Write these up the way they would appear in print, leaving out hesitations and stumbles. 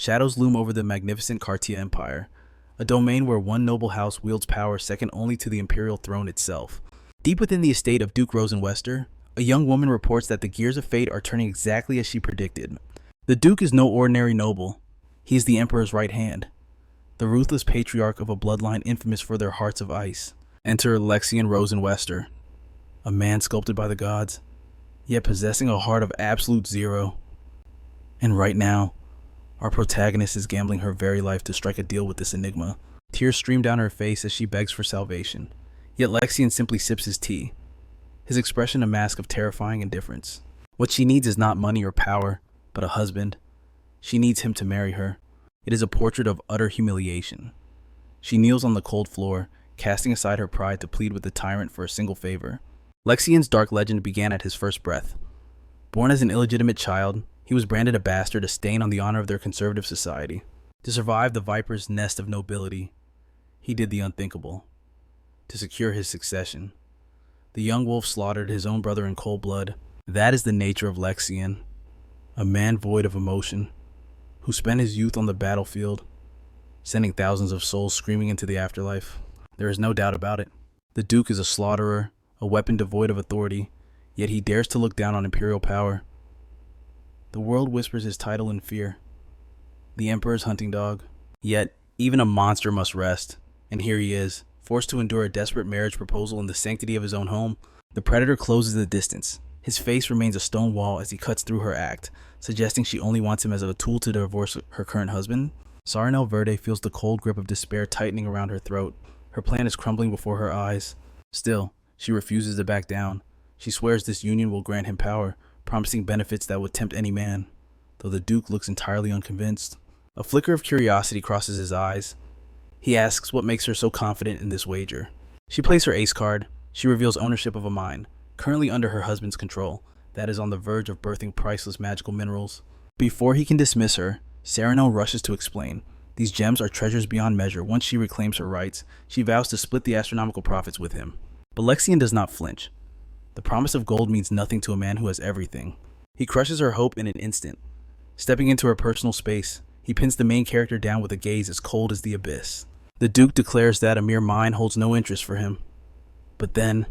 Shadows loom over the magnificent Cartia Empire, a domain where one noble house wields power second only to the imperial throne itself. Deep within the estate of Duke Rosen Wester, a young woman reports that the gears of fate are turning exactly as she predicted. The Duke is no ordinary noble. He is the Emperor's right hand, the ruthless patriarch of a bloodline infamous for their hearts of ice. Enter Lexian Rosen Wester, a man sculpted by the gods, yet possessing a heart of absolute zero. And right now, our protagonist is gambling her very life to strike a deal with this enigma. Tears stream down her face as she begs for salvation, yet Lexian simply sips his tea, his expression a mask of terrifying indifference. What she needs is not money or power, but a husband. She needs him to marry her. It is a portrait of utter humiliation. She kneels on the cold floor, casting aside her pride to plead with the tyrant for a single favor. Lexian's dark legend began at his first breath. Born as an illegitimate child, he was branded a bastard, a stain on the honor of their conservative society. To survive the viper's nest of nobility, he did the unthinkable. To secure his succession, the young wolf slaughtered his own brother in cold blood. That is the nature of Lexian, a man void of emotion, who spent his youth on the battlefield, sending thousands of souls screaming into the afterlife. There is no doubt about it. The Duke is a slaughterer, a weapon devoid of authority, yet he dares to look down on imperial power. The world whispers his title in fear, the Emperor's hunting dog. Yet, even a monster must rest, and here he is, forced to endure a desperate marriage proposal in the sanctity of his own home. The predator closes the distance. His face remains a stone wall as he cuts through her act, suggesting she only wants him as a tool to divorce her current husband. Sarinel Verde feels the cold grip of despair tightening around her throat. Her plan is crumbling before her eyes. Still, she refuses to back down. She swears this union will grant him power, promising benefits that would tempt any man, though the Duke looks entirely unconvinced. A flicker of curiosity crosses his eyes. He asks what makes her so confident in this wager. She plays her ace card. She reveals ownership of a mine, currently under her husband's control, that is on the verge of birthing priceless magical minerals. Before he can dismiss her, Sarinel rushes to explain. These gems are treasures beyond measure. Once she reclaims her rights, she vows to split the astronomical profits with him. But Lexian does not flinch. The promise of gold means nothing to a man who has everything. He crushes her hope in an instant. Stepping into her personal space, he pins the main character down with a gaze as cold as the abyss. The Duke declares that a mere mine holds no interest for him. But then,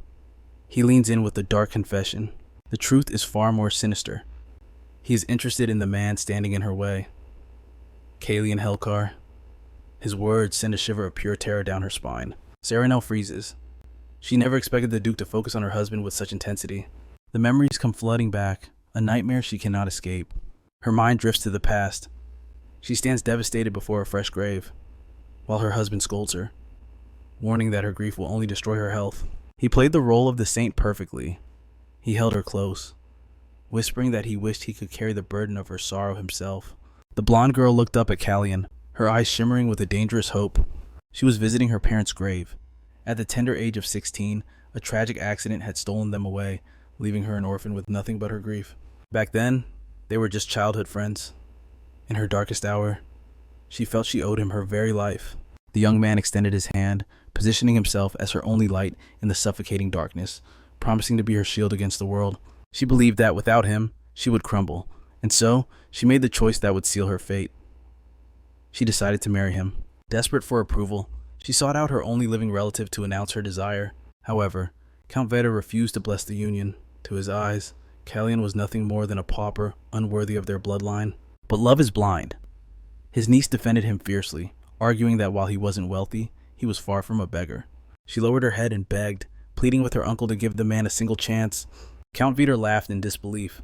he leans in with a dark confession. The truth is far more sinister. He is interested in the man standing in her way, Kalian Helkar. His words send a shiver of pure terror down her spine. Sarinel freezes. She never expected the Duke to focus on her husband with such intensity. The memories come flooding back, a nightmare she cannot escape. Her mind drifts to the past. She stands devastated before a fresh grave, while her husband scolds her, warning that her grief will only destroy her health. He played the role of the saint perfectly. He held her close, whispering that he wished he could carry the burden of her sorrow himself. The blonde girl looked up at Kalian, her eyes shimmering with a dangerous hope. She was visiting her parents' grave. At the tender age of 16, a tragic accident had stolen them away, leaving her an orphan with nothing but her grief. Back then, they were just childhood friends. In her darkest hour, she felt she owed him her very life. The young man extended his hand, positioning himself as her only light in the suffocating darkness, promising to be her shield against the world. She believed that without him, she would crumble, and so she made the choice that would seal her fate. She decided to marry him. Desperate for approval, she sought out her only living relative to announce her desire. However, Count Veda refused to bless the union. To his eyes, Kalian was nothing more than a pauper, unworthy of their bloodline. But love is blind. His niece defended him fiercely, arguing that while he wasn't wealthy, he was far from a beggar. She lowered her head and begged, pleading with her uncle to give the man a single chance. Count Veda laughed in disbelief.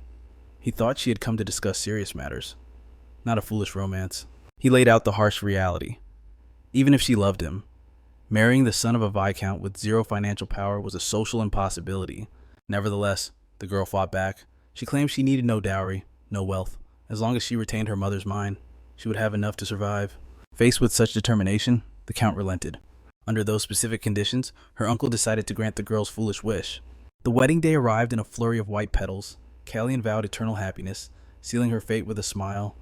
He thought she had come to discuss serious matters, not a foolish romance. He laid out the harsh reality. Even if she loved him, marrying the son of a viscount with zero financial power was a social impossibility. Nevertheless, the girl fought back. She claimed she needed no dowry, no wealth. As long as she retained her mother's mind, she would have enough to survive. Faced with such determination, the Count relented. Under those specific conditions, her uncle decided to grant the girl's foolish wish. The wedding day arrived in a flurry of white petals. Kalian vowed eternal happiness, sealing her fate with a smile.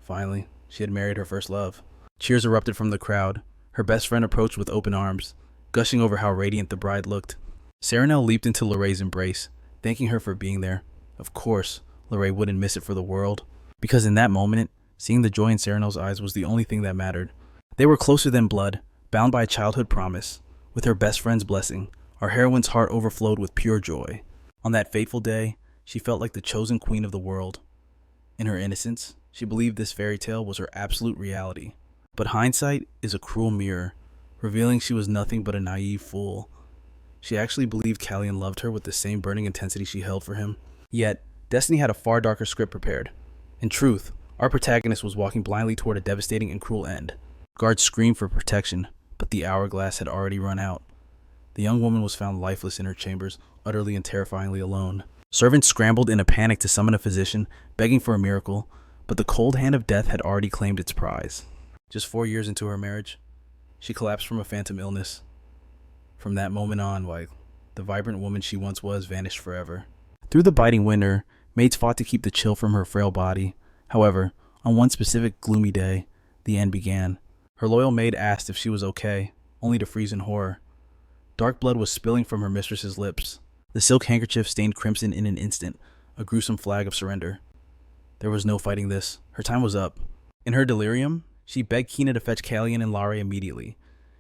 Finally, she had married her first love. Cheers erupted from the crowd. Her best friend approached with open arms, gushing over how radiant the bride looked. Sarinel leaped into Lorraine's embrace, thanking her for being there. Of course, Lorraine wouldn't miss it for the world, because in that moment, Seeing the joy in Sarinel's eyes was the only thing that mattered. They were closer than blood, bound by a childhood promise. With her best friend's blessing, our heroine's heart overflowed with pure joy. On that fateful day, she felt like the chosen queen of the world. In her innocence, she believed this fairy tale was her absolute reality. But hindsight is a cruel mirror, revealing she was nothing but a naive fool. She actually believed Callian loved her with the same burning intensity she held for him. Yet, destiny had a far darker script prepared. In truth, our protagonist was walking blindly toward a devastating and cruel end. Guards screamed for protection, but the hourglass had already run out. The young woman was found lifeless in her chambers, utterly and terrifyingly alone. Servants scrambled in a panic to summon a physician, begging for a miracle, but the cold hand of death had already claimed its prize. Just 4 years into her marriage, she collapsed from a phantom illness. From that moment on, the vibrant woman she once was vanished forever. Through the biting winter, maids fought to keep the chill from her frail body. However, on one specific gloomy day, the end began. Her loyal maid asked if she was okay, only to freeze in horror. Dark blood was spilling from her mistress's lips. The silk handkerchief stained crimson in an instant, a gruesome flag of surrender. There was no fighting this. Her time was up. In her delirium, she begged Kina to fetch Callian and Lare immediately.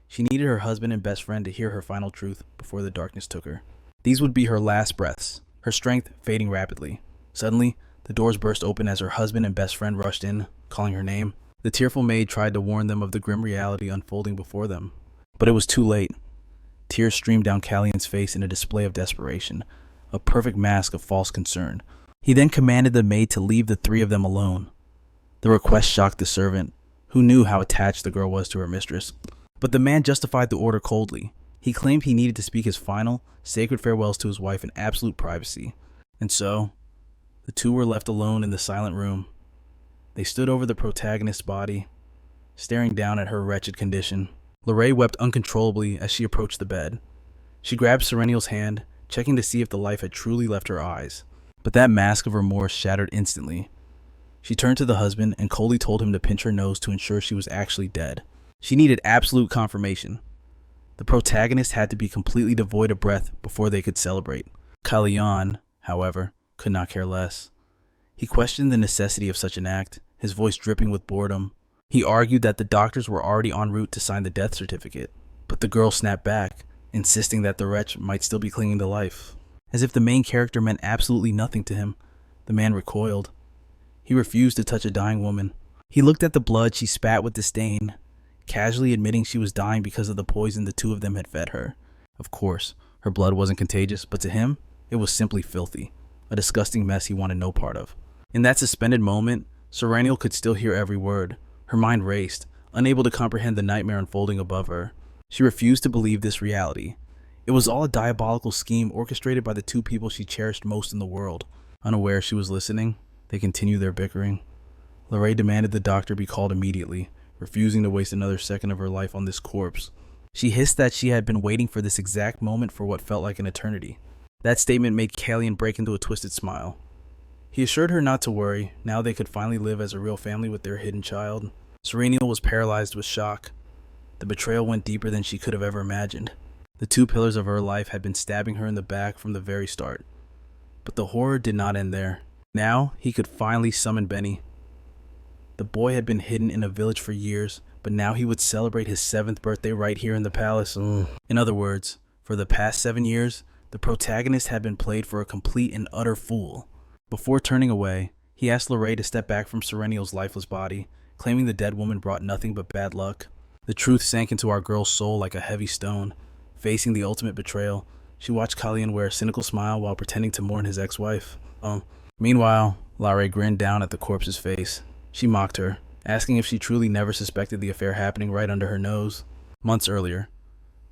She needed her husband and best friend to hear her final truth before the darkness took her. These would be her last breaths, her strength fading rapidly. Suddenly, the doors burst open as her husband and best friend rushed in, calling her name. The tearful maid tried to warn them of the grim reality unfolding before them. But it was too late. Tears streamed down Callian's face in a display of desperation, a perfect mask of false concern. He then commanded the maid to leave the three of them alone. The request shocked the servant, who knew how attached the girl was to her mistress. But the man justified the order coldly. He claimed he needed to speak his final, sacred farewells to his wife in absolute privacy. And so, the two were left alone in the silent room. They stood over the protagonist's body, staring down at her wretched condition. Lare wept uncontrollably as she approached the bed. She grabbed Sarinel's hand, checking to see if the life had truly left her eyes. But that mask of remorse shattered instantly. She turned to the husband and coldly told him to pinch her nose to ensure she was actually dead. She needed absolute confirmation. The protagonist had to be completely devoid of breath before they could celebrate. Callian, however, could not care less. He questioned the necessity of such an act, his voice dripping with boredom. He argued that the doctors were already en route to sign the death certificate, but the girl snapped back, insisting that the wretch might still be clinging to life. As if the main character meant absolutely nothing to him, the man recoiled. He refused to touch a dying woman. He looked at the blood she spat with disdain, casually admitting she was dying because of the poison the two of them had fed her. Of course, her blood wasn't contagious, but to him, it was simply filthy, a disgusting mess he wanted no part of. In that suspended moment, Sarinel could still hear every word. Her mind raced, unable to comprehend the nightmare unfolding above her. She refused to believe this reality. It was all a diabolical scheme orchestrated by the two people she cherished most in the world. Unaware she was listening, they continued their bickering. Lare demanded the doctor be called immediately, refusing to waste another second of her life on this corpse. She hissed that she had been waiting for this exact moment for what felt like an eternity. That statement made Callian break into a twisted smile. He assured her not to worry, now they could finally live as a real family with their hidden child. Sarinel was paralyzed with shock. The betrayal went deeper than she could have ever imagined. The two pillars of her life had been stabbing her in the back from the very start. But the horror did not end there. Now he could finally summon Benny. The boy had been hidden in a village for years, but now he would celebrate his 7th birthday right here in the palace. In other words, for the past 7 years, the protagonist had been played for a complete and utter fool. Before turning away, he asked Lare to step back from Sarinel's lifeless body, claiming the dead woman brought nothing but bad luck. The truth sank into our girl's soul like a heavy stone. Facing the ultimate betrayal, she watched Callian wear a cynical smile while pretending to mourn his ex-wife. Meanwhile, Lare grinned down at the corpse's face. She mocked her, asking if she truly never suspected the affair happening right under her nose. Months earlier,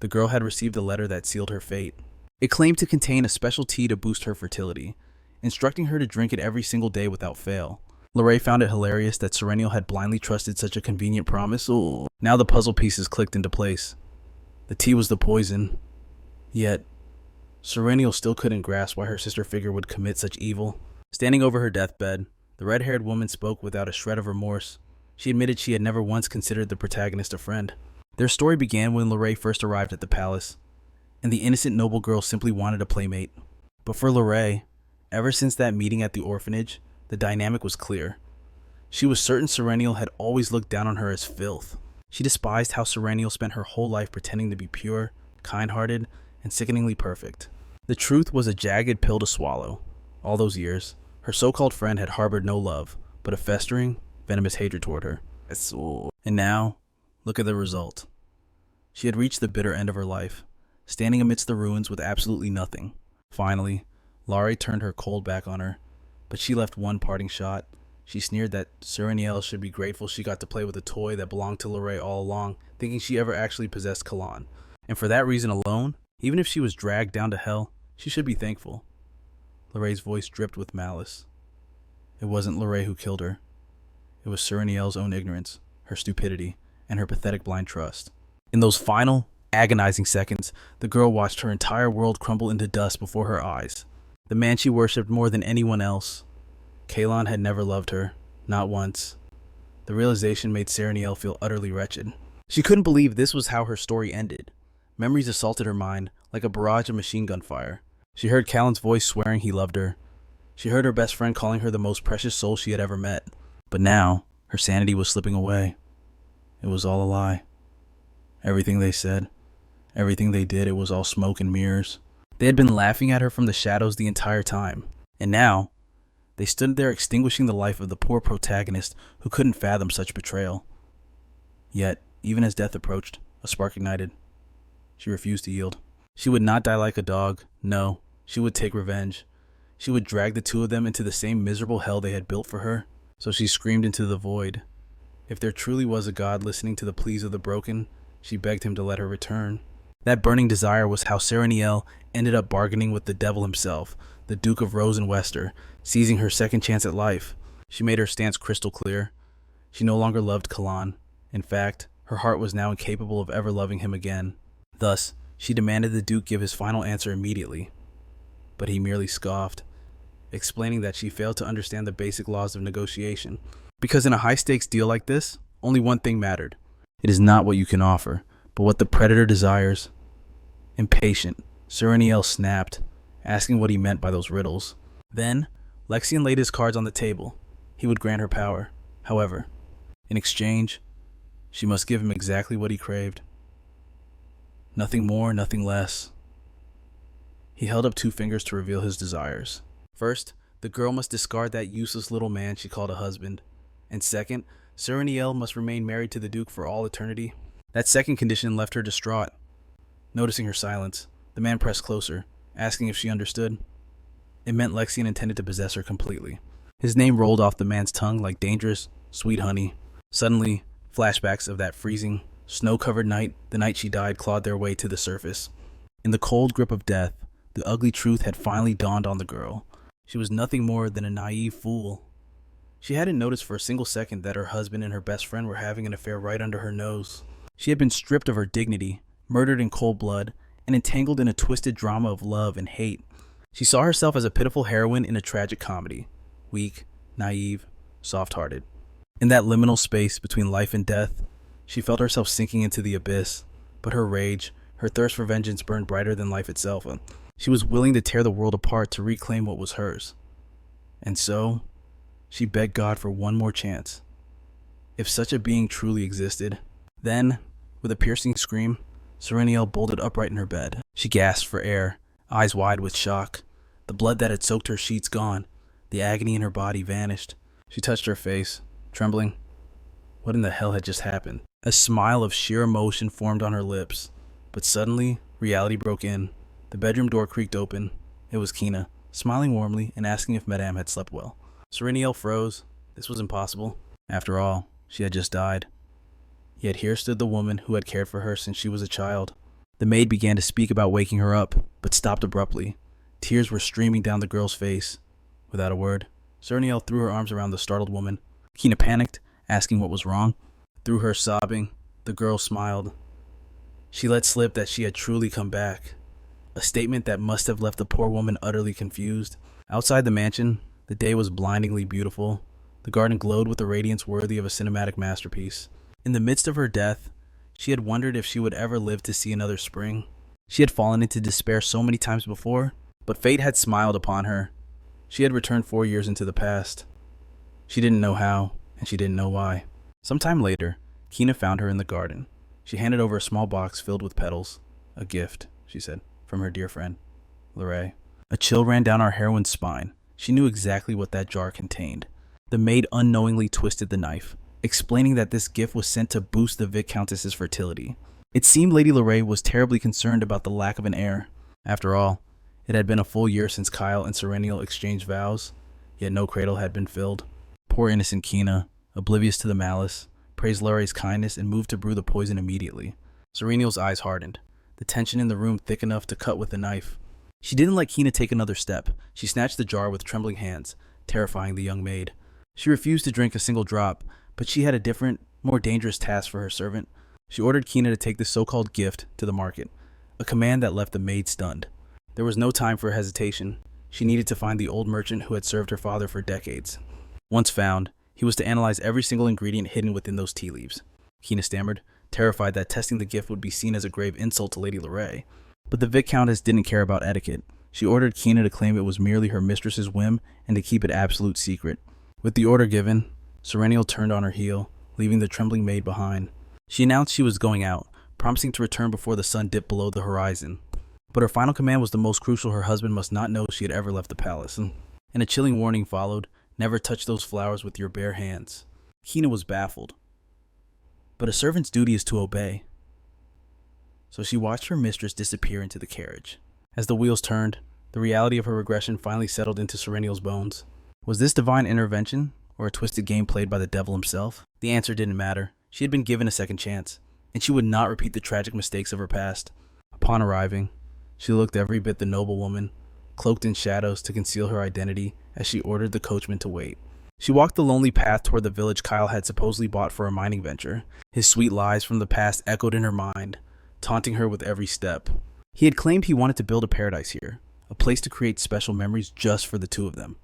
the girl had received a letter that sealed her fate. It claimed to contain a special tea to boost her fertility, instructing her to drink it every single day without fail. Lare found it hilarious that Sarinel had blindly trusted such a convenient promise. Now the puzzle pieces clicked into place. The tea was the poison. Yet, Sarinel still couldn't grasp why her sister figure would commit such evil. Standing over her deathbed, the red-haired woman spoke without a shred of remorse. She admitted she had never once considered the protagonist a friend. Their story began when Lare first arrived at the palace, and the innocent noble girl simply wanted a playmate. But for Lare, ever since that meeting at the orphanage, the dynamic was clear. She was certain Sarinel had always looked down on her as filth. She despised how Sarinel spent her whole life pretending to be pure, kind-hearted, and sickeningly perfect. The truth was a jagged pill to swallow. All those years, her so-called friend had harbored no love, but a festering, venomous hatred toward her. And now, look at the result. She had reached the bitter end of her life, standing amidst the ruins with absolutely nothing. Finally, Laurie turned her cold back on her, but she left one parting shot. She sneered that Sarinel should be grateful she got to play with a toy that belonged to Lorraine all along, thinking she ever actually possessed Kalan. And for that reason alone, even if she was dragged down to hell, she should be thankful. Lorraine's voice dripped with malice. It wasn't Lorraine who killed her. It was Sarinel's own ignorance, her stupidity, and her pathetic blind trust. In those final, agonizing seconds, the girl watched her entire world crumble into dust before her eyes. The man she worshipped more than anyone else. Kalan had never loved her, not once. The realization made Sarinel feel utterly wretched. She couldn't believe this was how her story ended. Memories assaulted her mind like a barrage of machine gun fire. She heard Kalan's voice swearing he loved her. She heard her best friend calling her the most precious soul she had ever met. But now, her sanity was slipping away. It was all a lie. Everything they said, everything they did, it was all smoke and mirrors. They had been laughing at her from the shadows the entire time. And now, they stood there extinguishing the life of the poor protagonist who couldn't fathom such betrayal. Yet, even as death approached, a spark ignited. She refused to yield. She would not die like a dog. No, she would take revenge. She would drag the two of them into the same miserable hell they had built for her. So she screamed into the void. If there truly was a God listening to the pleas of the broken, she begged him to let her return. That burning desire was how Sarinel ended up bargaining with the devil himself, the Duke of Rosen Wester, seizing her second chance at life. She made her stance crystal clear. She no longer loved Kalan. In fact, her heart was now incapable of ever loving him again. Thus, she demanded the Duke give his final answer immediately. But he merely scoffed, explaining that she failed to understand the basic laws of negotiation. Because in a high-stakes deal like this, only one thing mattered. It is not what you can offer, but what the predator desires. Impatient, Sarinel snapped, asking what he meant by those riddles. Then, Lexian laid his cards on the table. He would grant her power. However, in exchange, she must give him exactly what he craved. Nothing more, nothing less. He held up 2 fingers to reveal his desires. First, the girl must discard that useless little man she called a husband. And second, Sarinel must remain married to the Duke for all eternity. That second condition left her distraught. Noticing her silence, the man pressed closer, asking if she understood. It meant Lexian intended to possess her completely. His name rolled off the man's tongue like dangerous, sweet honey. Suddenly, flashbacks of that freezing, snow-covered night, the night she died, clawed their way to the surface. In the cold grip of death, the ugly truth had finally dawned on the girl. She was nothing more than a naive fool. She hadn't noticed for a single second that her husband and her best friend were having an affair right under her nose. She had been stripped of her dignity, murdered in cold blood, and entangled in a twisted drama of love and hate. She saw herself as a pitiful heroine in a tragic comedy. Weak, naive, soft-hearted. In that liminal space between life and death, she felt herself sinking into the abyss, but her rage, her thirst for vengeance burned brighter than life itself. She was willing to tear the world apart to reclaim what was hers. And so, she begged God for one more chance. If such a being truly existed. Then, with a piercing scream, Sarinel bolted upright in her bed. She gasped for air, eyes wide with shock. The blood that had soaked her sheets gone. The agony in her body vanished. She touched her face, trembling. What in the hell had just happened? A smile of sheer emotion formed on her lips. But suddenly, reality broke in. The bedroom door creaked open. It was Kina, smiling warmly and asking if Madame had slept well. Sarinel froze. This was impossible. After all, she had just died. Yet here stood the woman who had cared for her since she was a child. The maid began to speak about waking her up, but stopped abruptly. Tears were streaming down the girl's face. Without a word, Sarinel threw her arms around the startled woman. Kina panicked, asking what was wrong. Through her sobbing, the girl smiled. She let slip that she had truly come back. A statement that must have left the poor woman utterly confused. Outside the mansion, the day was blindingly beautiful. The garden glowed with a radiance worthy of a cinematic masterpiece. In the midst of her death, she had wondered if she would ever live to see another spring. She had fallen into despair so many times before, but fate had smiled upon her. She had returned 4 years into the past. She didn't know how, and she didn't know why. Sometime later, Kina found her in the garden. She handed over a small box filled with petals. "A gift," she said, "from her dear friend, Lorraine." A chill ran down our heroine's spine. She knew exactly what that jar contained. The maid unknowingly twisted the knife, explaining that this gift was sent to boost the Viscountess's fertility. It seemed Lady Lorraine was terribly concerned about the lack of an heir. After all, it had been a full year since Kyle and Sarinel exchanged vows, yet no cradle had been filled. Poor innocent Kina, oblivious to the malice, praised Lorraine's kindness and moved to brew the poison immediately. Sarinel's eyes hardened, the tension in the room thick enough to cut with a knife. She didn't let Kina take another step. She snatched the jar with trembling hands, terrifying the young maid. She refused to drink a single drop, but she had a different, more dangerous task for her servant. She ordered Kina to take the so-called gift to the market, a command that left the maid stunned. There was no time for hesitation. She needed to find the old merchant who had served her father for decades. Once found, he was to analyze every single ingredient hidden within those tea leaves. Kina stammered, terrified that testing the gift would be seen as a grave insult to Lady Lorraine. But the Viscountess didn't care about etiquette. She ordered Kina to claim it was merely her mistress's whim and to keep it absolute secret. With the order given, Sarinel turned on her heel, leaving the trembling maid behind. She announced she was going out, promising to return before the sun dipped below the horizon. But her final command was the most crucial. Her husband must not know she had ever left the palace. And a chilling warning followed: never touch those flowers with your bare hands. Kina was baffled. But a servant's duty is to obey. So she watched her mistress disappear into the carriage. As the wheels turned, the reality of her regression finally settled into Sarinel's bones. Was this divine intervention, or a twisted game played by the devil himself? The answer didn't matter. She had been given a second chance, and she would not repeat the tragic mistakes of her past. Upon arriving, she looked every bit the noble woman, cloaked in shadows to conceal her identity as she ordered the coachman to wait. She walked the lonely path toward the village Kyle had supposedly bought for a mining venture. His sweet lies from the past echoed in her mind, taunting her with every step. He had claimed he wanted to build a paradise here, a place to create special memories just for the two of them.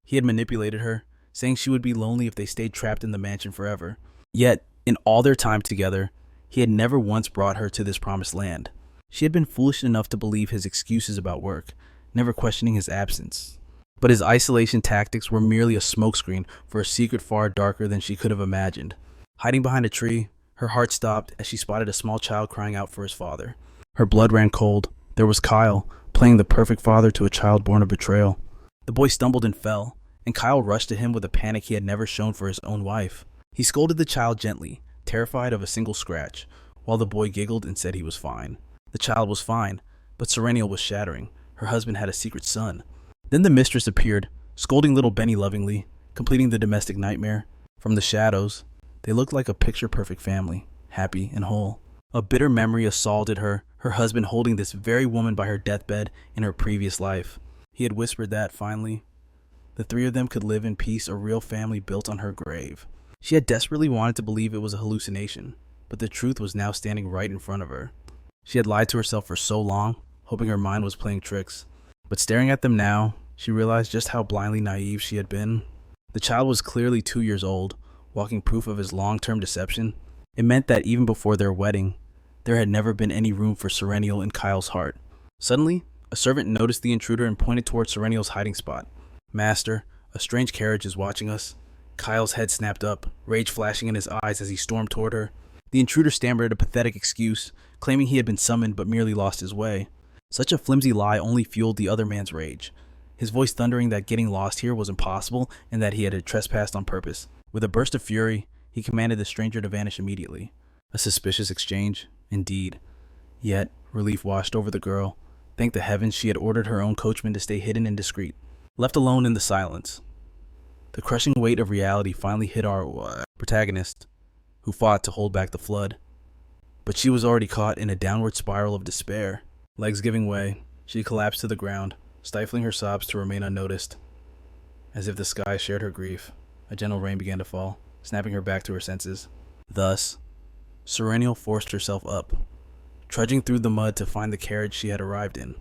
He had manipulated her, saying she would be lonely if they stayed trapped in the mansion forever. Yet, in all their time together, he had never once brought her to this promised land. She had been foolish enough to believe his excuses about work, never questioning his absence. But his isolation tactics were merely a smokescreen for a secret far darker than she could have imagined. Hiding behind a tree, her heart stopped as she spotted a small child crying out for his father. Her blood ran cold. There was Kyle, playing the perfect father to a child born of betrayal. The boy stumbled and fell, and Kyle rushed to him with a panic he had never shown for his own wife. He scolded the child gently, terrified of a single scratch, while the boy giggled and said he was fine. The child was fine, but Sarinel was shattering. Her husband had a secret son. Then the mistress appeared, scolding little Benny lovingly, completing the domestic nightmare. From the shadows, they looked like a picture-perfect family, happy and whole. A bitter memory assaulted her husband holding this very woman by her deathbed in her previous life. He had whispered that, finally, the three of them could live in peace, a real family built on her grave. She had desperately wanted to believe it was a hallucination, but the truth was now standing right in front of her. She had lied to herself for so long, hoping her mind was playing tricks. But staring at them now, she realized just how blindly naive she had been. The child was clearly 2 years old, walking proof of his long-term deception. It meant that even before their wedding, there had never been any room for Sarinel in Kyle's heart. Suddenly, a servant noticed the intruder and pointed towards Sarenel's hiding spot. "Master, a strange carriage is watching us." Kyle's head snapped up, rage flashing in his eyes as he stormed toward her. The intruder stammered a pathetic excuse, claiming he had been summoned but merely lost his way. Such a flimsy lie only fueled the other man's rage, his voice thundering that getting lost here was impossible and that he had trespassed on purpose. With a burst of fury, he commanded the stranger to vanish immediately. A suspicious exchange, indeed. Yet, relief washed over the girl. Thank the heavens she had ordered her own coachman to stay hidden and discreet. Left alone in the silence, the crushing weight of reality finally hit our protagonist, who fought to hold back the flood. But she was already caught in a downward spiral of despair. Legs giving way, she collapsed to the ground, stifling her sobs to remain unnoticed. As if the sky shared her grief, a gentle rain began to fall, snapping her back to her senses. Thus, Sarinel forced herself up, trudging through the mud to find the carriage she had arrived in.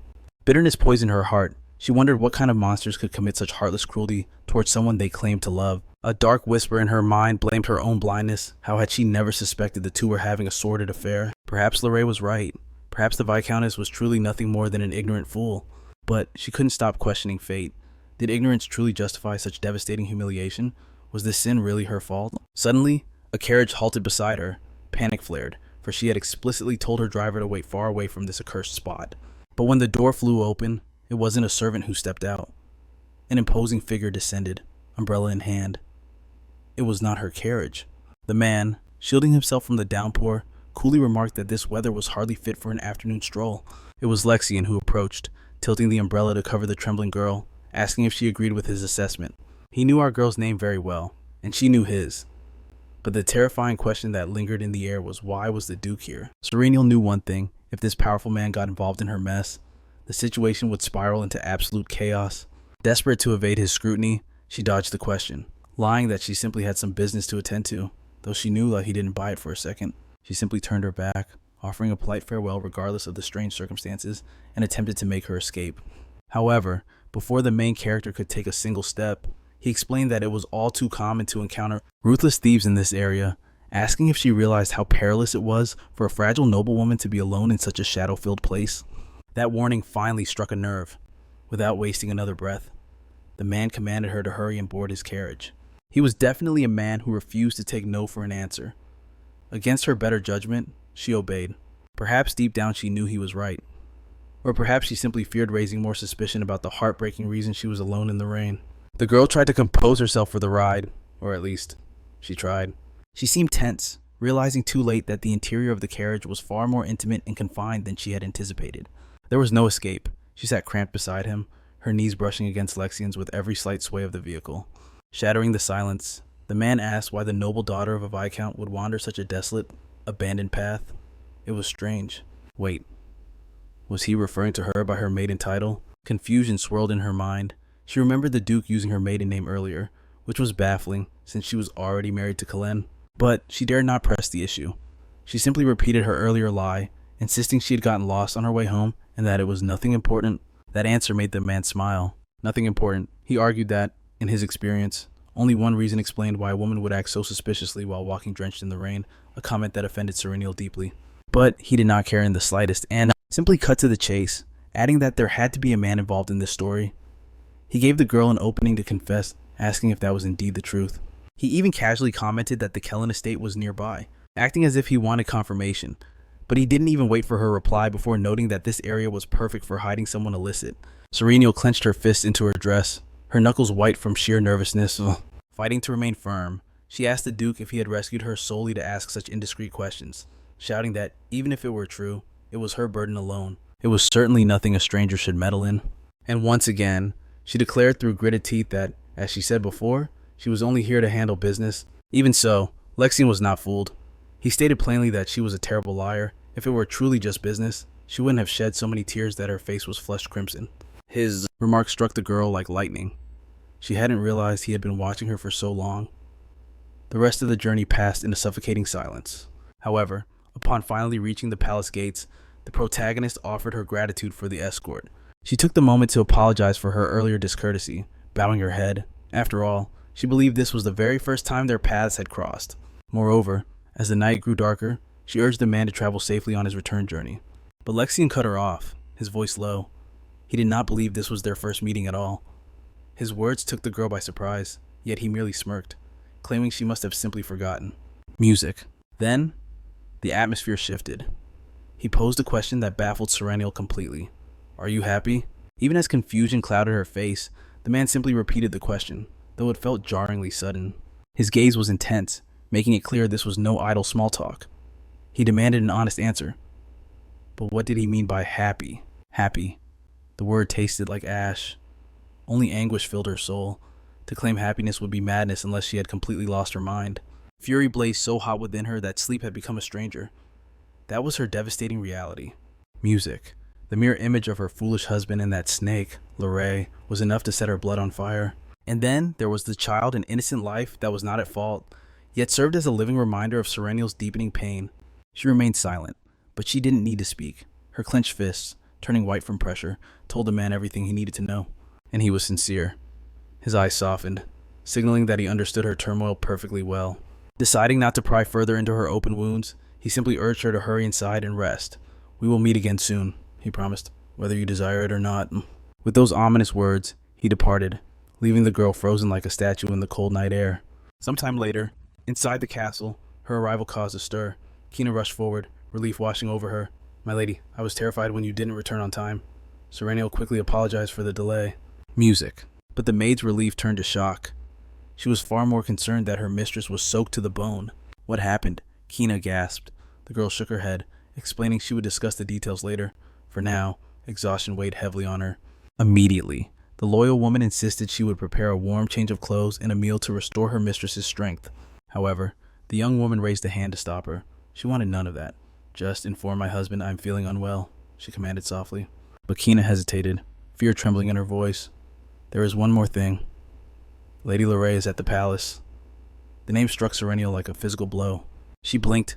Bitterness poisoned her heart. She wondered what kind of monsters could commit such heartless cruelty towards someone they claimed to love. A dark whisper in her mind blamed her own blindness. How had she never suspected the two were having a sordid affair? Perhaps Lorraine was right. Perhaps the Viscountess was truly nothing more than an ignorant fool. But she couldn't stop questioning fate. Did ignorance truly justify such devastating humiliation? Was this sin really her fault? Suddenly, a carriage halted beside her. Panic flared, for she had explicitly told her driver to wait far away from this accursed spot. But when the door flew open, it wasn't a servant who stepped out. An imposing figure descended, umbrella in hand. It was not her carriage. The man, shielding himself from the downpour, coolly remarked that this weather was hardly fit for an afternoon stroll. It was Lexian who approached, tilting the umbrella to cover the trembling girl, asking if she agreed with his assessment. He knew our girl's name very well, and she knew his. But the terrifying question that lingered in the air was, why was the Duke here? Sarinel knew one thing: if this powerful man got involved in her mess, the situation would spiral into absolute chaos. Desperate to evade his scrutiny, she dodged the question, lying that she simply had some business to attend to. Though she knew that he didn't buy it for a second, she simply turned her back, offering a polite farewell regardless of the strange circumstances, and attempted to make her escape. However, before the main character could take a single step, he explained that it was all too common to encounter ruthless thieves in this area, asking if she realized how perilous it was for a fragile noblewoman to be alone in such a shadow-filled place. That warning finally struck a nerve. Without wasting another breath, the man commanded her to hurry and board his carriage. He was definitely a man who refused to take no for an answer. Against her better judgment, she obeyed. Perhaps deep down she knew he was right. Or perhaps she simply feared raising more suspicion about the heartbreaking reason she was alone in the rain. The girl tried to compose herself for the ride, or at least, she tried. She seemed tense, realizing too late that the interior of the carriage was far more intimate and confined than she had anticipated. There was no escape. She sat cramped beside him, her knees brushing against Lexian's with every slight sway of the vehicle. Shattering the silence, the man asked why the noble daughter of a viscount would wander such a desolate, abandoned path. It was strange. Wait, was he referring to her by her maiden title? Confusion swirled in her mind. She remembered the Duke using her maiden name earlier, which was baffling since she was already married to Kalen. But she dared not press the issue. She simply repeated her earlier lie, insisting she had gotten lost on her way home and that it was nothing important. That answer made the man smile. Nothing important. He argued that, in his experience, only one reason explained why a woman would act so suspiciously while walking drenched in the rain, a comment that offended Sarinel deeply. But he did not care in the slightest and simply cut to the chase, adding that there had to be a man involved in this story. He gave the girl an opening to confess, asking if that was indeed the truth. He even casually commented that the Kellen estate was nearby, acting as if he wanted confirmation. But he didn't even wait for her reply before noting that this area was perfect for hiding someone illicit. Sarinel clenched her fists into her dress, her knuckles white from sheer nervousness. Fighting to remain firm, she asked the Duke if he had rescued her solely to ask such indiscreet questions, shouting that, even if it were true, it was her burden alone. It was certainly nothing a stranger should meddle in. And once again, she declared through gritted teeth that, as she said before, she was only here to handle business. Even so, Lexian was not fooled. He stated plainly that she was a terrible liar. If it were truly just business, she wouldn't have shed so many tears that her face was flushed crimson. His remark struck the girl like lightning. She hadn't realized he had been watching her for so long. The rest of the journey passed in a suffocating silence. However, upon finally reaching the palace gates, the protagonist offered her gratitude for the escort. She took the moment to apologize for her earlier discourtesy, bowing her head. After all, she believed this was the very first time their paths had crossed. Moreover, as the night grew darker, she urged the man to travel safely on his return journey. But Lexian cut her off, his voice low. He did not believe this was their first meeting at all. His words took the girl by surprise, yet he merely smirked, claiming she must have simply forgotten. Music. Then, the atmosphere shifted. He posed a question that baffled Sarinel completely. Are you happy? Even as confusion clouded her face, the man simply repeated the question, though it felt jarringly sudden. His gaze was intense, making it clear this was no idle small talk. He demanded an honest answer. But what did he mean by happy? Happy. The word tasted like ash. Only anguish filled her soul. To claim happiness would be madness unless she had completely lost her mind. Fury blazed so hot within her that sleep had become a stranger. That was her devastating reality. Music. The mere image of her foolish husband and that snake, Lorray, was enough to set her blood on fire. And then there was the child and innocent life that was not at fault, yet served as a living reminder of Sarinel's deepening pain. She remained silent, but she didn't need to speak. Her clenched fists, turning white from pressure, told the man everything he needed to know. And he was sincere. His eyes softened, signaling that he understood her turmoil perfectly well. Deciding not to pry further into her open wounds, he simply urged her to hurry inside and rest. We will meet again soon, he promised, whether you desire it or not. With those ominous words, he departed, leaving the girl frozen like a statue in the cold night air. Sometime later, inside the castle, her arrival caused a stir. Kina rushed forward, relief washing over her. "My lady, I was terrified when you didn't return on time." Sarinel quickly apologized for the delay. Music. But the maid's relief turned to shock. She was far more concerned that her mistress was soaked to the bone. "What happened?" Kina gasped. The girl shook her head, explaining she would discuss the details later. For now, exhaustion weighed heavily on her. Immediately, the loyal woman insisted she would prepare a warm change of clothes and a meal to restore her mistress's strength. However, the young woman raised a hand to stop her. She wanted none of that. "Just inform my husband I'm feeling unwell," she commanded softly. But Kina hesitated, fear trembling in her voice. "There is one more thing. Lady Lorraine is at the palace." The name struck Sarinel like a physical blow. She blinked,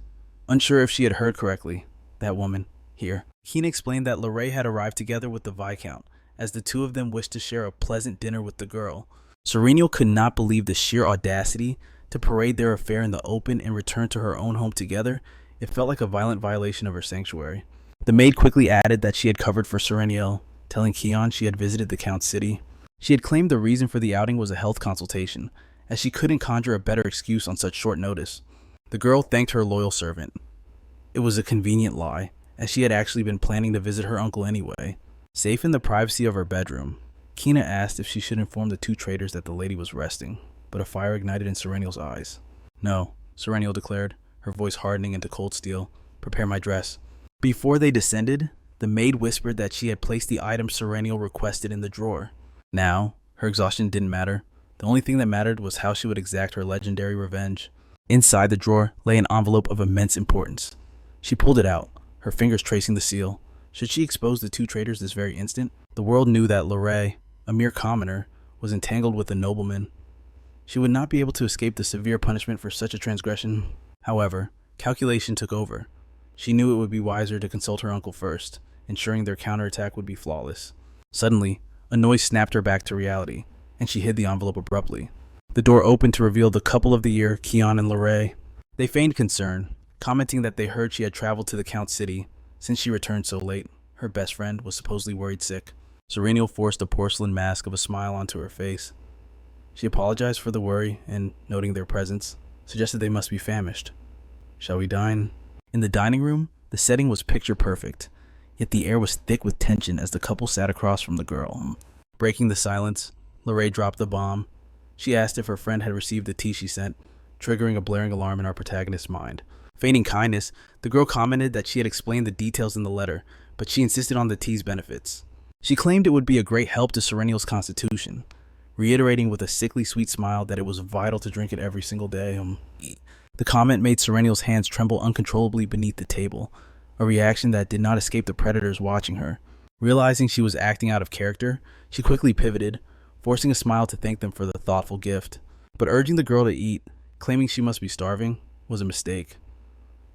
unsure if she had heard correctly. "That woman, here." Kina explained that Lorraine had arrived together with the Viscount, as the two of them wished to share a pleasant dinner with the girl. Sarinel could not believe the sheer audacity to parade their affair in the open and return to her own home together. It felt like a violent violation of her sanctuary. The maid quickly added that she had covered for Sarinel, telling Kion she had visited the Count's city. She had claimed the reason for the outing was a health consultation, as she couldn't conjure a better excuse on such short notice. The girl thanked her loyal servant. It was a convenient lie, as she had actually been planning to visit her uncle anyway. Safe in the privacy of her bedroom, Kina asked if she should inform the two traders that the lady was resting, but a fire ignited in Sarinel's eyes. "No," Sarinel declared, her voice hardening into cold steel. "Prepare my dress." Before they descended, the maid whispered that she had placed the item Sarinel requested in the drawer. Now, her exhaustion didn't matter. The only thing that mattered was how she would exact her legendary revenge. Inside the drawer lay an envelope of immense importance. She pulled it out, her fingers tracing the seal. Should she expose the two traitors this very instant? The world knew that Lorraine, a mere commoner, was entangled with a nobleman. She would not be able to escape the severe punishment for such a transgression. However, calculation took over. She knew it would be wiser to consult her uncle first, ensuring their counterattack would be flawless. Suddenly, a noise snapped her back to reality, and she hid the envelope abruptly. The door opened to reveal the couple of the year, Kion and Lorraine. They feigned concern, commenting that they heard she had traveled to the Count's city. Since she returned so late, her best friend was supposedly worried sick. Sarinel forced a porcelain mask of a smile onto her face. She apologized for the worry and, noting their presence, suggested they must be famished. "Shall we dine?" In the dining room, the setting was picture perfect, yet the air was thick with tension as the couple sat across from the girl. Breaking the silence, Lorraine dropped the bomb. She asked if her friend had received the tea she sent, triggering a blaring alarm in our protagonist's mind. Feigning kindness, the girl commented that she had explained the details in the letter, but she insisted on the tea's benefits. She claimed it would be a great help to Sarinel's constitution, reiterating with a sickly sweet smile that it was vital to drink it every single day. The comment made Sarinel's hands tremble uncontrollably beneath the table, a reaction that did not escape the predators watching her. Realizing she was acting out of character, she quickly pivoted, forcing a smile to thank them for the thoughtful gift. But urging the girl to eat, claiming she must be starving, was a mistake.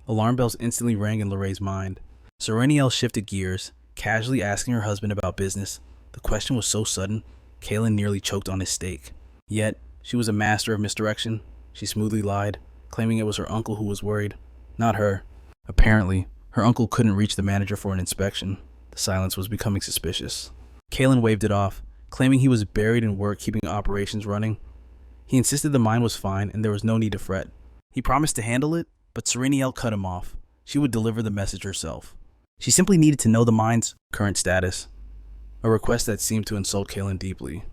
Alarm bells instantly rang in Lorraine's mind. Sarinel shifted gears, casually asking her husband about business. The question was so sudden, Kalen nearly choked on his steak. Yet, she was a master of misdirection. She smoothly lied, claiming it was her uncle who was worried, not her. Apparently, her uncle couldn't reach the manager for an inspection. The silence was becoming suspicious. Kalen waved it off, claiming he was buried in work keeping operations running. He insisted the mine was fine and there was no need to fret. He promised to handle it, but Sarinel cut him off. She would deliver the message herself. She simply needed to know the mine's current status, a request that seemed to insult Kalen deeply.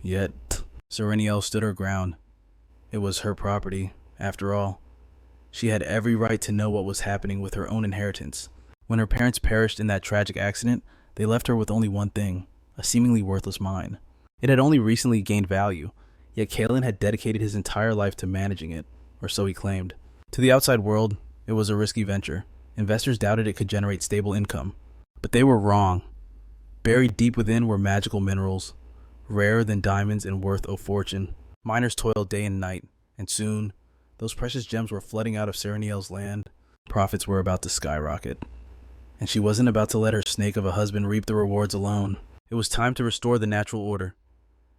Yet, Sarinel stood her ground. It was her property, after all. She had every right to know what was happening with her own inheritance. When her parents perished in that tragic accident, they left her with only one thing, a seemingly worthless mine. It had only recently gained value, yet Kalen had dedicated his entire life to managing it, or so he claimed. To the outside world, it was a risky venture. Investors doubted it could generate stable income. But they were wrong. Buried deep within were magical minerals, rarer than diamonds and worth a fortune. Miners toiled day and night, and soon, those precious gems were flooding out of Sarinel's land. Profits were about to skyrocket. And she wasn't about to let her snake of a husband reap the rewards alone. It was time to restore the natural order.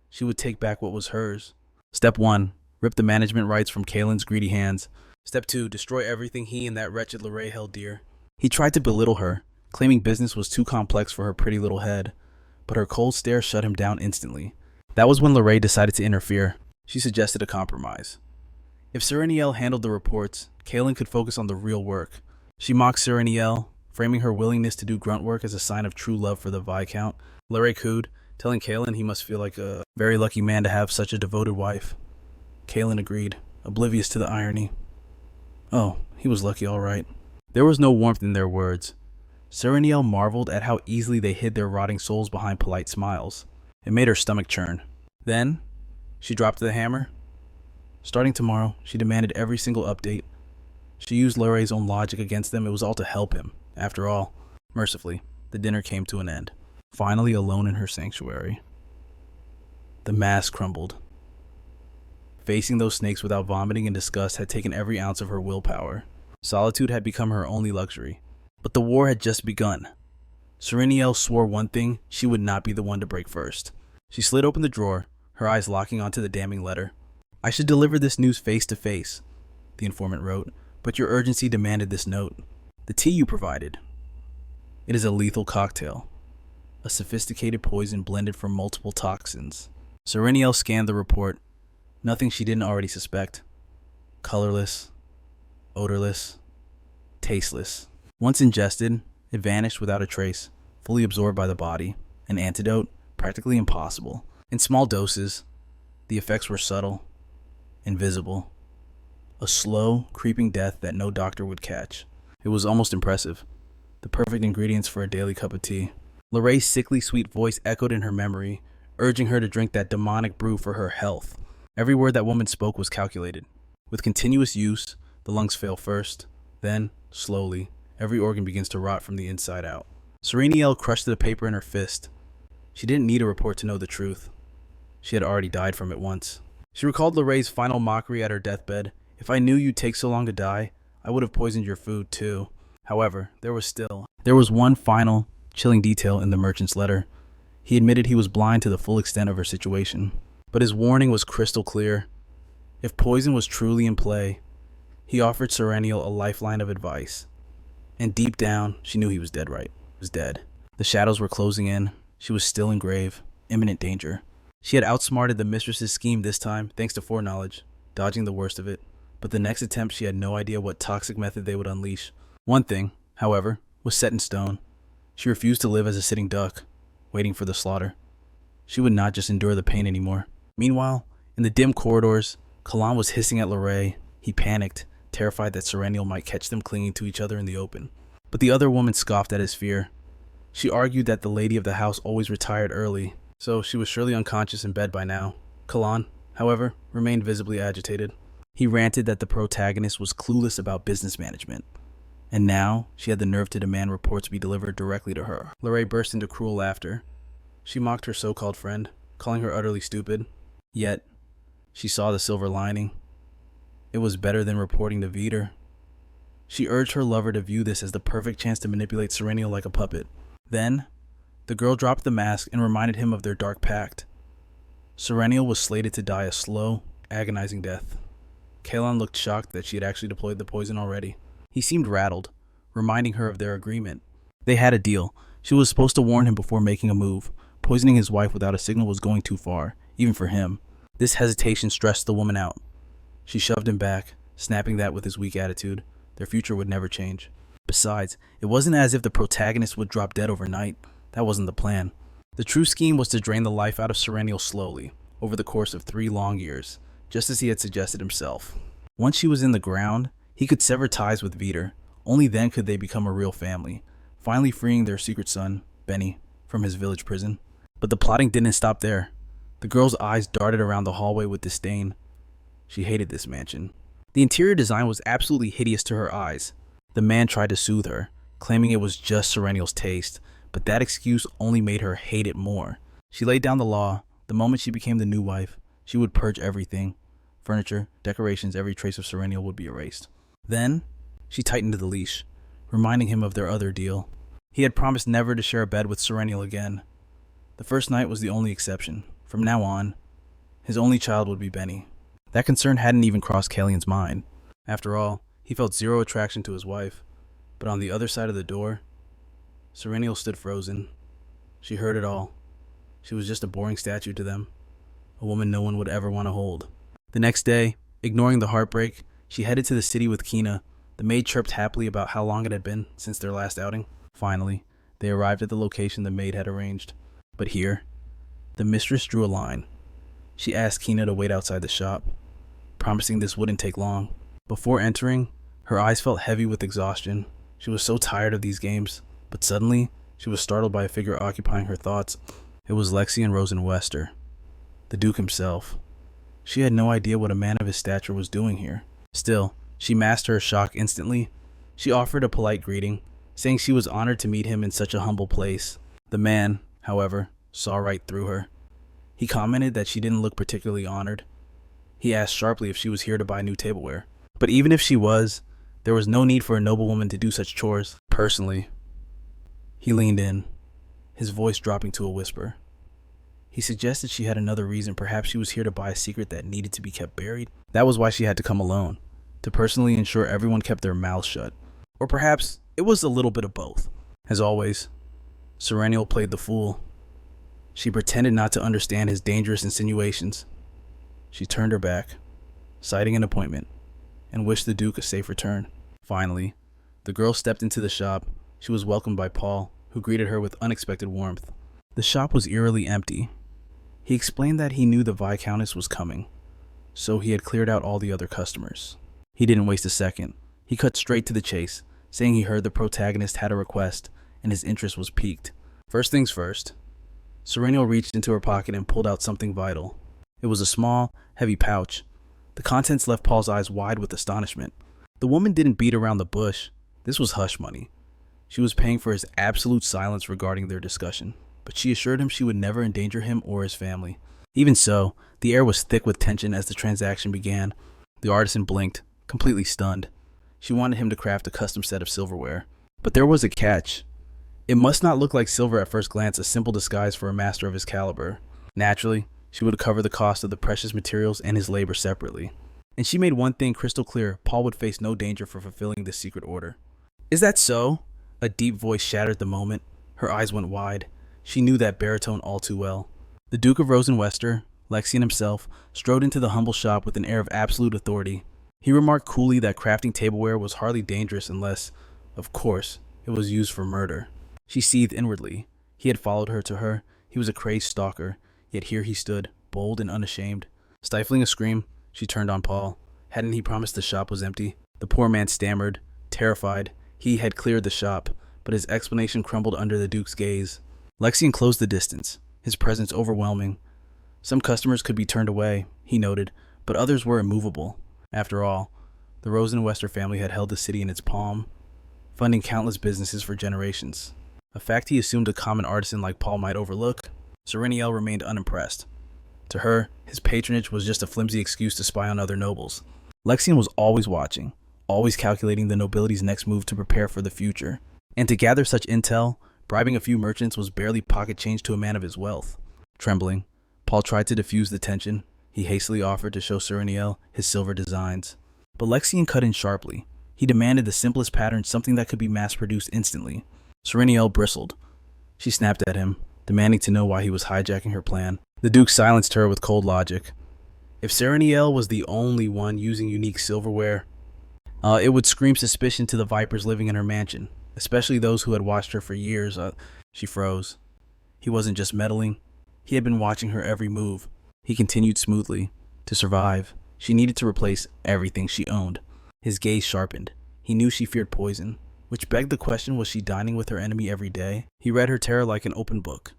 She would take back what was hers. Step 1. Rip the management rights from Kalen's greedy hands. Step 2. Destroy everything he and that wretched Lorraine held dear. He tried to belittle her, claiming business was too complex for her pretty little head, but her cold stare shut him down instantly. That was when Lorraine decided to interfere. She suggested a compromise. If Sarinel handled the reports, Kaylin could focus on the real work. She mocked Sarinel, framing her willingness to do grunt work as a sign of true love for the Viscount. Larray cooed, telling Kaylin he must feel like a very lucky man to have such a devoted wife. Kaylin agreed, oblivious to the irony. Oh, he was lucky, all right. There was no warmth in their words. Sarinel marveled at how easily they hid their rotting souls behind polite smiles. It made her stomach churn. Then, she dropped the hammer. Starting tomorrow, she demanded every single update. She used Larray's own logic against them. It was all to help him. After all, mercifully, the dinner came to an end. Finally alone in her sanctuary. The mask crumbled. Facing those snakes without vomiting in disgust had taken every ounce of her willpower. Solitude had become her only luxury. But the war had just begun. Sarinel swore one thing: she would not be the one to break first. She slid open the drawer, her eyes locking onto the damning letter. I should deliver this news face to face, the informant wrote, but your urgency demanded this note. The tea you provided. It is a lethal cocktail. A sophisticated poison blended from multiple toxins. Sarinel scanned the report. Nothing she didn't already suspect. Colorless, odorless, tasteless. Once ingested, it vanished without a trace, fully absorbed by the body. An antidote? Practically impossible. In small doses, the effects were subtle, invisible. A slow, creeping death that no doctor would catch. It was almost impressive. The perfect ingredients for a daily cup of tea. Larray's sickly sweet voice echoed in her memory, urging her to drink that demonic brew for her health. Every word that woman spoke was calculated. With continuous use, the lungs fail first, then, slowly, every organ begins to rot from the inside out. Sarinel crushed the paper in her fist. She didn't need a report to know the truth. She had already died from it once. She recalled Larray's final mockery at her deathbed. If I knew you'd take so long to die, I would have poisoned your food too. However, there was one final, chilling detail in the merchant's letter. He admitted he was blind to the full extent of her situation. But his warning was crystal clear. If poison was truly in play, he offered Sarinel a lifeline of advice. And deep down, she knew he was dead right. He was dead. The shadows were closing in. She was still in grave, imminent danger. She had outsmarted the mistress's scheme this time, thanks to foreknowledge, dodging the worst of it. But the next attempt, she had no idea what toxic method they would unleash. One thing, however, was set in stone. She refused to live as a sitting duck, waiting for the slaughter. She would not just endure the pain anymore. Meanwhile, in the dim corridors, Kalan was hissing at Larray. He panicked, terrified that Sarinel might catch them clinging to each other in the open. But the other woman scoffed at his fear. She argued that the lady of the house always retired early, so she was surely unconscious in bed by now. Kalan, however, remained visibly agitated. He ranted that the protagonist was clueless about business management. And now, she had the nerve to demand reports be delivered directly to her. Larray burst into cruel laughter. She mocked her so-called friend, calling her utterly stupid. Yet, she saw the silver lining. It was better than reporting to Vider. She urged her lover to view this as the perfect chance to manipulate Sarinel like a puppet. Then, the girl dropped the mask and reminded him of their dark pact. Sarinel was slated to die a slow, agonizing death. Kalan looked shocked that she had actually deployed the poison already. He seemed rattled, reminding her of their agreement. They had a deal. She was supposed to warn him before making a move. Poisoning his wife without a signal was going too far, even for him. This hesitation stressed the woman out. She shoved him back, snapping that with his weak attitude. Their future would never change. Besides, it wasn't as if the protagonist would drop dead overnight. That wasn't the plan. The true scheme was to drain the life out of Sarinel slowly, over the course of 3 long years, just as he had suggested himself. Once she was in the ground, he could sever ties with Vider. Only then could they become a real family, finally freeing their secret son, Benny, from his village prison. But the plotting didn't stop there. The girl's eyes darted around the hallway with disdain. She hated this mansion. The interior design was absolutely hideous to her eyes. The man tried to soothe her, claiming it was just Sarinel's taste, but that excuse only made her hate it more. She laid down the law. The moment she became the new wife, she would purge everything. Furniture, decorations, every trace of Sarinel would be erased. Then, she tightened the leash, reminding him of their other deal. He had promised never to share a bed with Sarinel again. The first night was the only exception. From now on, his only child would be Benny. That concern hadn't even crossed Kalen's mind. After all, he felt zero attraction to his wife. But on the other side of the door, Sarinel stood frozen. She heard it all. She was just a boring statue to them, a woman no one would ever want to hold. The next day, Ignoring the heartbreak, she headed to the city with Kina. The maid chirped happily about how long it had been since their last outing. Finally, they arrived at the location the maid had arranged. But here, the mistress drew a line. She asked Kina to wait outside the shop, promising this wouldn't take long. Before entering, her eyes felt heavy with exhaustion. She was so tired of these games. But suddenly, she was startled by a figure occupying her thoughts. It was Lexian Rosen Wester, the Duke himself. She had no idea what a man of his stature was doing here. Still, she masked her shock instantly. She offered a polite greeting, saying she was honored to meet him in such a humble place. The man, however, saw right through her. He commented that she didn't look particularly honored. He asked sharply if she was here to buy new tableware. But even if she was, there was no need for a noblewoman to do such chores. Personally, he leaned in, his voice dropping to a whisper. He suggested she had another reason. Perhaps she was here to buy a secret that needed to be kept buried. That was why she had to come alone, to personally ensure everyone kept their mouths shut. Or perhaps it was a little bit of both. As always, Sarinel played the fool. She pretended not to understand his dangerous insinuations. She turned her back, citing an appointment, and wished the Duke a safe return. Finally, the girl stepped into the shop. She was welcomed by Paul, who greeted her with unexpected warmth. The shop was eerily empty. He explained that he knew the Viscountess was coming, so he had cleared out all the other customers. He didn't waste a second. He cut straight to the chase, saying he heard the protagonist had a request, and his interest was piqued. First things first, Sarinel reached into her pocket and pulled out something vital. It was a small, heavy pouch. The contents left Paul's eyes wide with astonishment. The woman didn't beat around the bush. This was hush money. She was paying for his absolute silence regarding their discussion, but she assured him she would never endanger him or his family. Even so, the air was thick with tension as the transaction began. The artisan blinked, completely stunned. She wanted him to craft a custom set of silverware. But there was a catch. It must not look like silver at first glance, a simple disguise for a master of his caliber. Naturally, she would cover the cost of the precious materials and his labor separately. And she made one thing crystal clear: Paul would face no danger for fulfilling this secret order. "Is that so?" A deep voice shattered the moment. Her eyes went wide. She knew that baritone all too well. The Duke of Rosen Wester, Lexian himself, strode into the humble shop with an air of absolute authority. He remarked coolly that crafting tableware was hardly dangerous unless, of course, it was used for murder. She seethed inwardly. He had followed her to her. He was a crazed stalker, yet here he stood, bold and unashamed. Stifling a scream, she turned on Paul. Hadn't he promised the shop was empty? The poor man stammered, terrified. He had cleared the shop, but his explanation crumbled under the Duke's gaze. Lexian closed the distance, his presence overwhelming. Some customers could be turned away, he noted, but others were immovable. After all, the Rosen Wester family had held the city in its palm, funding countless businesses for generations. A fact he assumed a common artisan like Paul might overlook. Sarinel remained unimpressed. To her, his patronage was just a flimsy excuse to spy on other nobles. Lexian was always watching, always calculating the nobility's next move to prepare for the future. And to gather such intel, bribing a few merchants was barely pocket change to a man of his wealth. Trembling, Paul tried to diffuse the tension. He hastily offered to show Sarinel his silver designs. But Lexian cut in sharply. He demanded the simplest pattern, something that could be mass-produced instantly. Sarinel bristled. She snapped at him, demanding to know why he was hijacking her plan. The Duke silenced her with cold logic. If Sarinel was the only one using unique silverware, it would scream suspicion to the vipers living in her mansion, especially those who had watched her for years. She froze. He wasn't just meddling. He had been watching her every move. He continued smoothly. To survive, she needed to replace everything she owned. His gaze sharpened. He knew she feared poison, which begged the question, was she dining with her enemy every day? He read her terror like an open book.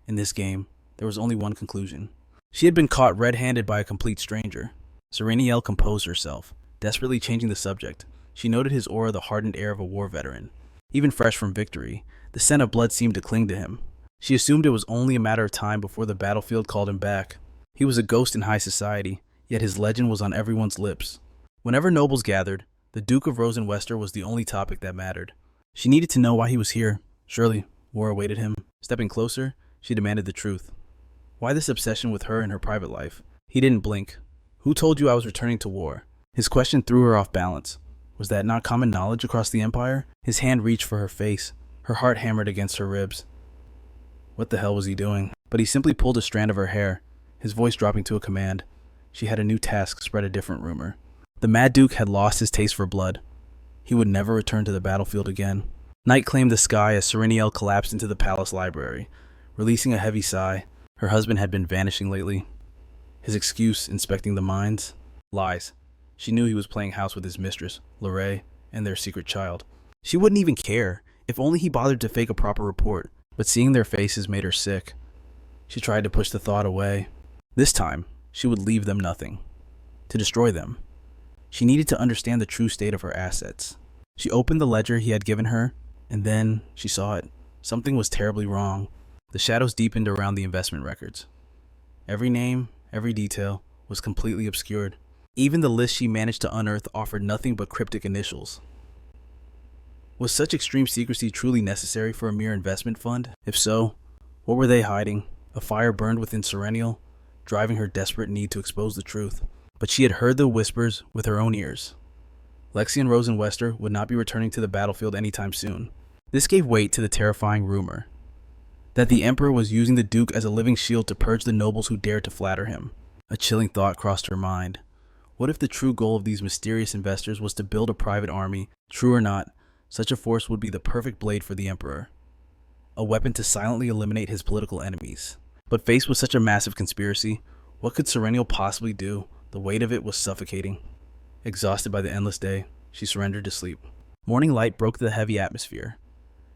In this game, there was only one conclusion. She had been caught red-handed by a complete stranger. Sarinel composed herself, desperately changing the subject. She noted his aura, the hardened air of a war veteran. Even fresh from victory, the scent of blood seemed to cling to him. She assumed it was only a matter of time before the battlefield called him back. He was a ghost in high society, yet his legend was on everyone's lips. Whenever nobles gathered, the Duke of Rosen Wester was the only topic that mattered. She needed to know why he was here. Surely, war awaited him. Stepping closer, she demanded the truth. Why this obsession with her in her private life? He didn't blink. Who told you I was returning to war? His question threw her off balance. Was that not common knowledge across the Empire? His hand reached for her face. Her heart hammered against her ribs. What the hell was he doing? But he simply pulled a strand of her hair, his voice dropping to a command. she had a new task spread a different rumor. The Mad Duke had lost his taste for blood. He would never return to the battlefield again. Night claimed the sky as Sarinel collapsed into the palace library, releasing a heavy sigh. Her husband had been vanishing lately. His excuse, inspecting the mines? Lies. She knew he was playing house with his mistress, Lorraine, and their secret child. She wouldn't even care, if only he bothered to fake a proper report, but seeing their faces made her sick. She tried to push the thought away. This time, she would leave them nothing. To destroy them. She needed to understand the true state of her assets. She opened the ledger he had given her, and then she saw it. Something was terribly wrong. The shadows deepened around the investment records. Every name, every detail, was completely obscured. Even the list she managed to unearth offered nothing but cryptic initials. Was such extreme secrecy truly necessary for a mere investment fund? If so, what were they hiding? A fire burned within Sarinel, driving her desperate need to expose the truth. But she had heard the whispers with her own ears. Lexian Rosen Wester would not be returning to the battlefield anytime soon. This gave weight to the terrifying rumor that the Emperor was using the Duke as a living shield to purge the nobles who dared to flatter him. A chilling thought crossed her mind. What if the true goal of these mysterious investors was to build a private army? True or not, such a force would be the perfect blade for the Emperor. A weapon to silently eliminate his political enemies. But faced with such a massive conspiracy, what could Sarinel possibly do? The weight of it was suffocating. Exhausted by the endless day, she surrendered to sleep. Morning light broke the heavy atmosphere.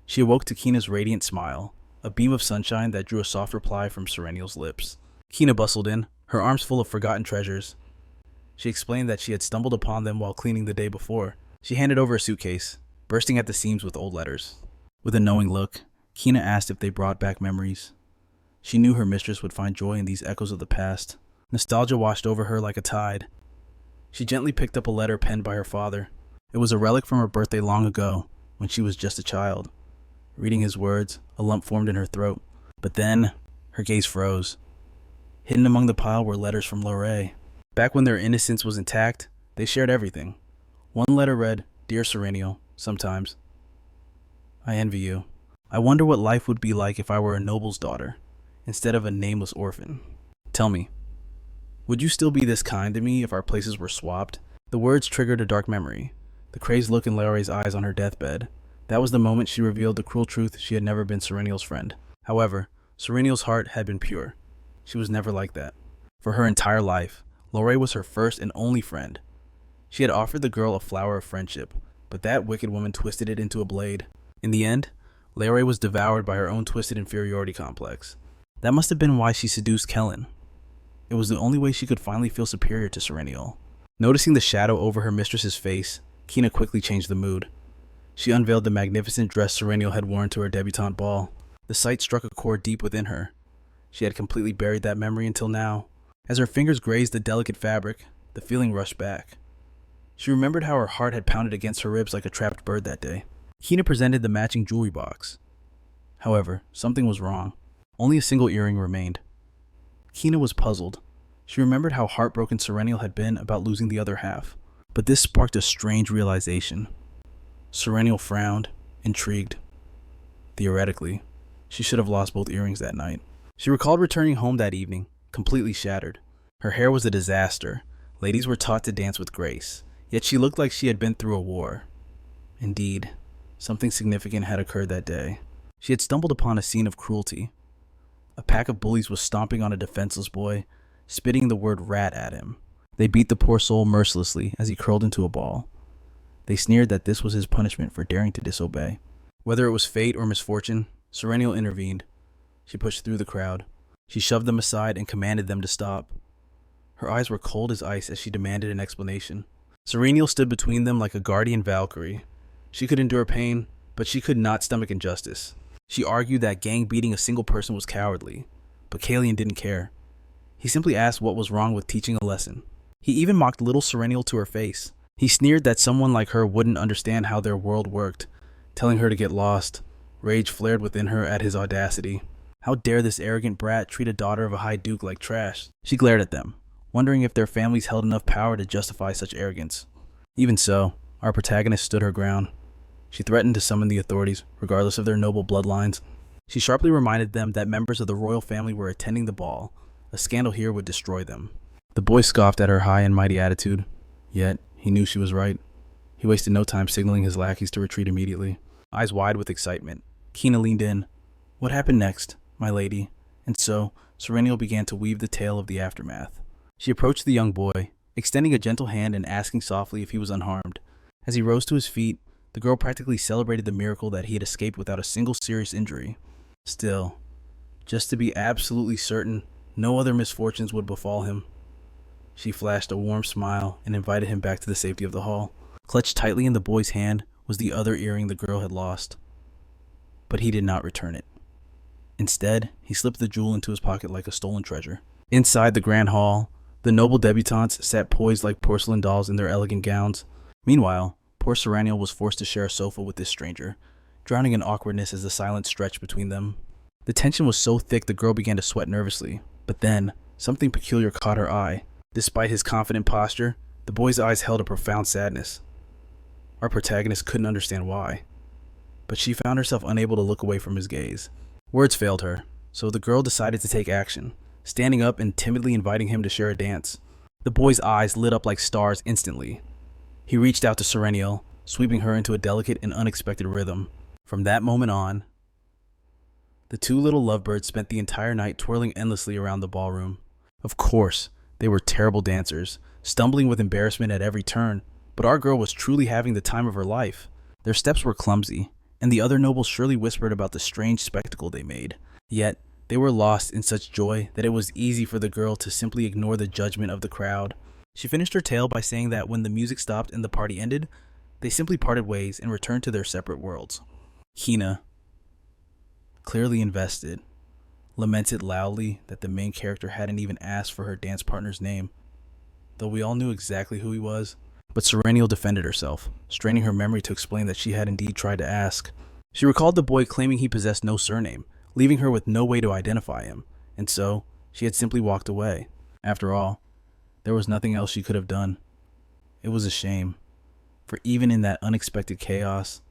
She awoke to Kina's radiant smile, a beam of sunshine that drew a soft reply from Sarinel's lips. Kina bustled in, her arms full of forgotten treasures. She explained that she had stumbled upon them while cleaning the day before. She handed over a suitcase, bursting at the seams with old letters. With a knowing look, Kina asked if they brought back memories. She knew her mistress would find joy in these echoes of the past. Nostalgia washed over her like a tide. She gently picked up a letter penned by her father. It was a relic from her birthday long ago, when she was just a child. Reading his words, a lump formed in her throat. But then, her gaze froze. Hidden among the pile were letters from Lorraine. Back when their innocence was intact, they shared everything. One letter read, "Dear Sarinel, sometimes I envy you. I wonder what life would be like if I were a noble's daughter, instead of a nameless orphan. Tell me, would you still be this kind to me if our places were swapped?" The words triggered a dark memory, the crazed look in Lorraine's eyes on her deathbed. That was the moment she revealed the cruel truth: she had never been Sarinel's friend. However, Sarinel's heart had been pure. She was never like that. For her entire life, Lorraine was her first and only friend. She had offered the girl a flower of friendship, but that wicked woman twisted it into a blade. In the end, Lorraine was devoured by her own twisted inferiority complex. That must have been why she seduced Kellen. It was the only way she could finally feel superior to Sarinel. Noticing the shadow over her mistress's face, Kina quickly changed the mood. She unveiled the magnificent dress Sarinel had worn to her debutante ball. The sight struck a chord deep within her. She had completely buried that memory until now. As her fingers grazed the delicate fabric, the feeling rushed back. She remembered how her heart had pounded against her ribs like a trapped bird that day. Kina presented the matching jewelry box. However, something was wrong. Only a single earring remained. Kina was puzzled. She remembered how heartbroken Sarinel had been about losing the other half. But this sparked a strange realization. Sarinel frowned, intrigued. Theoretically, she should have lost both earrings that night. She recalled returning home that evening, completely shattered. Her hair was a disaster. Ladies were taught to dance with grace, yet she looked like she had been through a war. Indeed, something significant had occurred that day. She had stumbled upon a scene of cruelty. A pack of bullies was stomping on a defenseless boy, spitting the word rat at him. They beat the poor soul mercilessly as he curled into a ball. They sneered that this was his punishment for daring to disobey. Whether it was fate or misfortune, Sarinel intervened. She pushed through the crowd. She shoved them aside and commanded them to stop. Her eyes were cold as ice as she demanded an explanation. Sarinel stood between them like a guardian Valkyrie. She could endure pain, but she could not stomach injustice. She argued that gang beating a single person was cowardly, but Kalian didn't care. He simply asked what was wrong with teaching a lesson. He even mocked little Sarinel to her face. He sneered that someone like her wouldn't understand how their world worked, telling her to get lost. Rage flared within her at his audacity. How dare this arrogant brat treat a daughter of a high duke like trash? She glared at them, wondering if their families held enough power to justify such arrogance. Even so, our protagonist stood her ground. She threatened to summon the authorities, regardless of their noble bloodlines. She sharply reminded them that members of the royal family were attending the ball. A scandal here would destroy them. The boy scoffed at her high and mighty attitude, yet he knew she was right. He wasted no time signaling his lackeys to retreat immediately. Eyes wide with excitement, Kina leaned in. What happened next, my lady? And so, Sarinel began to weave the tale of the aftermath. She approached the young boy, extending a gentle hand and asking softly if he was unharmed. As he rose to his feet, the girl practically celebrated the miracle that he had escaped without a single serious injury. Still, just to be absolutely certain no other misfortunes would befall him, she flashed a warm smile and invited him back to the safety of the hall. Clutched tightly in the boy's hand was the other earring the girl had lost, but he did not return it. Instead, he slipped the jewel into his pocket like a stolen treasure. Inside the grand hall, the noble debutantes sat poised like porcelain dolls in their elegant gowns. Meanwhile, poor Sarinel was forced to share a sofa with this stranger, drowning in awkwardness as the silence stretched between them. The tension was so thick the girl began to sweat nervously, but then, something peculiar caught her eye. Despite his confident posture, the boy's eyes held a profound sadness. Our protagonist couldn't understand why, but she found herself unable to look away from his gaze. Words failed her, so the girl decided to take action, standing up and timidly inviting him to share a dance. The boy's eyes lit up like stars instantly. He reached out to Sarinel, sweeping her into a delicate and unexpected rhythm. From that moment on, the two little lovebirds spent the entire night twirling endlessly around the ballroom. Of course, they were terrible dancers, stumbling with embarrassment at every turn, but our girl was truly having the time of her life. Their steps were clumsy, and the other nobles surely whispered about the strange spectacle they made. Yet, they were lost in such joy that it was easy for the girl to simply ignore the judgment of the crowd. She finished her tale by saying that when the music stopped and the party ended, they simply parted ways and returned to their separate worlds. Kina, clearly invested, lamented loudly that the main character hadn't even asked for her dance partner's name, though we all knew exactly who he was. But Sarinel defended herself, straining her memory to explain that she had indeed tried to ask. She recalled the boy claiming he possessed no surname, leaving her with no way to identify him, and so she had simply walked away. After all, there was nothing else she could have done. It was a shame, for even in that unexpected chaos,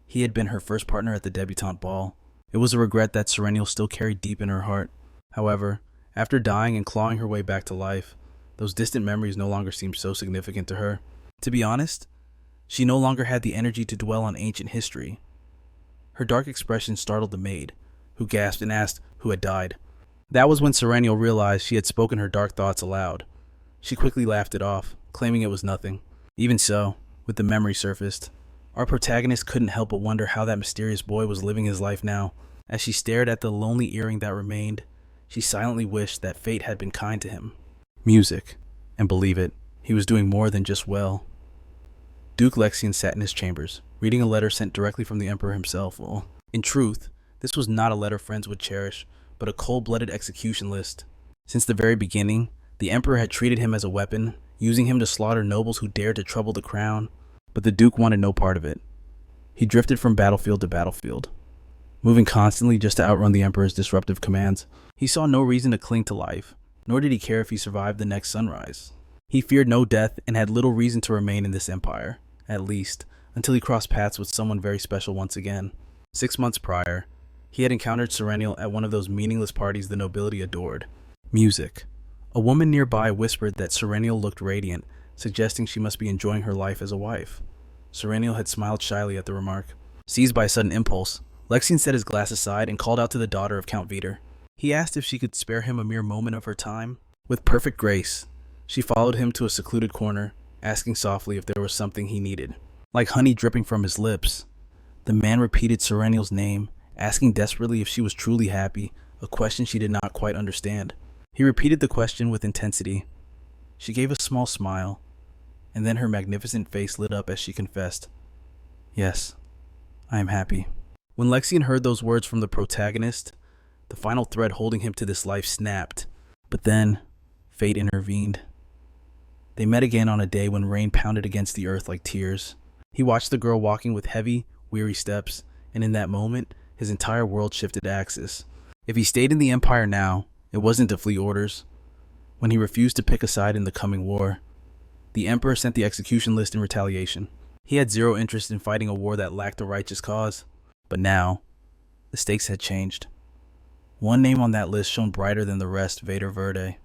he had been her first partner at the debutante ball. It was a regret that Sarinel still carried deep in her heart. However, after dying and clawing her way back to life, those distant memories no longer seemed so significant to her. To be honest, she no longer had the energy to dwell on ancient history. Her dark expression startled the maid, who gasped and asked who had died. That was when Sarinel realized she had spoken her dark thoughts aloud. She quickly laughed it off, claiming it was nothing. Even so, with the memory surfaced, our protagonist couldn't help but wonder how that mysterious boy was living his life now. As she stared at the lonely earring that remained, she silently wished that fate had been kind to him. Music, and believe it, he was doing more than just well. Duke Lexian sat in his chambers, reading a letter sent directly from the Emperor himself. Well, in truth, this was not a letter friends would cherish, but a cold-blooded execution list. Since the very beginning, the Emperor had treated him as a weapon, using him to slaughter nobles who dared to trouble the crown, but the Duke wanted no part of it. He drifted from battlefield to battlefield, moving constantly just to outrun the Emperor's disruptive commands. He saw no reason to cling to life, nor did he care if he survived the next sunrise. He feared no death and had little reason to remain in this empire, at least, until he crossed paths with someone very special once again. 6 months prior, he had encountered Sarinel at one of those meaningless parties the nobility adored. Music. A woman nearby whispered that Sarinel looked radiant, suggesting she must be enjoying her life as a wife. Sarinel had smiled shyly at the remark. Seized by a sudden impulse, Lexian set his glass aside and called out to the daughter of Count Viter. He asked if she could spare him a mere moment of her time. With perfect grace, she followed him to a secluded corner, asking softly if there was something he needed. Like honey dripping from his lips, the man repeated Sarinel's name, asking desperately if she was truly happy, a question she did not quite understand. He repeated the question with intensity. She gave a small smile, and then her magnificent face lit up as she confessed, "Yes, I am happy." When Lexian heard those words from the protagonist, the final thread holding him to this life snapped. But then, fate intervened. They met again on a day when rain pounded against the earth like tears. He watched the girl walking with heavy, weary steps, and in that moment, his entire world shifted axis. If he stayed in the Empire now, it wasn't to flee orders. When he refused to pick a side in the coming war, the Emperor sent the execution list in retaliation. He had zero interest in fighting a war that lacked a righteous cause. But now, the stakes had changed. One name on that list shone brighter than the rest, Vader Verde.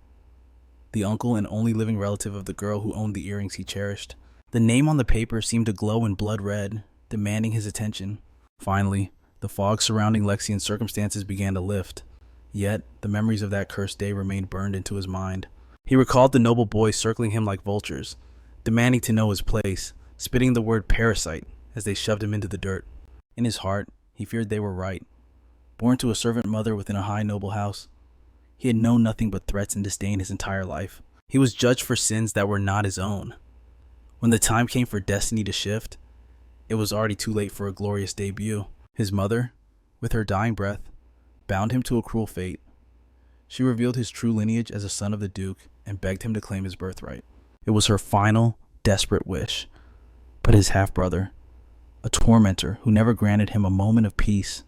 the uncle and only living relative of the girl who owned the earrings he cherished. The name on the paper seemed to glow in blood red, demanding his attention. Finally, the fog surrounding Lexian's circumstances began to lift. Yet, the memories of that cursed day remained burned into his mind. He recalled the noble boys circling him like vultures, demanding to know his place, spitting the word parasite as they shoved him into the dirt. In his heart, he feared they were right. Born to a servant mother within a high noble house, he had known nothing but threats and disdain his entire life. He was judged for sins that were not his own. When the time came for destiny to shift, it was already too late for a glorious debut. His mother, with her dying breath, bound him to a cruel fate. She revealed his true lineage as a son of the Duke and begged him to claim his birthright. It was her final, desperate wish. But his half-brother, a tormentor who never granted him a moment of peace,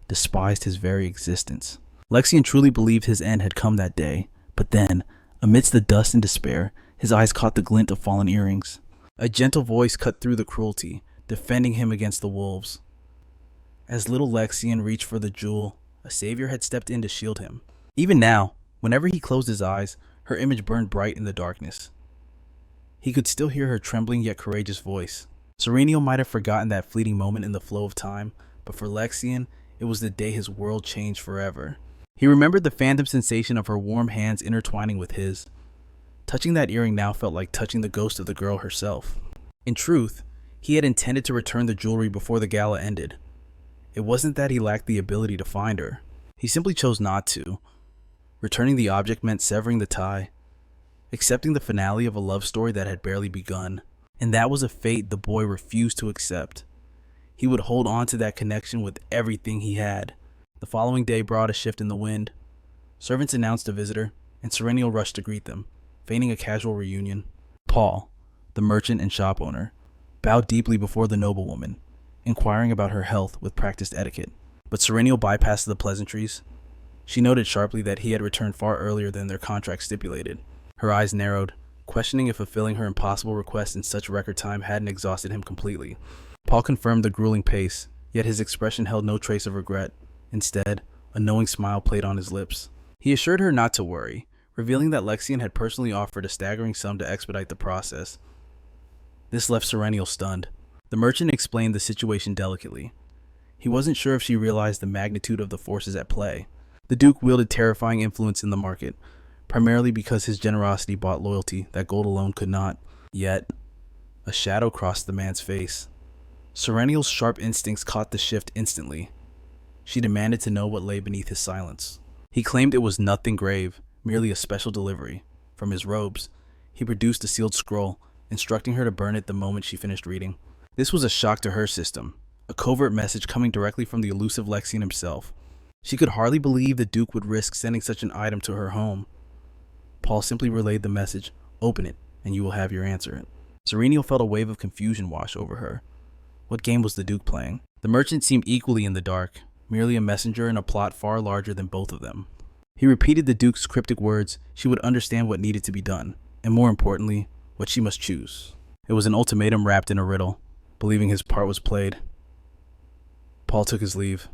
despised his very existence. Lexian truly believed his end had come that day, but then, amidst the dust and despair, his eyes caught the glint of fallen earrings. A gentle voice cut through the cruelty, defending him against the wolves. As little Lexian reached for the jewel, a savior had stepped in to shield him. Even now, whenever he closed his eyes, her image burned bright in the darkness. He could still hear her trembling yet courageous voice. Sarinel might have forgotten that fleeting moment in the flow of time, but for Lexian, it was the day his world changed forever. He remembered the phantom sensation of her warm hands intertwining with his. Touching that earring now felt like touching the ghost of the girl herself. In truth, he had intended to return the jewelry before the gala ended. It wasn't that he lacked the ability to find her. He simply chose not to. Returning the object meant severing the tie, accepting the finale of a love story that had barely begun. And that was a fate the boy refused to accept. He would hold on to that connection with everything he had. The following day brought a shift in the wind. Servants announced a visitor, and Sarinel rushed to greet them, feigning a casual reunion. Paul, the merchant and shop owner, bowed deeply before the noblewoman, inquiring about her health with practiced etiquette. But Sarinel bypassed the pleasantries. She noted sharply that he had returned far earlier than their contract stipulated. Her eyes narrowed, questioning if fulfilling her impossible request in such record time hadn't exhausted him completely. Paul confirmed the grueling pace, yet his expression held no trace of regret. Instead, a knowing smile played on his lips. He assured her not to worry, revealing that Lexian had personally offered a staggering sum to expedite the process. This left Sarinel stunned. The merchant explained the situation delicately. He wasn't sure if she realized the magnitude of the forces at play. The Duke wielded terrifying influence in the market, primarily because his generosity bought loyalty that gold alone could not. Yet, a shadow crossed the man's face. Sarinel's sharp instincts caught the shift instantly. She demanded to know what lay beneath his silence. He claimed it was nothing grave, merely a special delivery. From his robes, he produced a sealed scroll, instructing her to burn it the moment she finished reading. This was a shock to her system, a covert message coming directly from the elusive Lexian himself. She could hardly believe the Duke would risk sending such an item to her home. Paul simply relayed the message, "Open it, and you will have your answer." Sarinel felt a wave of confusion wash over her. What game was the Duke playing? The merchant seemed equally in the dark, merely a messenger in a plot far larger than both of them. He repeated the Duke's cryptic words. She would understand what needed to be done, and more importantly, what she must choose. It was an ultimatum wrapped in a riddle. Believing his part was played, Paul took his leave,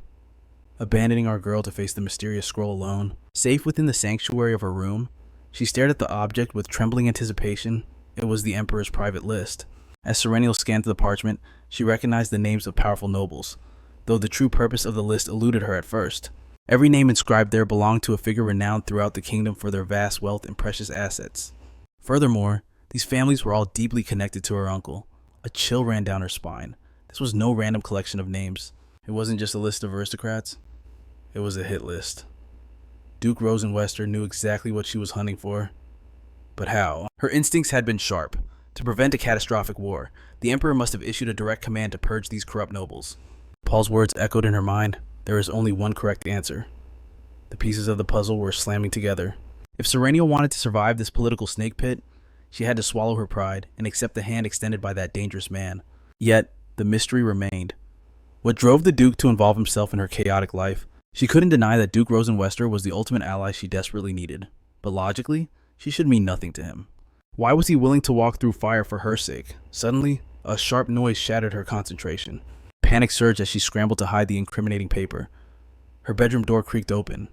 abandoning our girl to face the mysterious scroll alone. Safe within the sanctuary of her room, she stared at the object with trembling anticipation. It was the Emperor's private list. As Sarinel scanned the parchment, she recognized the names of powerful nobles, though the true purpose of the list eluded her at first. Every name inscribed there belonged to a figure renowned throughout the kingdom for their vast wealth and precious assets. Furthermore, these families were all deeply connected to her uncle. A chill ran down her spine. This was no random collection of names. It wasn't just a list of aristocrats. It was a hit list. Duke Rosen Wester knew exactly what she was hunting for. But how? Her instincts had been sharp. To prevent a catastrophic war, the Emperor must have issued a direct command to purge these corrupt nobles. Paul's words echoed in her mind. There is only one correct answer. The pieces of the puzzle were slamming together. If Sarinel wanted to survive this political snake pit, she had to swallow her pride and accept the hand extended by that dangerous man. Yet, the mystery remained. What drove the Duke to involve himself in her chaotic life? She couldn't deny that Duke Rosen Wester was the ultimate ally she desperately needed. But logically, she should mean nothing to him. Why was he willing to walk through fire for her sake? Suddenly, a sharp noise shattered her concentration. Panic surged as she scrambled to hide the incriminating paper. Her bedroom door creaked open,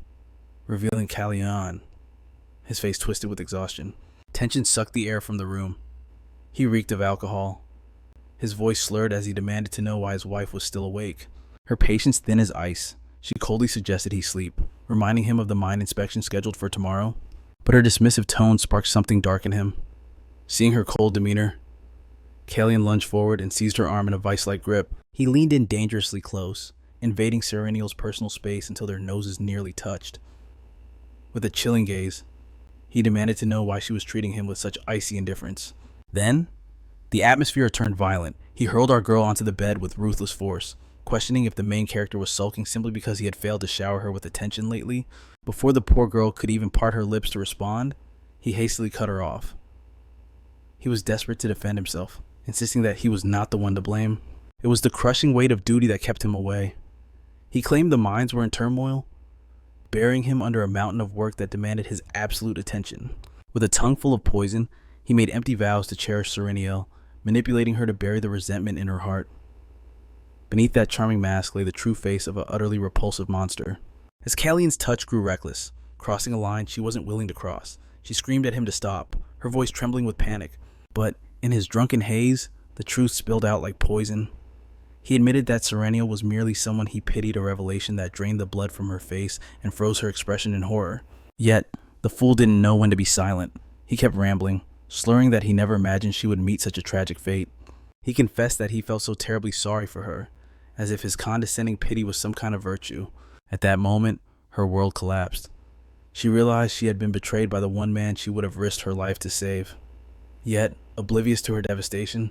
revealing Callion. his face twisted with exhaustion. Tension sucked the air from the room. He reeked of alcohol. His voice slurred as he demanded to know why his wife was still awake. Her patience thin as ice, she coldly suggested he sleep, reminding him of the mine inspection scheduled for tomorrow. But her dismissive tone sparked something dark in him. Seeing her cold demeanor, Kalian lunged forward and seized her arm in a vice-like grip. He leaned in dangerously close, invading Sarinel's personal space until their noses nearly touched. With a chilling gaze, he demanded to know why she was treating him with such icy indifference. Then, the atmosphere turned violent. He hurled our girl onto the bed with ruthless force, questioning if the main character was sulking simply because he had failed to shower her with attention lately. Before the poor girl could even part her lips to respond, he hastily cut her off. He was desperate to defend himself, insisting that he was not the one to blame. It was the crushing weight of duty that kept him away. He claimed the mines were in turmoil, burying him under a mountain of work that demanded his absolute attention. With a tongue full of poison, he made empty vows to cherish Sarinel, manipulating her to bury the resentment in her heart. Beneath that charming mask lay the true face of an utterly repulsive monster. As Kalian's touch grew reckless, crossing a line she wasn't willing to cross, she screamed at him to stop, her voice trembling with panic. But in his drunken haze, the truth spilled out like poison. He admitted that Sarinel was merely someone he pitied, a revelation that drained the blood from her face and froze her expression in horror. Yet, the fool didn't know when to be silent. He kept rambling, slurring that he never imagined she would meet such a tragic fate. He confessed that he felt so terribly sorry for her, as if his condescending pity was some kind of virtue. At that moment, her world collapsed. She realized she had been betrayed by the one man she would have risked her life to save. Yet, oblivious to her devastation,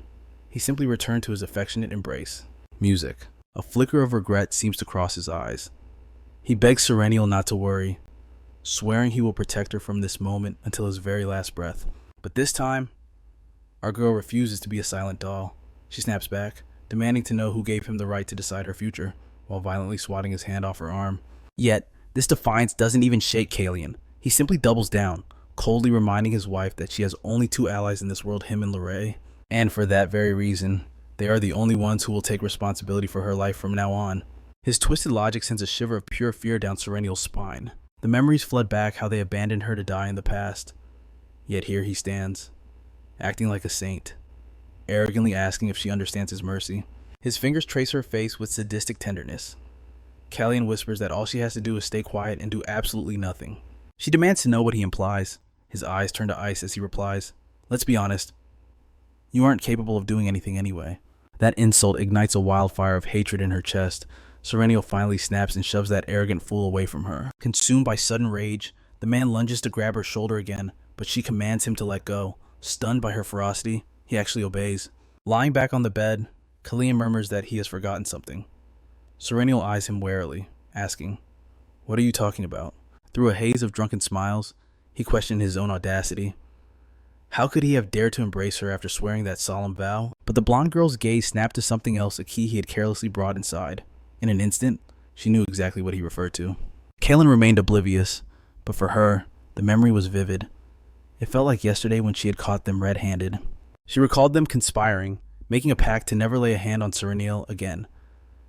he simply returned to his affectionate embrace. Music. A flicker of regret seems to cross his eyes. He begs Sarinel not to worry, swearing he will protect her from this moment until his very last breath. But this time, our girl refuses to be a silent doll. She snaps back, demanding to know who gave him the right to decide her future, while violently swatting his hand off her arm. Yet, this defiance doesn't even shake Kalian. He simply doubles down, coldly reminding his wife that she has only two allies in this world, him and Lorraine. And for that very reason, they are the only ones who will take responsibility for her life from now on. His twisted logic sends a shiver of pure fear down Sarinel's spine. The memories flood back how they abandoned her to die in the past. Yet here he stands, acting like a saint, arrogantly asking if she understands his mercy. His fingers trace her face with sadistic tenderness. Kalian whispers that all she has to do is stay quiet and do absolutely nothing. She demands to know what he implies. His eyes turn to ice as he replies, "Let's be honest. You aren't capable of doing anything anyway." That insult ignites a wildfire of hatred in her chest. Sarinel finally snaps and shoves that arrogant fool away from her. Consumed by sudden rage, the man lunges to grab her shoulder again, but she commands him to let go. Stunned by her ferocity, he actually obeys. Lying back on the bed, Kalian murmurs that he has forgotten something. Sarinel eyes him warily, asking, "What are you talking about?" Through a haze of drunken smiles, he questioned his own audacity. How could he have dared to embrace her after swearing that solemn vow? But the blonde girl's gaze snapped to something else, a key he had carelessly brought inside. In an instant, she knew exactly what he referred to. Kalian remained oblivious, but for her, the memory was vivid. It felt like yesterday when she had caught them red-handed. She recalled them conspiring, making a pact to never lay a hand on Sarinel again.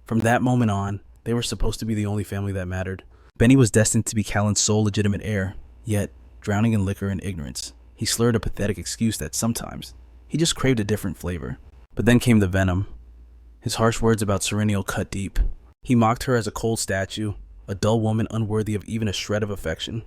From that moment on, they were supposed to be the only family that mattered. Benny was destined to be Callan's sole legitimate heir, yet, drowning in liquor and ignorance, he slurred a pathetic excuse that sometimes he just craved a different flavor. But then came the venom. His harsh words about Sarinel cut deep. He mocked her as a cold statue, a dull woman unworthy of even a shred of affection.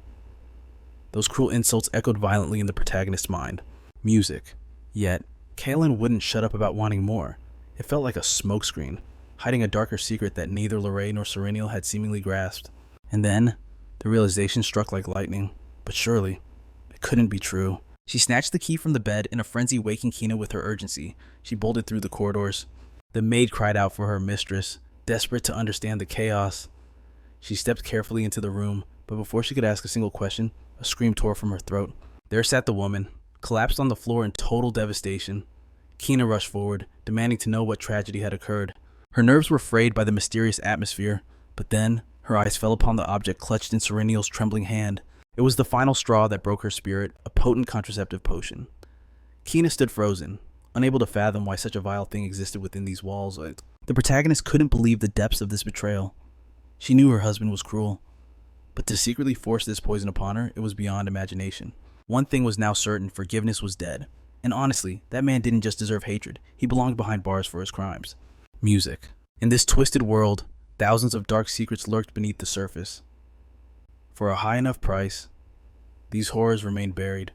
Those cruel insults echoed violently in the protagonist's mind. Music. Yet, Kalian wouldn't shut up about wanting more. It felt like a smokescreen, hiding a darker secret that neither Lorraine nor Sarinel had seemingly grasped. And then, the realization struck like lightning. But surely, it couldn't be true. She snatched the key from the bed in a frenzy, waking Kina with her urgency. She bolted through the corridors. The maid cried out for her mistress, desperate to understand the chaos. She stepped carefully into the room, but before she could ask a single question, a scream tore from her throat. There sat the woman, collapsed on the floor in total devastation. Kina rushed forward, demanding to know what tragedy had occurred. Her nerves were frayed by the mysterious atmosphere, but then her eyes fell upon the object clutched in Sarinel's trembling hand. It was the final straw that broke her spirit, a potent contraceptive potion. Kina stood frozen, unable to fathom why such a vile thing existed within these walls. The protagonist couldn't believe the depths of this betrayal. She knew her husband was cruel, But to secretly force this poison upon her, it was beyond imagination. One thing was now certain: forgiveness was dead. And honestly, that man didn't just deserve hatred, he belonged behind bars for his crimes. Music. In this twisted world, thousands of dark secrets lurked beneath the surface. For a high enough price, these horrors remained buried,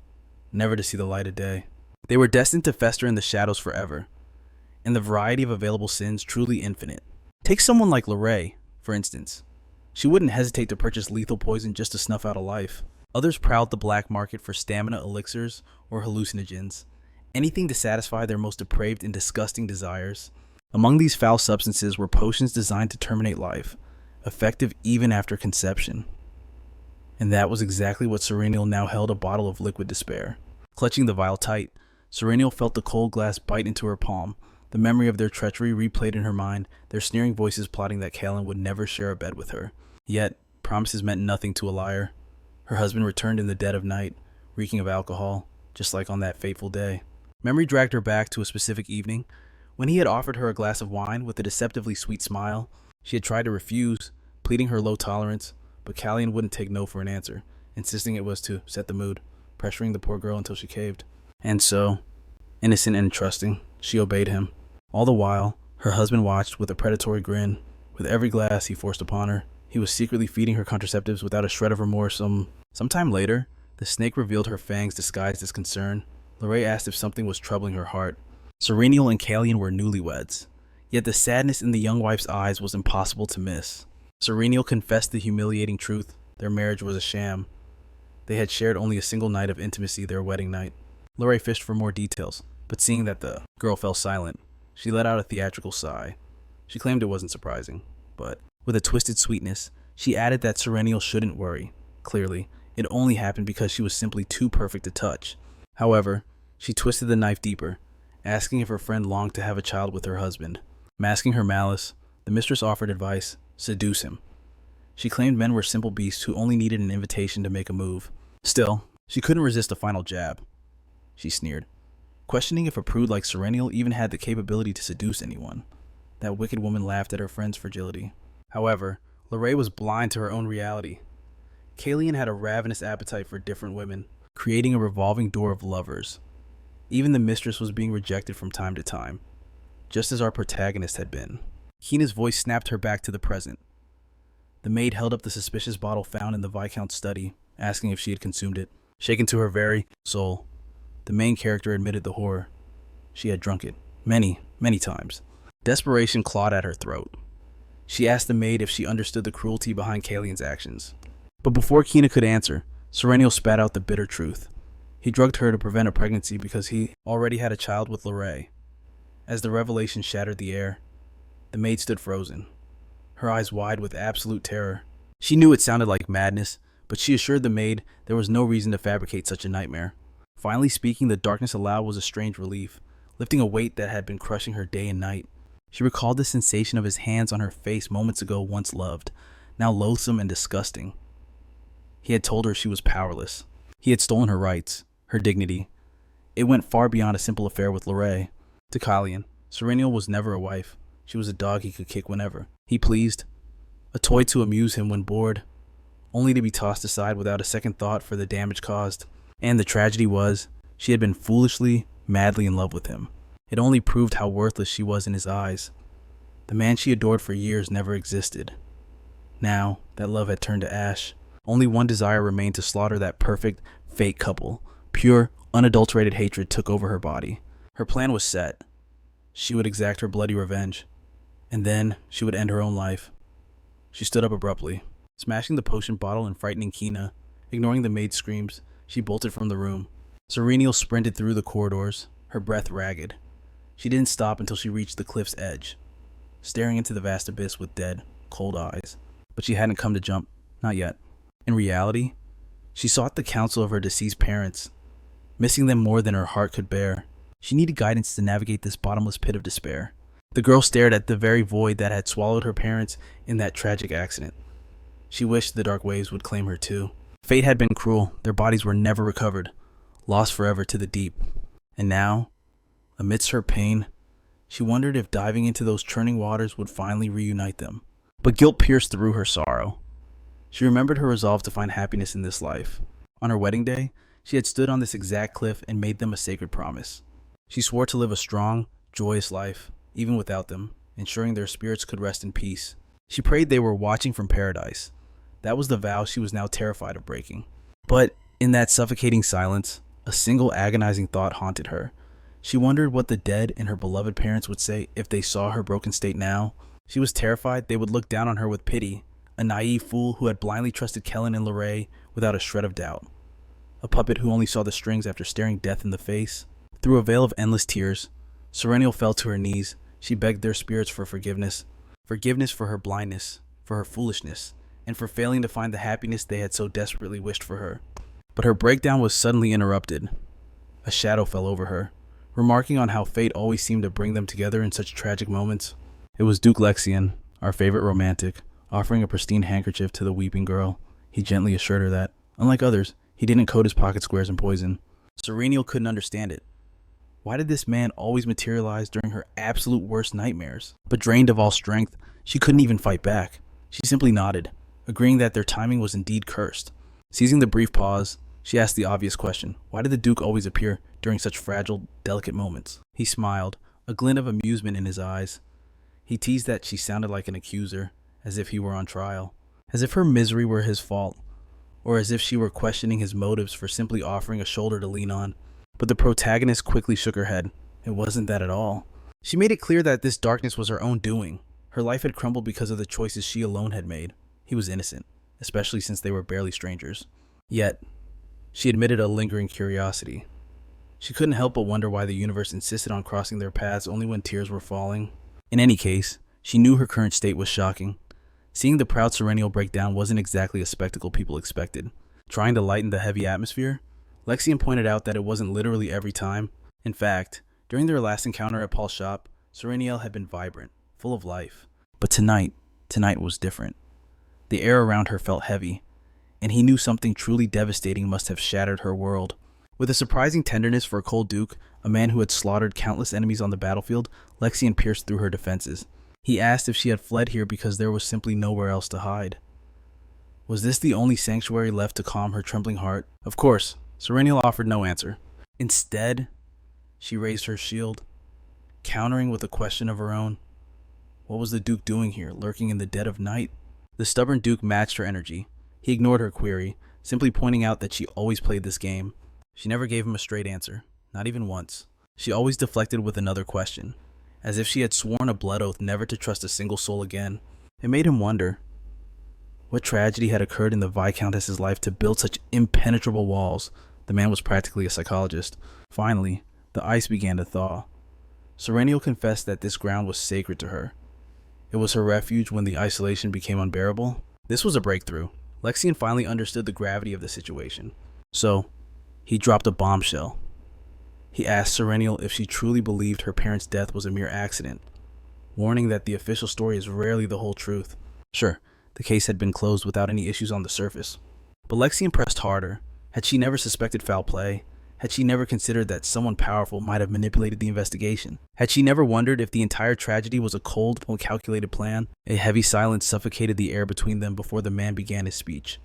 never to see the light of day. They were destined to fester in the shadows forever, and the variety of available sins truly infinite. Take someone like Lorraine, for instance. She wouldn't hesitate to purchase lethal poison just to snuff out a life. Others prowled the black market for stamina elixirs or hallucinogens, anything to satisfy their most depraved and disgusting desires. Among these foul substances were potions designed to terminate life, effective even after conception. And that was exactly what Sarinel now held: a bottle of liquid despair. Clutching the vial tight, Sarinel felt the cold glass bite into her palm. The memory of their treachery replayed in her mind, their sneering voices plotting that Callan would never share a bed with her. Yet, promises meant nothing to a liar. Her husband returned in the dead of night, reeking of alcohol, just like on that fateful day. Memory dragged her back to a specific evening, when he had offered her a glass of wine with a deceptively sweet smile. She had tried to refuse, pleading her low tolerance, but Callan wouldn't take no for an answer, insisting it was to set the mood, pressuring the poor girl until she caved. And so, innocent and trusting, she obeyed him. All the while, her husband watched with a predatory grin. With every glass he forced upon her, he was secretly feeding her contraceptives without a shred of remorse. Sometime later, the snake revealed her fangs disguised as concern. Lorraine asked if something was troubling her heart. Sarinel and Callan were newlyweds, yet the sadness in the young wife's eyes was impossible to miss. Sarinel confessed the humiliating truth: their marriage was a sham. They had shared only a single night of intimacy, their wedding night. Lorraine fished for more details, but seeing that the girl fell silent, she let out a theatrical sigh. She claimed it wasn't surprising, but with a twisted sweetness, she added that Sarinel shouldn't worry. Clearly, it only happened because she was simply too perfect to touch. However, she twisted the knife deeper, asking if her friend longed to have a child with her husband. Masking her malice, the mistress offered advice: seduce him. She claimed men were simple beasts who only needed an invitation to make a move. Still, she couldn't resist a final jab. She sneered, questioning if a prude like Sarinel even had the capability to seduce anyone. That wicked woman laughed at her friend's fragility. However, Lorraine was blind to her own reality. Callan had a ravenous appetite for different women, creating a revolving door of lovers. Even the mistress was being rejected from time to time, just as our protagonist had been. Keena's voice snapped her back to the present. The maid held up the suspicious bottle found in the Viscount's study, asking if she had consumed it. Shaken to her very soul, the main character admitted the horror. She had drunk it, many, many times. Desperation clawed at her throat. She asked the maid if she understood the cruelty behind Callan's actions. But before Keena could answer, Sarinel spat out the bitter truth. He drugged her to prevent a pregnancy because he already had a child with Lorraine. As the revelation shattered the air, the maid stood frozen, her eyes wide with absolute terror. She knew it sounded like madness, but she assured the maid there was no reason to fabricate such a nightmare. Finally speaking the darkness aloud was a strange relief, lifting a weight that had been crushing her day and night. She recalled the sensation of his hands on her face moments ago, once loved, now loathsome and disgusting. He had told her she was powerless. He had stolen her rights, her dignity. It went far beyond a simple affair with Lorraine. To Callan, Sarinel was never a wife. She was a dog he could kick whenever he pleased, a toy to amuse him when bored, only to be tossed aside without a second thought for the damage caused. And the tragedy was, she had been foolishly, madly in love with him. It only proved how worthless she was in his eyes. The man she adored for years never existed. Now, that love had turned to ash. Only one desire remained: to slaughter that perfect, fake couple. Pure, unadulterated hatred took over her body. Her plan was set. She would exact her bloody revenge, and then she would end her own life. She stood up abruptly, smashing the potion bottle and frightening Keena. Ignoring the maid's screams, she bolted from the room. Sarinel sprinted through the corridors, her breath ragged. She didn't stop until she reached the cliff's edge, staring into the vast abyss with dead, cold eyes. But she hadn't come to jump, not yet. In reality, she sought the counsel of her deceased parents, missing them more than her heart could bear. She needed guidance to navigate this bottomless pit of despair. The girl stared at the very void that had swallowed her parents in that tragic accident. She wished the dark waves would claim her too. Fate had been cruel. Their bodies were never recovered, lost forever to the deep. And now, amidst her pain, she wondered if diving into those churning waters would finally reunite them. But guilt pierced through her sorrow. She remembered her resolve to find happiness in this life. On her wedding day, she had stood on this exact cliff and made them a sacred promise. She swore to live a strong, joyous life, even without them, ensuring their spirits could rest in peace. She prayed they were watching from paradise. That was the vow she was now terrified of breaking. But in that suffocating silence, a single agonizing thought haunted her. She wondered what the dead and her beloved parents would say if they saw her broken state now. She was terrified they would look down on her with pity, a naive fool who had blindly trusted Kellen and Lorray without a shred of doubt. A puppet who only saw the strings after staring death in the face. Through a veil of endless tears, Sarinel fell to her knees. She begged their spirits for forgiveness. Forgiveness for her blindness, for her foolishness, and for failing to find the happiness they had so desperately wished for her. But her breakdown was suddenly interrupted. A shadow fell over her, remarking on how fate always seemed to bring them together in such tragic moments. It was Duke Lexian, our favorite romantic, offering a pristine handkerchief to the weeping girl. He gently assured her that, unlike others, he didn't coat his pocket squares in poison. Sarinel couldn't understand it. Why did this man always materialize during her absolute worst nightmares? But drained of all strength, she couldn't even fight back. She simply nodded, agreeing that their timing was indeed cursed. Seizing the brief pause, she asked the obvious question. Why did the Duke always appear during such fragile, delicate moments? He smiled, a glint of amusement in his eyes. He teased that she sounded like an accuser, as if he were on trial, as if her misery were his fault, or as if she were questioning his motives for simply offering a shoulder to lean on. But the protagonist quickly shook her head. It wasn't that at all. She made it clear that this darkness was her own doing. Her life had crumbled because of the choices she alone had made. He was innocent, especially since they were barely strangers. Yet, she admitted a lingering curiosity. She couldn't help but wonder why the universe insisted on crossing their paths only when tears were falling. In any case, she knew her current state was shocking. Seeing the proud Sarinel break down wasn't exactly a spectacle people expected. Trying to lighten the heavy atmosphere, Lexian pointed out that it wasn't literally every time. In fact, during their last encounter at Paul's shop, Sarinel had been vibrant, full of life. But tonight was different. The air around her felt heavy, and he knew something truly devastating must have shattered her world. With a surprising tenderness for a cold Duke, a man who had slaughtered countless enemies on the battlefield, Lexian pierced through her defenses. He asked if she had fled here because there was simply nowhere else to hide. Was this the only sanctuary left to calm her trembling heart? Of course, Sarinel offered no answer. Instead, she raised her shield, countering with a question of her own. What was the Duke doing here, lurking in the dead of night? The stubborn Duke matched her energy. He ignored her query, simply pointing out that she always played this game. She never gave him a straight answer, not even once. She always deflected with another question, as if she had sworn a blood oath never to trust a single soul again. It made him wonder. What tragedy had occurred in the Viscountess's life to build such impenetrable walls? The man was practically a psychologist. Finally, the ice began to thaw. Sarinel confessed that this ground was sacred to her. It was her refuge when the isolation became unbearable. This was a breakthrough. Lexian finally understood the gravity of the situation. So, he dropped a bombshell. He asked Sarinel if she truly believed her parents' death was a mere accident, warning that the official story is rarely the whole truth. Sure, the case had been closed without any issues on the surface. But Lexian pressed harder. Had she never suspected foul play? Had she never considered that someone powerful might have manipulated the investigation? Had she never wondered if the entire tragedy was a cold, calculated plan? A heavy silence suffocated the air between them before the man began his speech.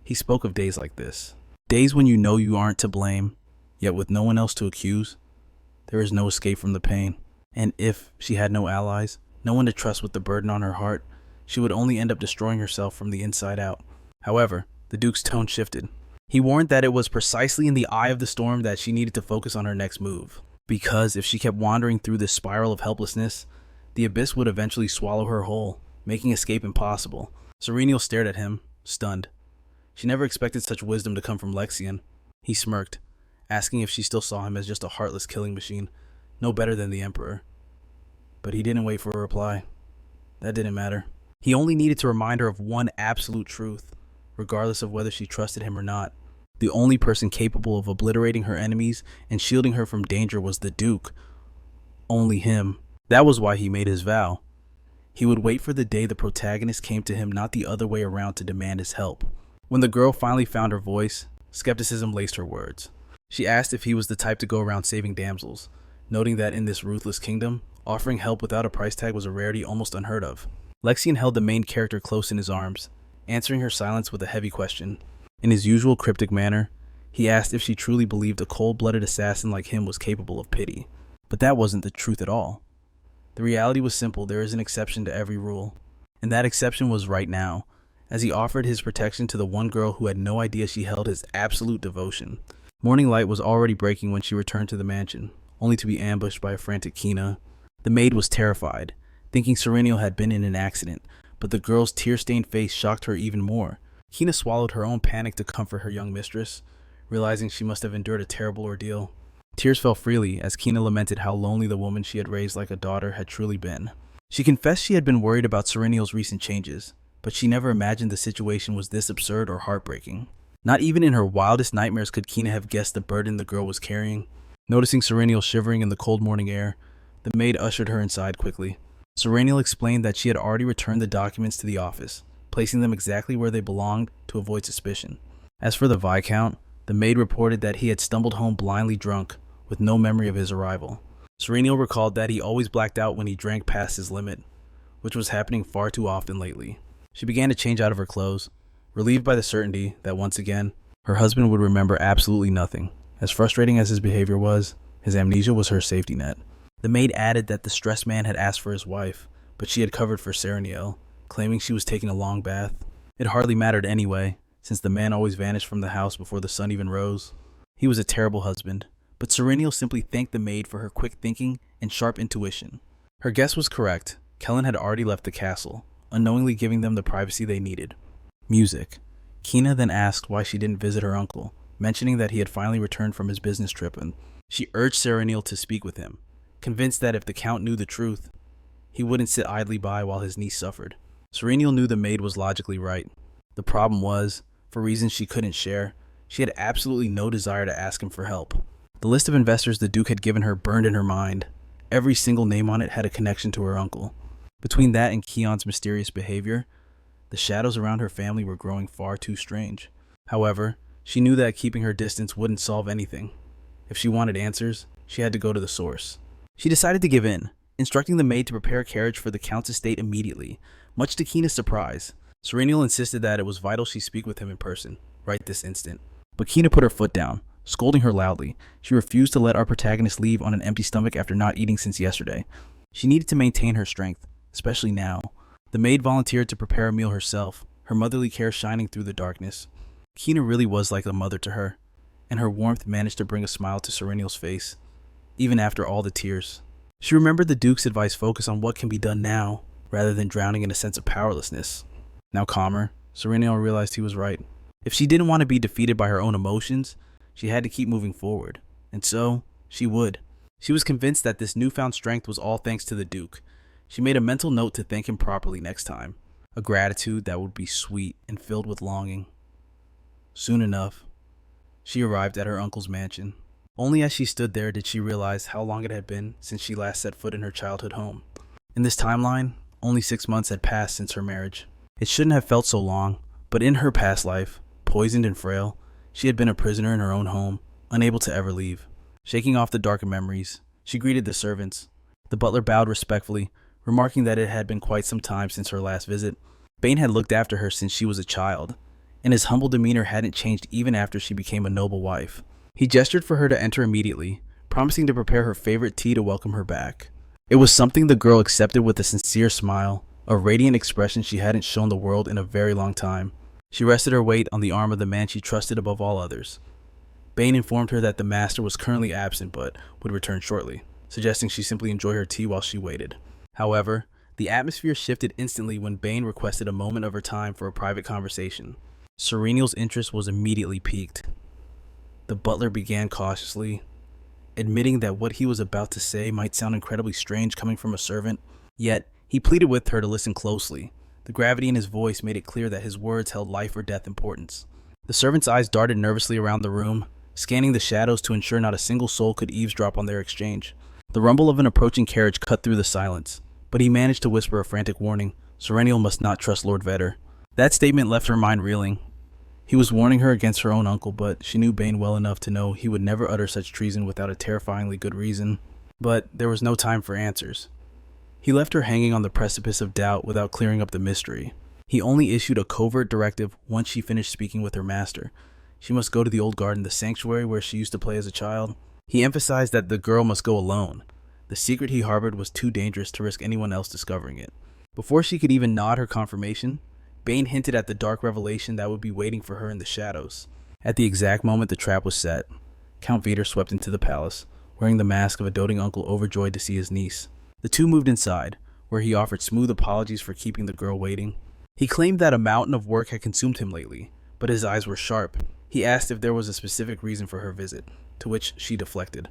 He spoke of days like this. Days when you know you aren't to blame, yet with no one else to accuse, there is no escape from the pain. And if she had no allies, no one to trust with the burden on her heart, she would only end up destroying herself from the inside out. However, the Duke's tone shifted. He warned that it was precisely in the eye of the storm that she needed to focus on her next move. Because if she kept wandering through this spiral of helplessness, the abyss would eventually swallow her whole, making escape impossible. Sarinel stared at him, stunned. She never expected such wisdom to come from Lexian. He smirked, asking if she still saw him as just a heartless killing machine, no better than the Emperor. But he didn't wait for a reply. That didn't matter. He only needed to remind her of one absolute truth, regardless of whether she trusted him or not. The only person capable of obliterating her enemies and shielding her from danger was the Duke. Only him. That was why he made his vow. He would wait for the day the protagonist came to him, not the other way around, to demand his help. When the girl finally found her voice, skepticism laced her words. She asked if he was the type to go around saving damsels, noting that in this ruthless kingdom, offering help without a price tag was a rarity almost unheard of. Lexian held the main character close in his arms, answering her silence with a heavy question. In his usual cryptic manner, he asked if she truly believed a cold-blooded assassin like him was capable of pity. But that wasn't the truth at all. The reality was simple: there is an exception to every rule. And that exception was right now, as he offered his protection to the one girl who had no idea she held his absolute devotion. Morning light was already breaking when she returned to the mansion, only to be ambushed by a frantic Kina. The maid was terrified, thinking Sarinel had been in an accident, but the girl's tear-stained face shocked her even more. Kina swallowed her own panic to comfort her young mistress, realizing she must have endured a terrible ordeal. Tears fell freely as Kina lamented how lonely the woman she had raised like a daughter had truly been. She confessed she had been worried about Sarinel's recent changes, but she never imagined the situation was this absurd or heartbreaking. Not even in her wildest nightmares could Kina have guessed the burden the girl was carrying. Noticing Sarinel shivering in the cold morning air, the maid ushered her inside quickly. Sarinel explained that she had already returned the documents to the office, placing them exactly where they belonged to avoid suspicion. As for the Viscount, the maid reported that he had stumbled home blindly drunk, with no memory of his arrival. Sarinel recalled that he always blacked out when he drank past his limit, which was happening far too often lately. She began to change out of her clothes, relieved by the certainty that once again, her husband would remember absolutely nothing. As frustrating as his behavior was, his amnesia was her safety net. The maid added that the stressed man had asked for his wife, but she had covered for Sarinel, claiming she was taking a long bath. It hardly mattered anyway, since the man always vanished from the house before the sun even rose. He was a terrible husband, but Sarinel simply thanked the maid for her quick thinking and sharp intuition. Her guess was correct. Kellen had already left the castle, unknowingly giving them the privacy they needed. Music. Kina then asked why she didn't visit her uncle, mentioning that he had finally returned from his business trip, and she urged Sarinel to speak with him, convinced that if the Count knew the truth, he wouldn't sit idly by while his niece suffered. Sarinel knew the maid was logically right. The problem was, for reasons she couldn't share, she had absolutely no desire to ask him for help. The list of investors the Duke had given her burned in her mind. Every single name on it had a connection to her uncle. Between that and Keon's mysterious behavior, the shadows around her family were growing far too strange. However, she knew that keeping her distance wouldn't solve anything. If she wanted answers, she had to go to the source. She decided to give in, instructing the maid to prepare a carriage for the Count's estate immediately, much to Kina's surprise. Sarinel insisted that it was vital she speak with him in person, right this instant. But Kina put her foot down, scolding her loudly. She refused to let our protagonist leave on an empty stomach after not eating since yesterday. She needed to maintain her strength, especially now. The maid volunteered to prepare a meal herself, her motherly care shining through the darkness. Kina really was like a mother to her, and her warmth managed to bring a smile to Sarinel's face, even after all the tears. She remembered the Duke's advice: focus on what can be done now, rather than drowning in a sense of powerlessness. Now calmer, Sarinel realized he was right. If she didn't want to be defeated by her own emotions, she had to keep moving forward, and so she would. She was convinced that this newfound strength was all thanks to the Duke. She made a mental note to thank him properly next time, a gratitude that would be sweet and filled with longing. Soon enough, she arrived at her uncle's mansion. Only as she stood there did she realize how long it had been since she last set foot in her childhood home. In this timeline, only 6 months had passed since her marriage. It shouldn't have felt so long, but in her past life, poisoned and frail, she had been a prisoner in her own home, unable to ever leave. Shaking off the darker memories, she greeted the servants. The butler bowed respectfully, remarking that it had been quite some time since her last visit. Bane had looked after her since she was a child, and his humble demeanor hadn't changed even after she became a noble wife. He gestured for her to enter immediately, promising to prepare her favorite tea to welcome her back. It was something the girl accepted with a sincere smile, a radiant expression she hadn't shown the world in a very long time. She rested her weight on the arm of the man she trusted above all others. Bane informed her that the master was currently absent but would return shortly, suggesting she simply enjoy her tea while she waited. However, the atmosphere shifted instantly when Bane requested a moment of her time for a private conversation. Sarinel's interest was immediately piqued. The butler began cautiously, admitting that what he was about to say might sound incredibly strange coming from a servant, yet he pleaded with her to listen closely. The gravity in his voice made it clear that his words held life or death importance. The servant's eyes darted nervously around the room, scanning the shadows to ensure not a single soul could eavesdrop on their exchange. The rumble of an approaching carriage cut through the silence, but he managed to whisper a frantic warning: Sarinel must not trust Lord Vedder. That statement left her mind reeling. He was warning her against her own uncle, but she knew Bane well enough to know he would never utter such treason without a terrifyingly good reason. But there was no time for answers. He left her hanging on the precipice of doubt without clearing up the mystery. He only issued a covert directive once she finished speaking with her master. She must go to the old garden, the sanctuary where she used to play as a child. He emphasized that the girl must go alone. The secret he harbored was too dangerous to risk anyone else discovering it. Before she could even nod her confirmation, Bane hinted at the dark revelation that would be waiting for her in the shadows. At the exact moment the trap was set, Count Vitor swept into the palace, wearing the mask of a doting uncle overjoyed to see his niece. The two moved inside, where he offered smooth apologies for keeping the girl waiting. He claimed that a mountain of work had consumed him lately, but his eyes were sharp. He asked if there was a specific reason for her visit, to which she deflected,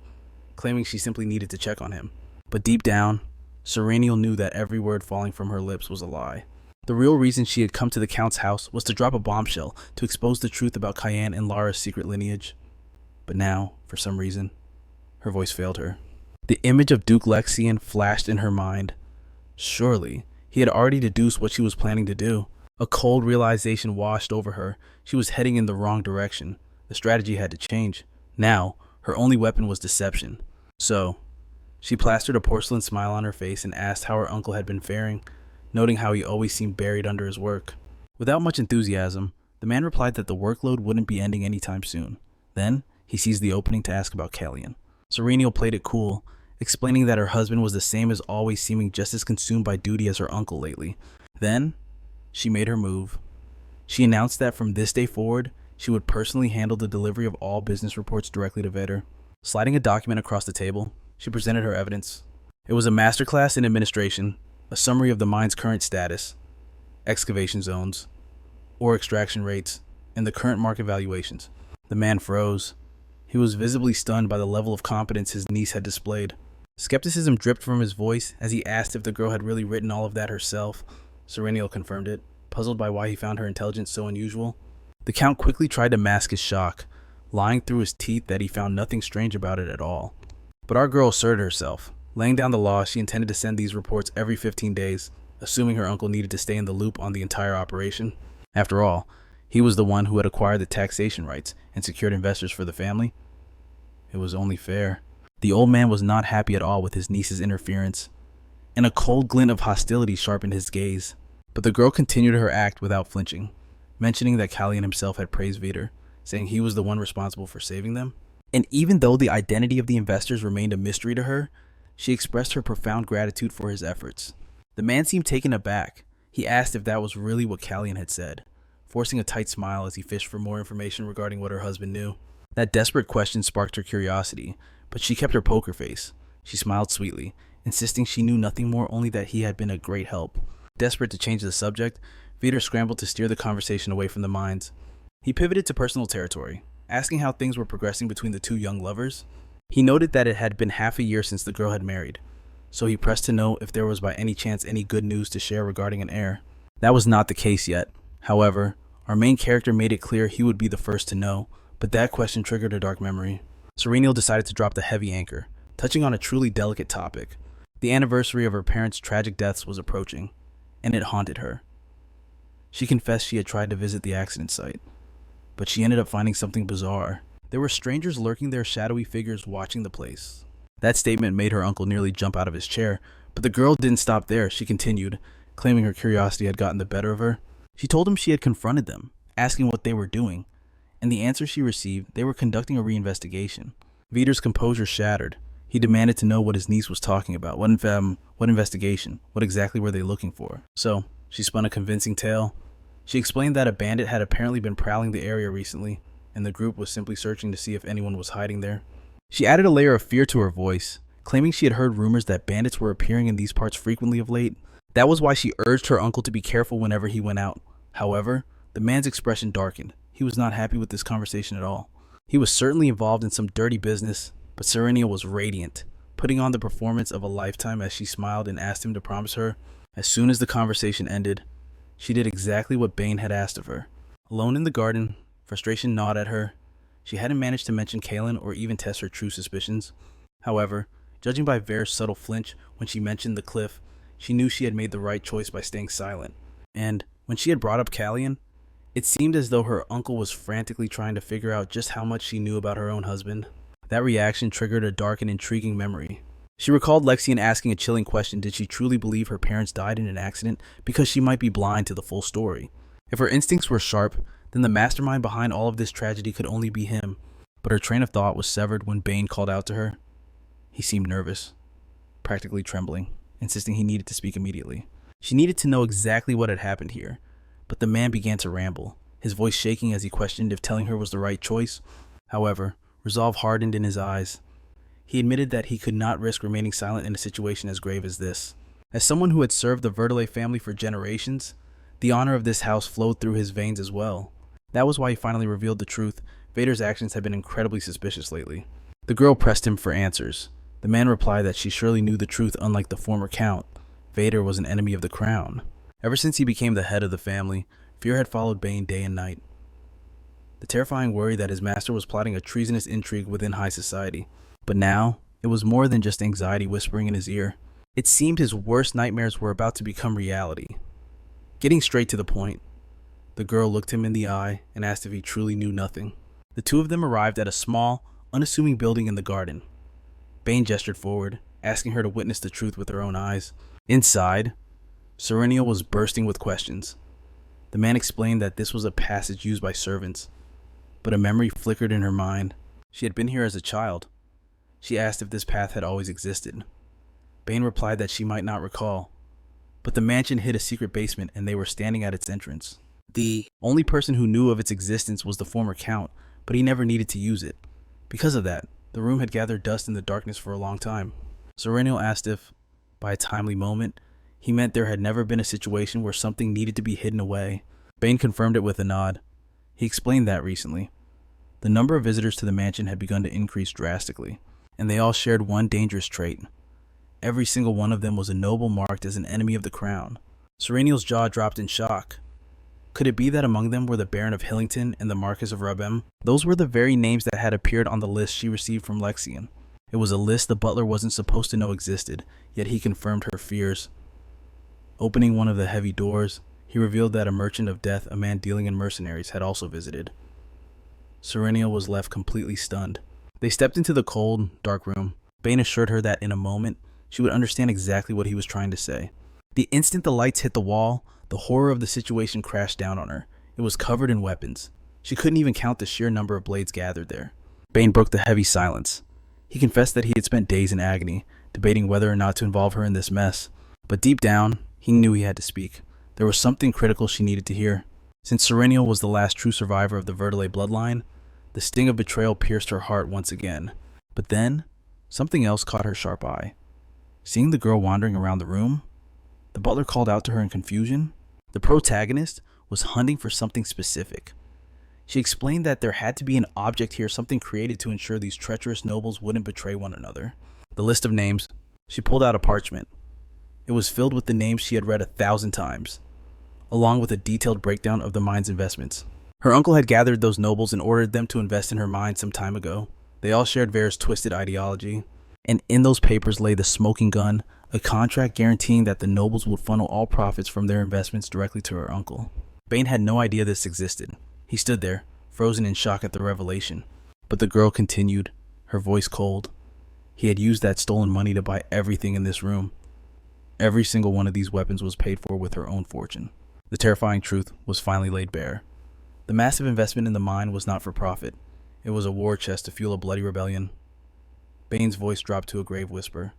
claiming she simply needed to check on him. But deep down, Sarinel knew that every word falling from her lips was a lie. The real reason she had come to the Count's house was to drop a bombshell to expose the truth about Cayenne and Lara's secret lineage. But now, for some reason, her voice failed her. The image of Duke Lexian flashed in her mind. Surely, he had already deduced what she was planning to do. A cold realization washed over her. She was heading in the wrong direction. The strategy had to change. Now, her only weapon was deception. So, she plastered a porcelain smile on her face and asked how her uncle had been faring, noting how he always seemed buried under his work. Without much enthusiasm, the man replied that the workload wouldn't be ending anytime soon. Then, he seized the opening to ask about Callian. Sarinel played it cool, explaining that her husband was the same as always, seeming just as consumed by duty as her uncle lately. Then, she made her move. She announced that from this day forward, she would personally handle the delivery of all business reports directly to Vader. Sliding a document across the table, she presented her evidence. It was a masterclass in administration, a summary of the mine's current status, excavation zones, ore extraction rates, and the current market valuations. The man froze. He was visibly stunned by the level of competence his niece had displayed. Skepticism dripped from his voice as he asked if the girl had really written all of that herself. Sarinel confirmed it, puzzled by why he found her intelligence so unusual. The Count quickly tried to mask his shock, lying through his teeth that he found nothing strange about it at all. But our girl asserted herself. Laying down the law, she intended to send these reports every 15 days, assuming her uncle needed to stay in the loop on the entire operation. After all, he was the one who had acquired the taxation rights and secured investors for the family. It was only fair. The old man was not happy at all with his niece's interference, and a cold glint of hostility sharpened his gaze. But the girl continued her act without flinching, mentioning that Callian himself had praised Vader, saying he was the one responsible for saving them. And even though the identity of the investors remained a mystery to her, she expressed her profound gratitude for his efforts. The man seemed taken aback. He asked if that was really what Callian had said, forcing a tight smile as he fished for more information regarding what her husband knew. That desperate question sparked her curiosity, but she kept her poker face. She smiled sweetly, insisting she knew nothing more, only that he had been a great help. Desperate to change the subject, Vader scrambled to steer the conversation away from the mines. He pivoted to personal territory, asking how things were progressing between the two young lovers. He noted that it had been half a year since the girl had married, so he pressed to know if there was by any chance any good news to share regarding an heir. That was not the case yet. However, our main character made it clear he would be the first to know, but that question triggered a dark memory. Sarinel decided to drop the heavy anchor, touching on a truly delicate topic. The anniversary of her parents' tragic deaths was approaching, and it haunted her. She confessed she had tried to visit the accident site, but she ended up finding something bizarre. There were strangers lurking there, shadowy figures watching the place. That statement made her uncle nearly jump out of his chair, but the girl didn't stop there. She continued, claiming her curiosity had gotten the better of her. She told him she had confronted them, asking what they were doing, and the answer she received, they were conducting a reinvestigation. Vader's composure shattered. He demanded to know what his niece was talking about. What investigation? What exactly were they looking for? So, she spun a convincing tale. She explained that a bandit had apparently been prowling the area recently, and the group was simply searching to see if anyone was hiding there. She added a layer of fear to her voice, claiming she had heard rumors that bandits were appearing in these parts frequently of late. That was why she urged her uncle to be careful whenever he went out. However, the man's expression darkened. He was not happy with this conversation at all. He was certainly involved in some dirty business, but Sarinel was radiant, putting on the performance of a lifetime as she smiled and asked him to promise her. As soon as the conversation ended, she did exactly what Bane had asked of her. Alone in the garden, frustration gnawed at her. She hadn't managed to mention Kalen or even test her true suspicions. However, judging by Vader's subtle flinch when she mentioned the cliff, she knew she had made the right choice by staying silent. And when she had brought up Callian, it seemed as though her uncle was frantically trying to figure out just how much she knew about her own husband. That reaction triggered a dark and intriguing memory. She recalled Lexian asking a chilling question: did she truly believe her parents died in an accident because she might be blind to the full story? If her instincts were sharp, then the mastermind behind all of this tragedy could only be him. But her train of thought was severed when Bane called out to her. He seemed nervous, practically trembling, insisting he needed to speak immediately. She needed to know exactly what had happened here, but the man began to ramble, his voice shaking as he questioned if telling her was the right choice. However, resolve hardened in his eyes. He admitted that he could not risk remaining silent in a situation as grave as this. As someone who had served the Verdelay family for generations, the honor of this house flowed through his veins as well. That was why he finally revealed the truth. Vader's actions had been incredibly suspicious lately. The girl pressed him for answers. The man replied that she surely knew the truth. Unlike the former count, Vader was an enemy of the crown. Ever since he became the head of the family, fear had followed Bane day and night. The terrifying worry that his master was plotting a treasonous intrigue within high society. But now, it was more than just anxiety whispering in his ear. It seemed his worst nightmares were about to become reality. Getting straight to the point, the girl looked him in the eye and asked if he truly knew nothing. The two of them arrived at a small, unassuming building in the garden. Bane gestured forward, asking her to witness the truth with her own eyes. Inside, Sarinel was bursting with questions. The man explained that this was a passage used by servants, but a memory flickered in her mind. She had been here as a child. She asked if this path had always existed. Bane replied that she might not recall, but the mansion hid a secret basement and they were standing at its entrance. The only person who knew of its existence was the former count, but he never needed to use it. Because of that, the room had gathered dust in the darkness for a long time. Sarinel asked if, by a timely moment, he meant there had never been a situation where something needed to be hidden away. Bane confirmed it with a nod. He explained that recently, the number of visitors to the mansion had begun to increase drastically, and they all shared one dangerous trait. Every single one of them was a noble marked as an enemy of the crown. Sarinel's jaw dropped in shock. Could it be that among them were the Baron of Hillington and the Marquis of Rabem? Those were the very names that had appeared on the list she received from Lexian. It was a list the butler wasn't supposed to know existed, yet he confirmed her fears. Opening one of the heavy doors, he revealed that a merchant of death, a man dealing in mercenaries, had also visited. Sarinel was left completely stunned. They stepped into the cold, dark room. Bane assured her that in a moment, she would understand exactly what he was trying to say. The instant the lights hit the wall, the horror of the situation crashed down on her. It was covered in weapons. She couldn't even count the sheer number of blades gathered there. Bane broke the heavy silence. He confessed that he had spent days in agony, debating whether or not to involve her in this mess. But deep down, he knew he had to speak. There was something critical she needed to hear. Since Sarinel was the last true survivor of the Verdelay bloodline, the sting of betrayal pierced her heart once again. But then, something else caught her sharp eye. Seeing the girl wandering around the room, the butler called out to her in confusion. The protagonist was hunting for something specific. She explained that there had to be an object here, something created to ensure these treacherous nobles wouldn't betray one another. The list of names. She pulled out a parchment. It was filled with the names she had read 1,000 times, along with a detailed breakdown of the mine's investments. Her uncle had gathered those nobles and ordered them to invest in her mine some time ago. They all shared Vader's twisted ideology, and in those papers lay the smoking gun, a contract guaranteeing that the nobles would funnel all profits from their investments directly to her uncle. Bane had no idea this existed. He stood there, frozen in shock at the revelation. But the girl continued, her voice cold. He had used that stolen money to buy everything in this room. Every single one of these weapons was paid for with her own fortune. The terrifying truth was finally laid bare. The massive investment in the mine was not for profit. It was a war chest to fuel a bloody rebellion. Bane's voice dropped to a grave whisper,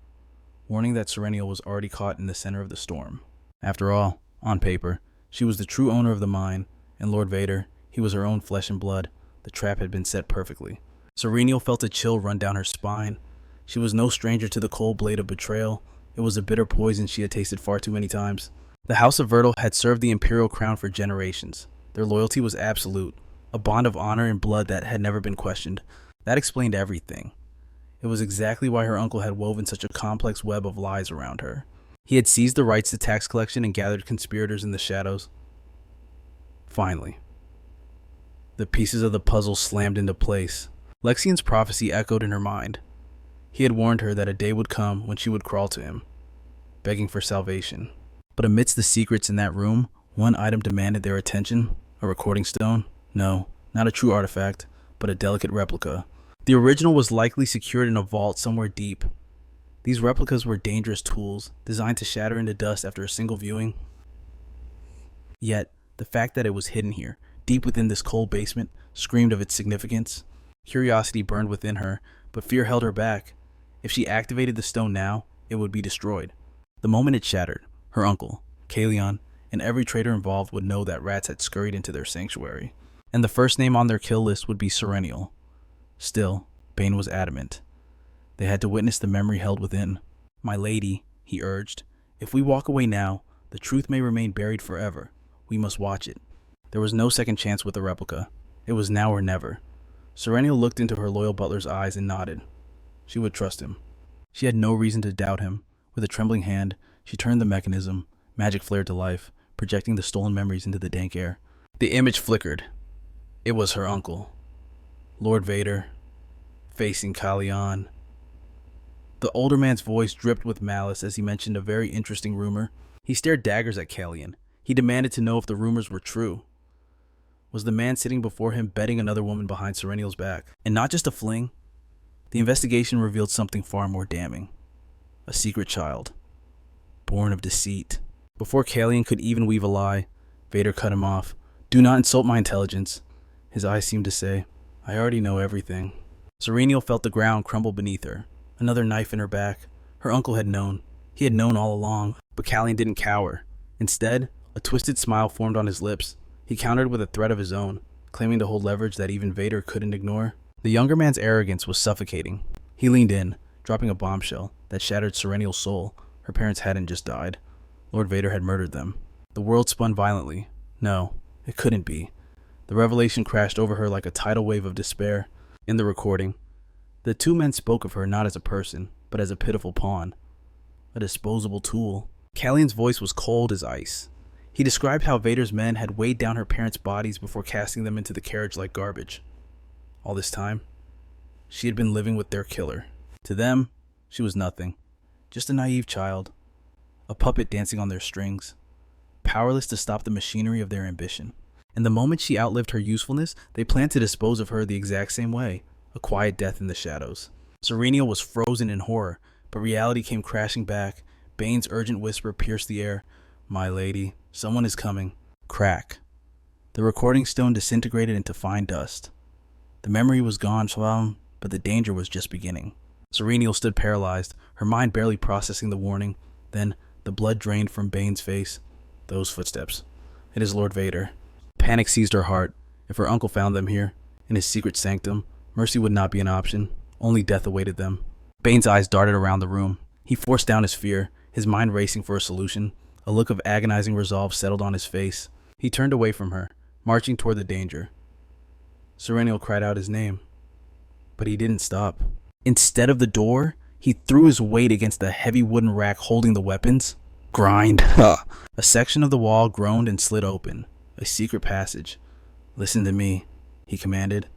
warning that Sarinel was already caught in the center of the storm. After all, on paper, she was the true owner of the mine, and Lord Vader, he was her own flesh and blood. The trap had been set perfectly. Sarinel felt a chill run down her spine. She was no stranger to the cold blade of betrayal. It was a bitter poison she had tasted far too many times. The House of Verdal had served the imperial crown for generations. Their loyalty was absolute, a bond of honor and blood that had never been questioned. That explained everything. It was exactly why her uncle had woven such a complex web of lies around her. He had seized the rights to tax collection and gathered conspirators in the shadows. Finally, the pieces of the puzzle slammed into place. Lexian's prophecy echoed in her mind. He had warned her that a day would come when she would crawl to him, begging for salvation. But amidst the secrets in that room, one item demanded their attention. A recording stone? No, not a true artifact, but a delicate replica. The original was likely secured in a vault somewhere deep. These replicas were dangerous tools, designed to shatter into dust after a single viewing. Yet, the fact that it was hidden here, deep within this cold basement, screamed of its significance. Curiosity burned within her, but fear held her back. If she activated the stone now, it would be destroyed. The moment it shattered, her uncle, Kalion, and every traitor involved would know that rats had scurried into their sanctuary, and the first name on their kill list would be Sarinel. Still, Bane was adamant. They had to witness the memory held within. "My lady," he urged, "if we walk away now, the truth may remain buried forever. We must watch it." There was no second chance with the replica. It was now or never. Sarinel looked into her loyal butler's eyes and nodded. She would trust him. She had no reason to doubt him. With a trembling hand, she turned the mechanism. Magic flared to life, projecting the stolen memories into the dank air. The image flickered. It was her uncle, Lord Vader, facing Kalion. The older man's voice dripped with malice as he mentioned a very interesting rumor. He stared daggers at Kalion. He demanded to know if the rumors were true. Was the man sitting before him betting another woman behind Sarenel's back? And not just a fling. The investigation revealed something far more damning. A secret child, born of deceit. Before Kalion could even weave a lie, Vader cut him off. "Do not insult my intelligence." His eyes seemed to say, "I already know everything." Sarinel felt the ground crumble beneath her. Another knife in her back. Her uncle had known. He had known all along. But Kalion didn't cower. Instead, a twisted smile formed on his lips. He countered with a threat of his own, claiming to hold leverage that even Vader couldn't ignore. The younger man's arrogance was suffocating. He leaned in, dropping a bombshell that shattered Sarenel's soul. Her parents hadn't just died. Lord Vader had murdered them. The world spun violently. No, it couldn't be. The revelation crashed over her like a tidal wave of despair. In the recording, the two men spoke of her not as a person, but as a pitiful pawn. A disposable tool. Kalion's voice was cold as ice. He described how Vader's men had weighed down her parents' bodies before casting them into the carriage like garbage. All this time, she had been living with their killer. To them, she was nothing. Just a naive child. A puppet dancing on their strings. Powerless to stop the machinery of their ambition. And the moment she outlived her usefulness, they planned to dispose of her the exact same way. A quiet death in the shadows. Sarinel was frozen in horror, but reality came crashing back. Bane's urgent whisper pierced the air. "My lady, someone is coming." Crack. The recording stone disintegrated into fine dust. The memory was gone, but the danger was just beginning. Sarinel stood paralyzed, her mind barely processing the warning. Then, the blood drained from Bane's face. Those footsteps. It is Lord Vader. Panic seized her heart. If her uncle found them here, in his secret sanctum, mercy would not be an option. Only death awaited them. Bane's eyes darted around the room. He forced down his fear, his mind racing for a solution. A look of agonizing resolve settled on his face. He turned away from her, marching toward the danger. Sarinel cried out his name, but he didn't stop. Instead of the door, he threw his weight against the heavy wooden rack holding the weapons. Grind. A section of the wall groaned and slid open. A secret passage. "Listen to me," he commanded.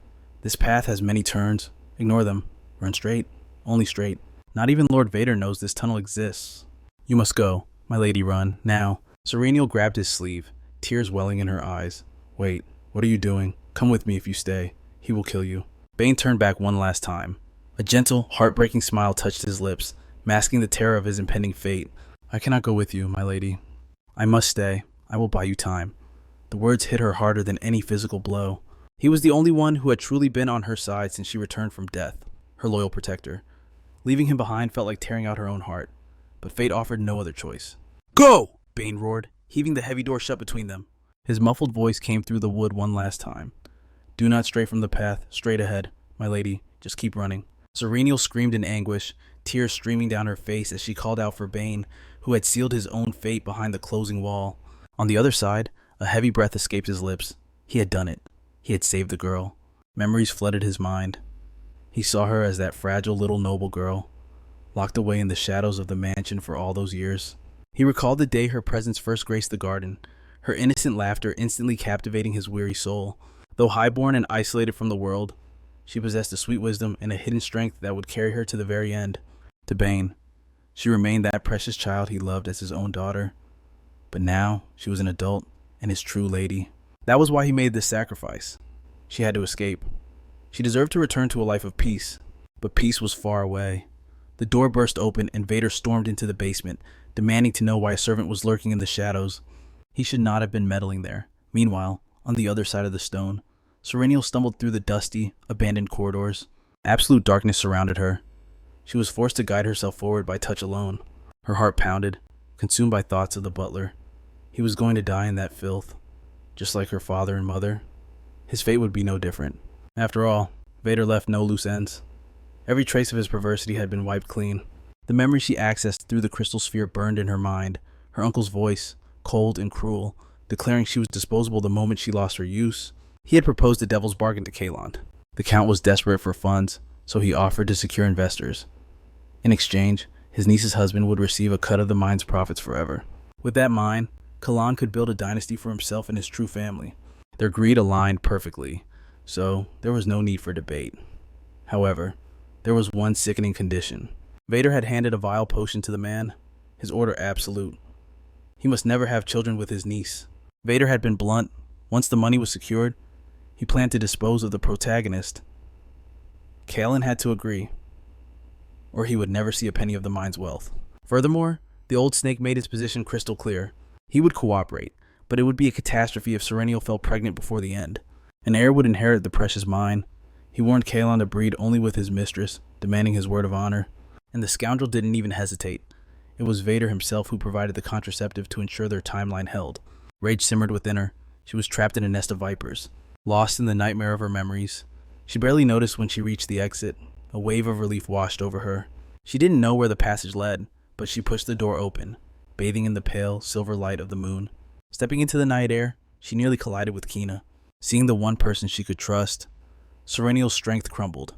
"This path has many turns. Ignore them. Run straight. Only straight. Not even Lord Vader knows this tunnel exists. You must go. My lady, run. Now." Sarinel grabbed his sleeve, tears welling in her eyes. "Wait. What are you doing? Come with me if you stay. He will kill you." Bane turned back one last time. A gentle, heartbreaking smile touched his lips, masking the terror of his impending fate. "I cannot go with you, my lady. I must stay. I will buy you time." The words hit her harder than any physical blow. He was the only one who had truly been on her side since she returned from death, her loyal protector. Leaving him behind felt like tearing out her own heart, but fate offered no other choice. "Go!" Bane roared, heaving the heavy door shut between them. His muffled voice came through the wood one last time. "Do not stray from the path, straight ahead. My lady, just keep running." Sarinel screamed in anguish, tears streaming down her face as she called out for Bane, who had sealed his own fate behind the closing wall. On the other side, a heavy breath escaped his lips. He had done it. He had saved the girl. Memories flooded his mind. He saw her as that fragile little noble girl, locked away in the shadows of the mansion for all those years. He recalled the day her presence first graced the garden, her innocent laughter instantly captivating his weary soul. Though highborn and isolated from the world, she possessed a sweet wisdom and a hidden strength that would carry her to the very end. To Bane, she remained that precious child he loved as his own daughter. But now, she was an adult and his true lady. That was why he made this sacrifice. She had to escape. She deserved to return to a life of peace, but peace was far away. The door burst open and Vader stormed into the basement, demanding to know why a servant was lurking in the shadows. He should not have been meddling there. Meanwhile, on the other side of the stone, Sarinel stumbled through the dusty, abandoned corridors. Absolute darkness surrounded her. She was forced to guide herself forward by touch alone. Her heart pounded, consumed by thoughts of the butler. He was going to die in that filth, just like her father and mother. His fate would be no different. After all, Vader left no loose ends. Every trace of his perversity had been wiped clean. The memory she accessed through the crystal sphere burned in her mind. Her uncle's voice, cold and cruel, declaring she was disposable the moment she lost her use. He had proposed a devil's bargain to Kalon. The Count was desperate for funds, so he offered to secure investors. In exchange, his niece's husband would receive a cut of the mine's profits forever. With that mine, Kalon could build a dynasty for himself and his true family. Their greed aligned perfectly, so there was no need for debate. However, there was one sickening condition. Vader had handed a vile potion to the man, his order absolute. He must never have children with his niece. Vader had been blunt. Once the money was secured, he planned to dispose of the protagonist. Kalon had to agree, or he would never see a penny of the mine's wealth. Furthermore, the old snake made his position crystal clear. He would cooperate, but it would be a catastrophe if Sarinel fell pregnant before the end. An heir would inherit the precious mine. He warned Kalon to breed only with his mistress, demanding his word of honor. And the scoundrel didn't even hesitate. It was Vader himself who provided the contraceptive to ensure their timeline held. Rage simmered within her. She was trapped in a nest of vipers, lost in the nightmare of her memories. She barely noticed when she reached the exit. A wave of relief washed over her. She didn't know where the passage led, but she pushed the door open, bathing in the pale, silver light of the moon. Stepping into the night air, she nearly collided with Kina. Seeing the one person she could trust, Sarinel's strength crumbled.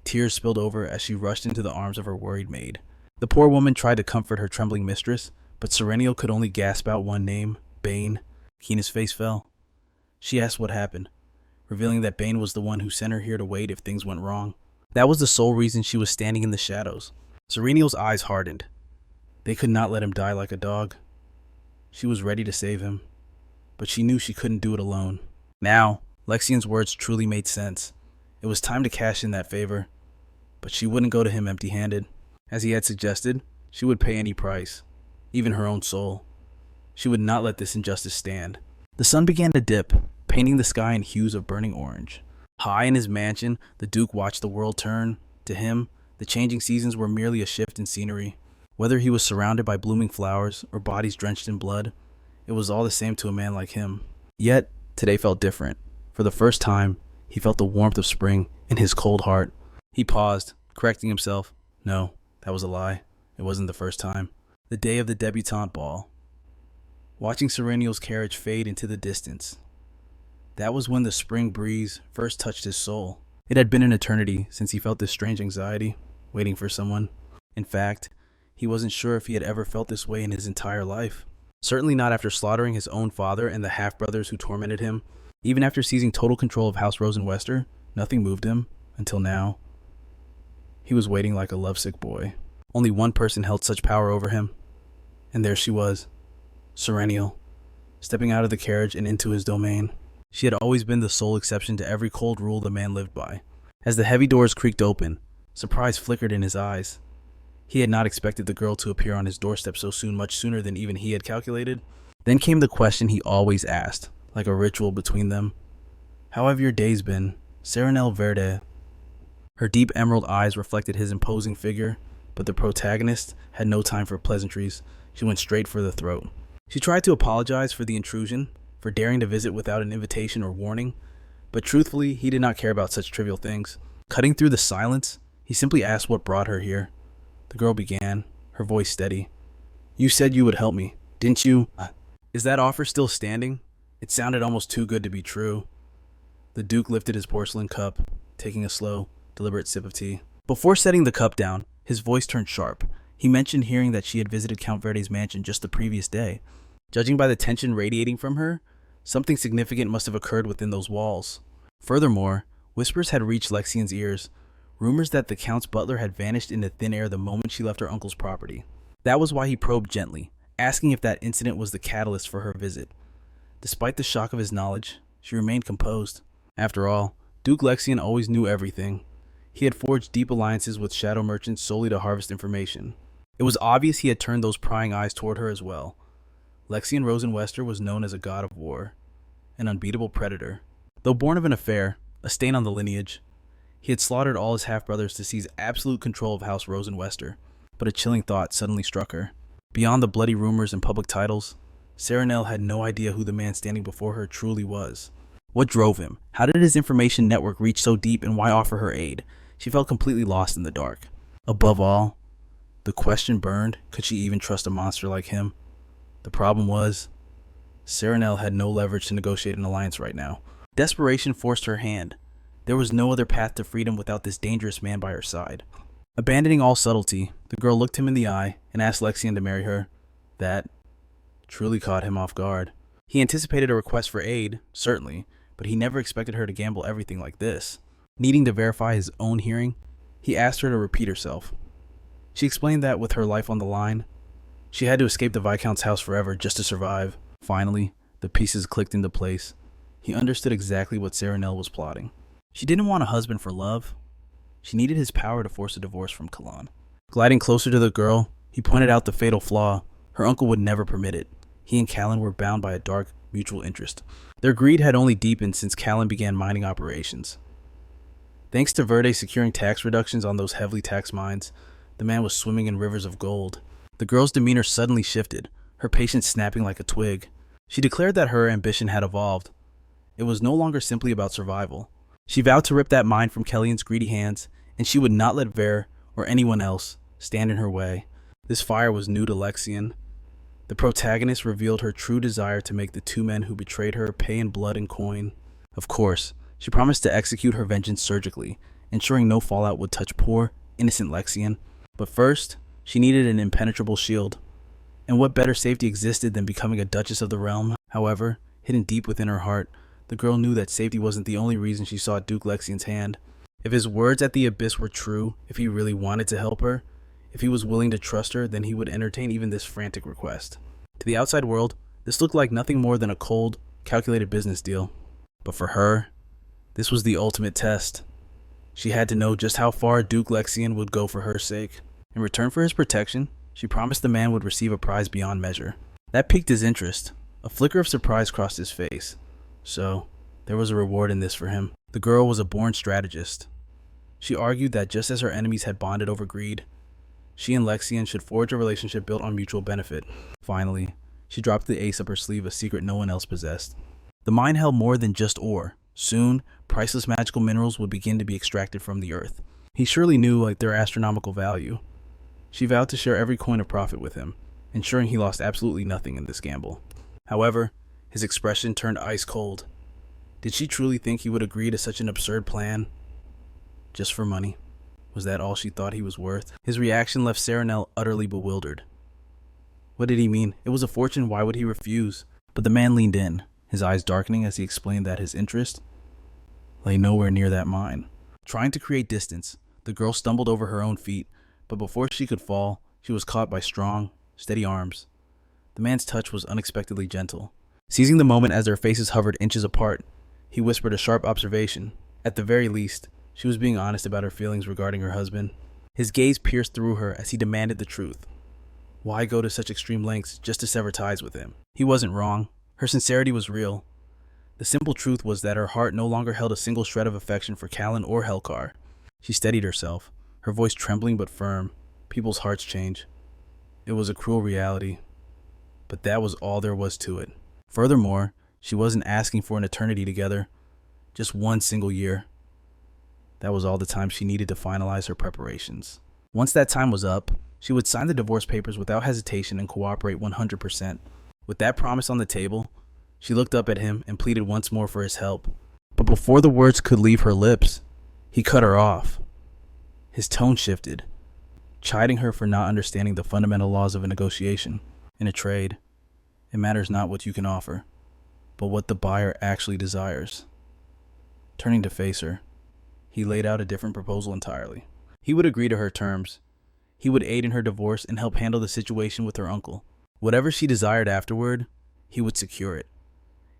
Tears spilled over as she rushed into the arms of her worried maid. The poor woman tried to comfort her trembling mistress, but Sarinel could only gasp out one name, Bane. Kina's face fell. She asked what happened, revealing that Bane was the one who sent her here to wait if things went wrong. That was the sole reason she was standing in the shadows. Sarinel's eyes hardened. They could not let him die like a dog. She was ready to save him, but she knew she couldn't do it alone. Now, Lexian's words truly made sense. It was time to cash in that favor, but she wouldn't go to him empty-handed. As he had suggested, she would pay any price, even her own soul. She would not let this injustice stand. The sun began to dip, painting the sky in hues of burning orange. High in his mansion, the Duke watched the world turn. To him, the changing seasons were merely a shift in scenery. Whether he was surrounded by blooming flowers or bodies drenched in blood, it was all the same to a man like him. Yet, today felt different. For the first time, he felt the warmth of spring in his cold heart. He paused, correcting himself. No, that was a lie. It wasn't the first time. The day of the debutante ball. Watching Sarinel's carriage fade into the distance. That was when the spring breeze first touched his soul. It had been an eternity since he felt this strange anxiety, waiting for someone. In fact, he wasn't sure if he had ever felt this way in his entire life. Certainly not after slaughtering his own father and the half-brothers who tormented him. Even after seizing total control of House Rosen Wester, nothing moved him, until now. He was waiting like a lovesick boy. Only one person held such power over him. And there she was, Sarinel, stepping out of the carriage and into his domain. She had always been the sole exception to every cold rule the man lived by. As the heavy doors creaked open, surprise flickered in his eyes. He had not expected the girl to appear on his doorstep so soon, much sooner than even he had calculated. Then came the question he always asked, like a ritual between them. How have your days been, Sarinel Verde? Her deep emerald eyes reflected his imposing figure, but the protagonist had no time for pleasantries. She went straight for the throat. She tried to apologize for the intrusion, for daring to visit without an invitation or warning, but truthfully, he did not care about such trivial things. Cutting through the silence, he simply asked what brought her here. The girl began, her voice steady. You said you would help me, didn't you? Is that offer still standing? It sounded almost too good to be true. The Duke lifted his porcelain cup, taking a slow, deliberate sip of tea. Before setting the cup down, his voice turned sharp. He mentioned hearing that she had visited Count Verde's mansion just the previous day. Judging by the tension radiating from her, something significant must have occurred within those walls. Furthermore, whispers had reached Lexian's ears, rumors that the Count's butler had vanished into thin air the moment she left her uncle's property. That was why he probed gently, asking if that incident was the catalyst for her visit. Despite the shock of his knowledge, she remained composed. After all, Duke Lexian always knew everything. He had forged deep alliances with shadow merchants solely to harvest information. It was obvious he had turned those prying eyes toward her as well. Lexian Rosen Wester was known as a god of war, an unbeatable predator. Though born of an affair, a stain on the lineage, he had slaughtered all his half-brothers to seize absolute control of House Rosen Wester. But a chilling thought suddenly struck her. Beyond the bloody rumors and public titles, Sarinel had no idea who the man standing before her truly was. What drove him? How did his information network reach so deep, and why offer her aid? She felt completely lost in the dark. Above all, the question burned, could she even trust a monster like him? The problem was, Sarinel had no leverage to negotiate an alliance right now. Desperation forced her hand. There was no other path to freedom without this dangerous man by her side. Abandoning all subtlety, the girl looked him in the eye and asked Lexian to marry her. That truly caught him off guard. He anticipated a request for aid, certainly, but he never expected her to gamble everything like this. Needing to verify his own hearing, he asked her to repeat herself. She explained that with her life on the line, she had to escape the Viscount's house forever just to survive. Finally, the pieces clicked into place. He understood exactly what Sarinel was plotting. She didn't want a husband for love. She needed his power to force a divorce from Kalan. Gliding closer to the girl, he pointed out the fatal flaw. Her uncle would never permit it. He and Callan were bound by a dark, mutual interest. Their greed had only deepened since Callan began mining operations. Thanks to Verde securing tax reductions on those heavily taxed mines, the man was swimming in rivers of gold. The girl's demeanor suddenly shifted, her patience snapping like a twig. She declared that her ambition had evolved. It was no longer simply about survival. She vowed to rip that mine from Kellyan's greedy hands, and she would not let Ver, or anyone else, stand in her way. This fire was new to Lexian. The protagonist revealed her true desire to make the two men who betrayed her pay in blood and coin. Of course, she promised to execute her vengeance surgically, ensuring no fallout would touch poor, innocent Lexian. But first, she needed an impenetrable shield. And what better safety existed than becoming a Duchess of the Realm? However, hidden deep within her heart, the girl knew that safety wasn't the only reason she sought Duke Lexian's hand. If his words at the Abyss were true, if he really wanted to help her, if he was willing to trust her, then he would entertain even this frantic request. To the outside world, this looked like nothing more than a cold, calculated business deal. But for her, this was the ultimate test. She had to know just how far Duke Lexian would go for her sake. In return for his protection, she promised the man would receive a prize beyond measure. That piqued his interest. A flicker of surprise crossed his face. So, there was a reward in this for him. The girl was a born strategist. She argued that just as her enemies had bonded over greed, she and Lexian should forge a relationship built on mutual benefit. Finally, she dropped the ace up her sleeve, a secret no one else possessed. The mine held more than just ore. Soon, priceless magical minerals would begin to be extracted from the earth. He surely knew their astronomical value. She vowed to share every coin of profit with him, ensuring he lost absolutely nothing in this gamble. However, his expression turned ice cold. Did she truly think he would agree to such an absurd plan? Just for money? Was that all she thought he was worth? His reaction left Sarinel utterly bewildered. What did he mean? It was a fortune, why would he refuse? But the man leaned in, his eyes darkening as he explained that his interest lay nowhere near that mine. Trying to create distance, the girl stumbled over her own feet, but before she could fall, she was caught by strong, steady arms. The man's touch was unexpectedly gentle. Seizing the moment as their faces hovered inches apart, he whispered a sharp observation. At the very least, she was being honest about her feelings regarding her husband. His gaze pierced through her as he demanded the truth. Why go to such extreme lengths just to sever ties with him? He wasn't wrong. Her sincerity was real. The simple truth was that her heart no longer held a single shred of affection for Callan or Helkar. She steadied herself, her voice trembling but firm. People's hearts change. It was a cruel reality, but that was all there was to it. Furthermore, she wasn't asking for an eternity together, just one single year. That was all the time she needed to finalize her preparations. Once that time was up, she would sign the divorce papers without hesitation and cooperate 100%. With that promise on the table, she looked up at him and pleaded once more for his help. But before the words could leave her lips, he cut her off. His tone shifted, chiding her for not understanding the fundamental laws of a negotiation. In a trade, it matters not what you can offer, but what the buyer actually desires. Turning to face her, he laid out a different proposal entirely. He would agree to her terms. He would aid in her divorce and help handle the situation with her uncle. Whatever she desired afterward, he would secure it.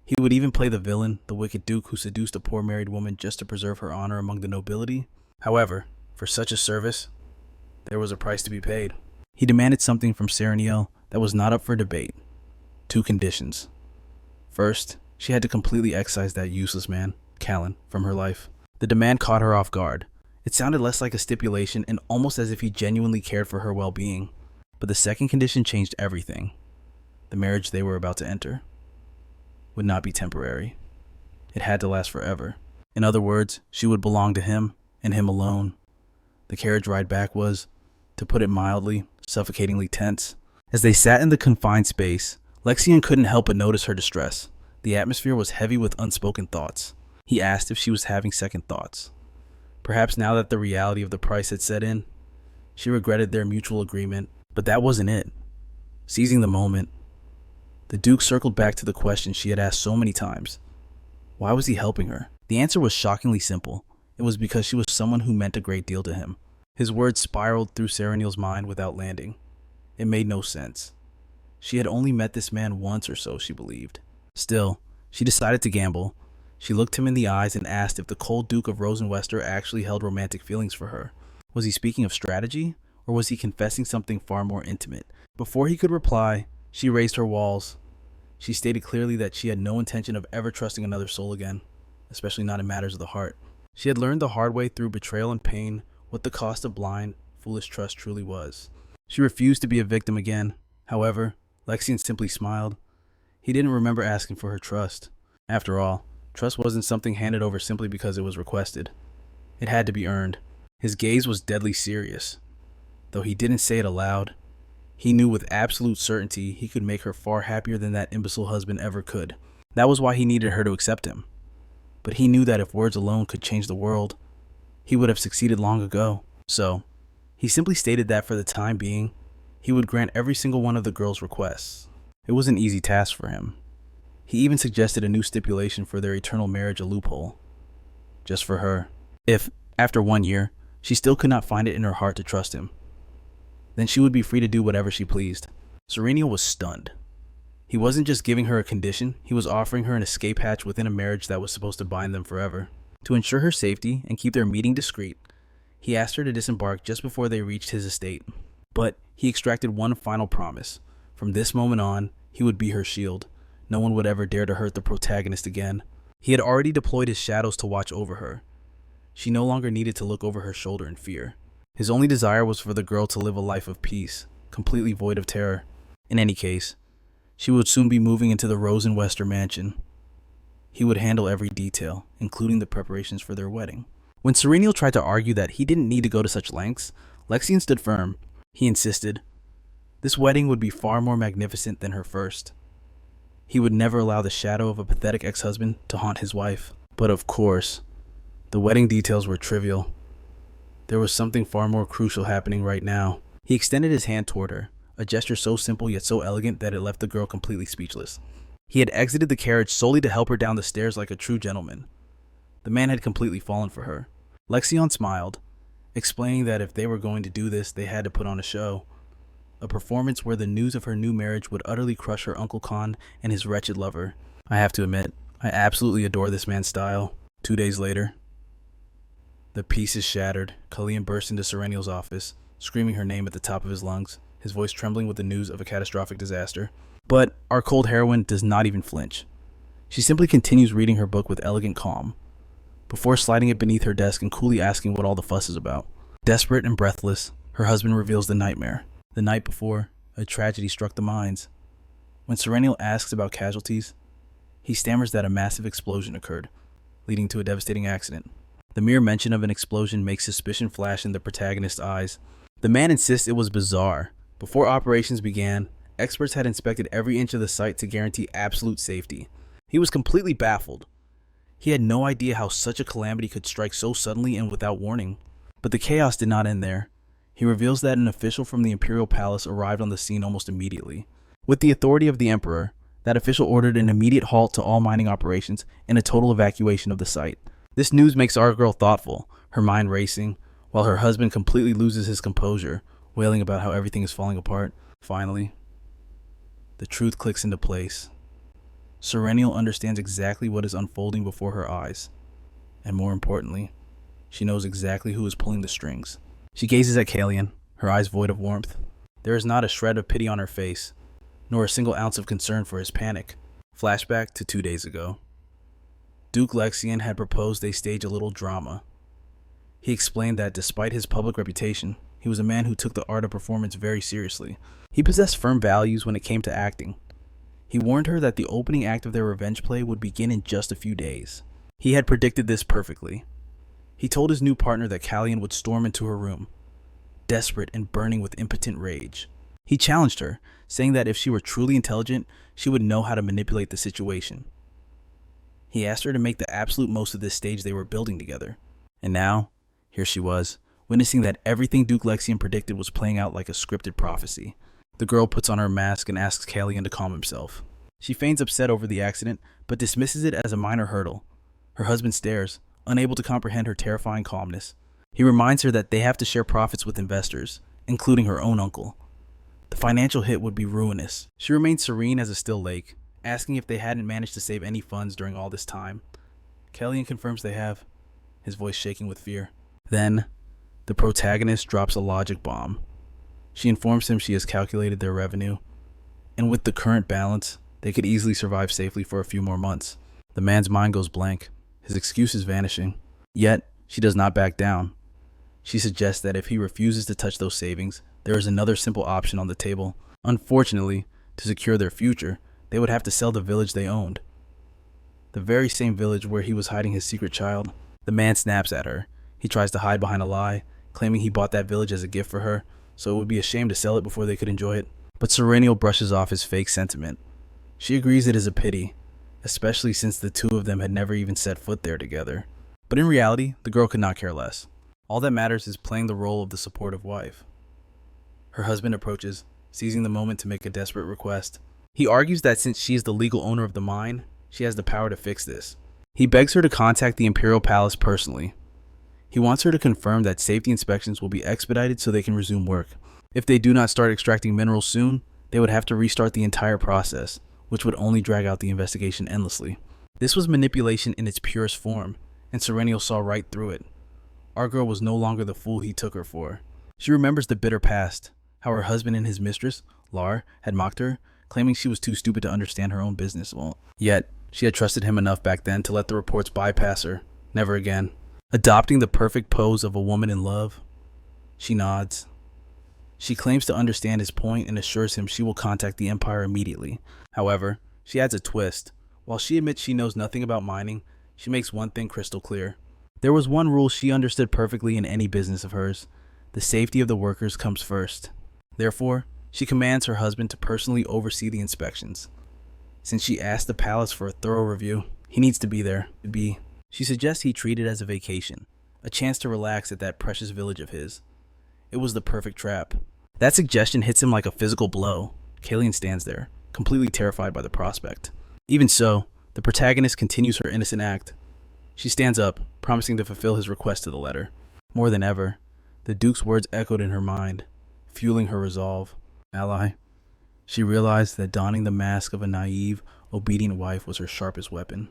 He would even play the villain, the wicked duke who seduced a poor married woman just to preserve her honor among the nobility. However, for such a service, there was a price to be paid. He demanded something from Sarinel that was not up for debate. 2 conditions. First, she had to completely excise that useless man, Callan, from her life. The demand caught her off guard. It sounded less like a stipulation and almost as if he genuinely cared for her well-being. But the second condition changed everything. The marriage they were about to enter would not be temporary. It had to last forever. In other words, she would belong to him and him alone. The carriage ride back was, to put it mildly, suffocatingly tense. As they sat in the confined space, Lexian couldn't help but notice her distress. The atmosphere was heavy with unspoken thoughts. He asked if she was having second thoughts. Perhaps now that the reality of the price had set in, she regretted their mutual agreement, but that wasn't it. Seizing the moment, the Duke circled back to the question she had asked so many times. Why was he helping her? The answer was shockingly simple. It was because she was someone who meant a great deal to him. His words spiraled through Sarinel's mind without landing. It made no sense. She had only met this man once or so, she believed. Still, she decided to gamble. She looked him in the eyes and asked if the cold Duke of Rosen Wester actually held romantic feelings for her. Was he speaking of strategy, or was he confessing something far more intimate? Before he could reply, she raised her walls. She stated clearly that she had no intention of ever trusting another soul again, especially not in matters of the heart. She had learned the hard way through betrayal and pain what the cost of blind, foolish trust truly was. She refused to be a victim again. However, Lexian simply smiled. He didn't remember asking for her trust. After all, trust wasn't something handed over simply because it was requested. It had to be earned. His gaze was deadly serious. Though he didn't say it aloud, he knew with absolute certainty he could make her far happier than that imbecile husband ever could. That was why he needed her to accept him. But he knew that if words alone could change the world, he would have succeeded long ago. So, he simply stated that for the time being, he would grant every single one of the girl's requests. It was an easy task for him. He even suggested a new stipulation for their eternal marriage, a loophole. Just for her. If, after 1 year, she still could not find it in her heart to trust him, then she would be free to do whatever she pleased. Sarinel was stunned. He wasn't just giving her a condition, he was offering her an escape hatch within a marriage that was supposed to bind them forever. To ensure her safety and keep their meeting discreet, he asked her to disembark just before they reached his estate. But he extracted one final promise. From this moment on, he would be her shield. No one would ever dare to hurt the protagonist again. He had already deployed his shadows to watch over her. She no longer needed to look over her shoulder in fear. His only desire was for the girl to live a life of peace, completely void of terror. In any case, she would soon be moving into the Rosen Wester mansion. He would handle every detail, including the preparations for their wedding. When Sarinel tried to argue that he didn't need to go to such lengths, Lexian stood firm. He insisted this wedding would be far more magnificent than her first. He would never allow the shadow of a pathetic ex-husband to haunt his wife. But of course, the wedding details were trivial. There was something far more crucial happening right now. He extended his hand toward her, a gesture so simple yet so elegant that it left the girl completely speechless. He had exited the carriage solely to help her down the stairs like a true gentleman. The man had completely fallen for her. Lexian smiled, explaining that if they were going to do this, they had to put on a show. A performance where the news of her new marriage would utterly crush her Uncle Khan and his wretched lover. I have to admit, I absolutely adore this man's style. 2 days later, the pieces shattered. Kalian burst into Sarinel's office, screaming her name at the top of his lungs, his voice trembling with the news of a catastrophic disaster. But our cold heroine does not even flinch. She simply continues reading her book with elegant calm, before sliding it beneath her desk and coolly asking what all the fuss is about. Desperate and breathless, her husband reveals the nightmare. The night before, a tragedy struck the mines. When Sarinel asks about casualties, he stammers that a massive explosion occurred, leading to a devastating accident. The mere mention of an explosion makes suspicion flash in the protagonist's eyes. The man insists it was bizarre. Before operations began, experts had inspected every inch of the site to guarantee absolute safety. He was completely baffled. He had no idea how such a calamity could strike so suddenly and without warning. But the chaos did not end there. He reveals that an official from the Imperial Palace arrived on the scene almost immediately. With the authority of the Emperor, that official ordered an immediate halt to all mining operations and a total evacuation of the site. This news makes our girl thoughtful, her mind racing, while her husband completely loses his composure, wailing about how everything is falling apart. Finally, the truth clicks into place. Sarinel understands exactly what is unfolding before her eyes, and more importantly, She knows exactly who is pulling the strings. She gazes at Kalian, her eyes void of warmth. There is not a shred of pity on her face, nor a single ounce of concern for his panic. Flashback to 2 days ago. Duke Lexian had proposed they stage a little drama. He explained that despite his public reputation, he was a man who took the art of performance very seriously. He possessed firm values when it came to acting. He warned her that the opening act of their revenge play would begin in just a few days. He had predicted this perfectly. He told his new partner that Kalian would storm into her room, desperate and burning with impotent rage. He challenged her, saying that if she were truly intelligent, she would know how to manipulate the situation. He asked her to make the absolute most of this stage they were building together. And now, here she was, witnessing that everything Duke Lexian predicted was playing out like a scripted prophecy. The girl puts on her mask and asks Kalian to calm himself. She feigns upset over the accident, but dismisses it as a minor hurdle. Her husband stares, unable to comprehend her terrifying calmness. He reminds her that they have to share profits with investors, including her own uncle. The financial hit would be ruinous. She remains serene as a still lake, asking if they hadn't managed to save any funds during all this time. Kalian confirms they have, his voice shaking with fear. Then, the protagonist drops a logic bomb. She informs him she has calculated their revenue, and with the current balance, they could easily survive safely for a few more months. The man's mind goes blank, his excuses vanishing. Yet, she does not back down. She suggests that if he refuses to touch those savings, there is another simple option on the table. Unfortunately, to secure their future, they would have to sell the village they owned. The very same village where he was hiding his secret child. The man snaps at her. He tries to hide behind a lie, claiming he bought that village as a gift for her, so it would be a shame to sell it before they could enjoy it. But Sarinel brushes off his fake sentiment. She agrees it is a pity, especially since the two of them had never even set foot there together. But in reality, the girl could not care less. All that matters is playing the role of the supportive wife. Her husband approaches, seizing the moment to make a desperate request. He argues that since she is the legal owner of the mine, she has the power to fix this. He begs her to contact the Imperial Palace personally. He wants her to confirm that safety inspections will be expedited so they can resume work. If they do not start extracting minerals soon, they would have to restart the entire process, which would only drag out the investigation endlessly. This was manipulation in its purest form, and Sarinel saw right through it. Our girl was no longer the fool he took her for. She remembers the bitter past, how her husband and his mistress, Lar, had mocked her, claiming she was too stupid to understand her own business. Yet, she had trusted him enough back then to let the reports bypass her. Never again. Adopting the perfect pose of a woman in love, she nods. She claims to understand his point and assures him she will contact the Empire immediately. However, she adds a twist. While she admits she knows nothing about mining, she makes one thing crystal clear. There was one rule she understood perfectly in any business of hers. The safety of the workers comes first. Therefore, she commands her husband to personally oversee the inspections. Since she asked the palace for a thorough review, he needs to be there. She suggests he treat it as a vacation, a chance to relax at that precious village of his. It was the perfect trap. That suggestion hits him like a physical blow. Kalian stands there, completely terrified by the prospect. Even so, the protagonist continues her innocent act. She stands up, promising to fulfill his request to the letter. More than ever, the Duke's words echoed in her mind, fueling her resolve. Ally. She realized that donning the mask of a naive, obedient wife was her sharpest weapon.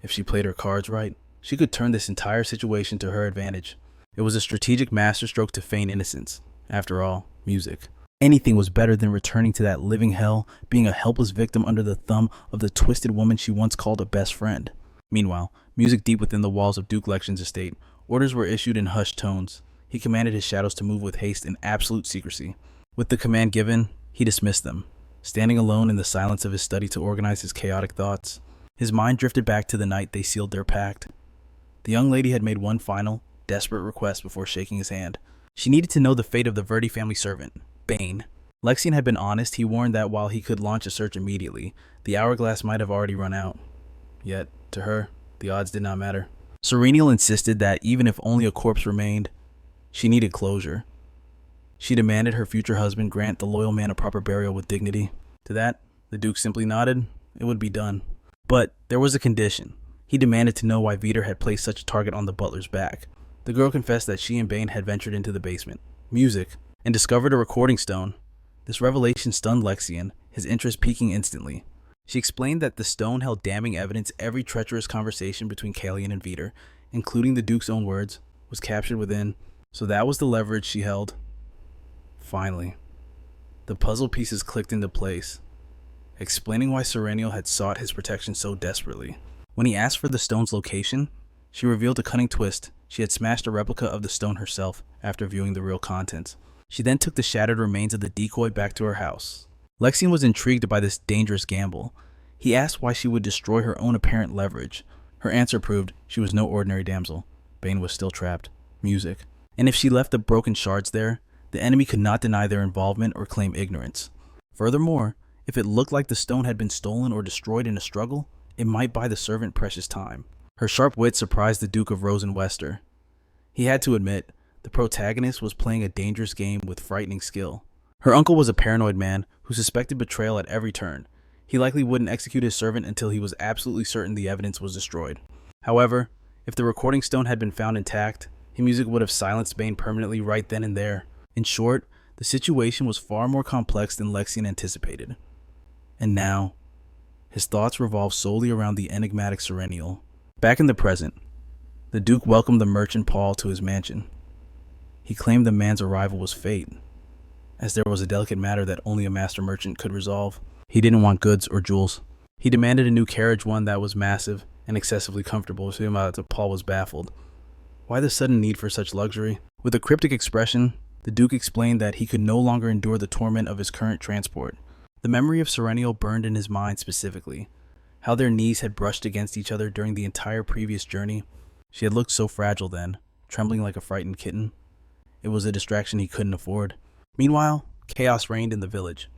If she played her cards right, she could turn this entire situation to her advantage. It was a strategic masterstroke to feign innocence. After all, music. Anything was better than returning to that living hell, being a helpless victim under the thumb of the twisted woman she once called a best friend. Meanwhile, music deep within the walls of Duke Lexian's estate, orders were issued in hushed tones. He commanded his shadows to move with haste and absolute secrecy. With the command given, he dismissed them, standing alone in the silence of his study to organize his chaotic thoughts. His mind drifted back to the night they sealed their pact. The young lady had made one final, desperate request before shaking his hand. She needed to know the fate of the Verdi family servant, Bane. Lexian had been honest. He warned that while he could launch a search immediately, the hourglass might have already run out. Yet, to her, the odds did not matter. Sarinel insisted that even if only a corpse remained, she needed closure. She demanded her future husband grant the loyal man a proper burial with dignity. To that, the Duke simply nodded. It would be done. But there was a condition. He demanded to know why Vider had placed such a target on the butler's back. The girl confessed that she and Bane had ventured into the basement, music, and discovered a recording stone. This revelation stunned Lexian, his interest peaking instantly. She explained that the stone held damning evidence every treacherous conversation between Kalian and Vider, including the Duke's own words, was captured within, so that was the leverage she held. Finally, the puzzle pieces clicked into place, explaining why Sarinel had sought his protection so desperately. When he asked for the stone's location, she revealed a cunning twist. She had smashed a replica of the stone herself after viewing the real contents. She then took the shattered remains of the decoy back to her house. Lexian was intrigued by this dangerous gamble. He asked why she would destroy her own apparent leverage. Her answer proved she was no ordinary damsel. Bane was still trapped. Music. And if she left the broken shards there, the enemy could not deny their involvement or claim ignorance. Furthermore, if it looked like the stone had been stolen or destroyed in a struggle, it might buy the servant precious time. Her sharp wit surprised the Duke of Rosen Wester. He had to admit, the protagonist was playing a dangerous game with frightening skill. Her uncle was a paranoid man who suspected betrayal at every turn. He likely wouldn't execute his servant until he was absolutely certain the evidence was destroyed. However, if the recording stone had been found intact, his music would have silenced Bane permanently right then and there. In short, the situation was far more complex than Lexian anticipated. And now, his thoughts revolved solely around the enigmatic Sarinel. Back in the present, the Duke welcomed the merchant Paul to his mansion. He claimed the man's arrival was fate, as there was a delicate matter that only a master merchant could resolve. He didn't want goods or jewels. He demanded a new carriage, one that was massive and excessively comfortable, so Paul was baffled. Why the sudden need for such luxury? With a cryptic expression, the Duke explained that he could no longer endure the torment of his current transport. The memory of Sarinel burned in his mind specifically. How their knees had brushed against each other during the entire previous journey. She had looked so fragile then, trembling like a frightened kitten. It was a distraction he couldn't afford. Meanwhile, chaos reigned in the village.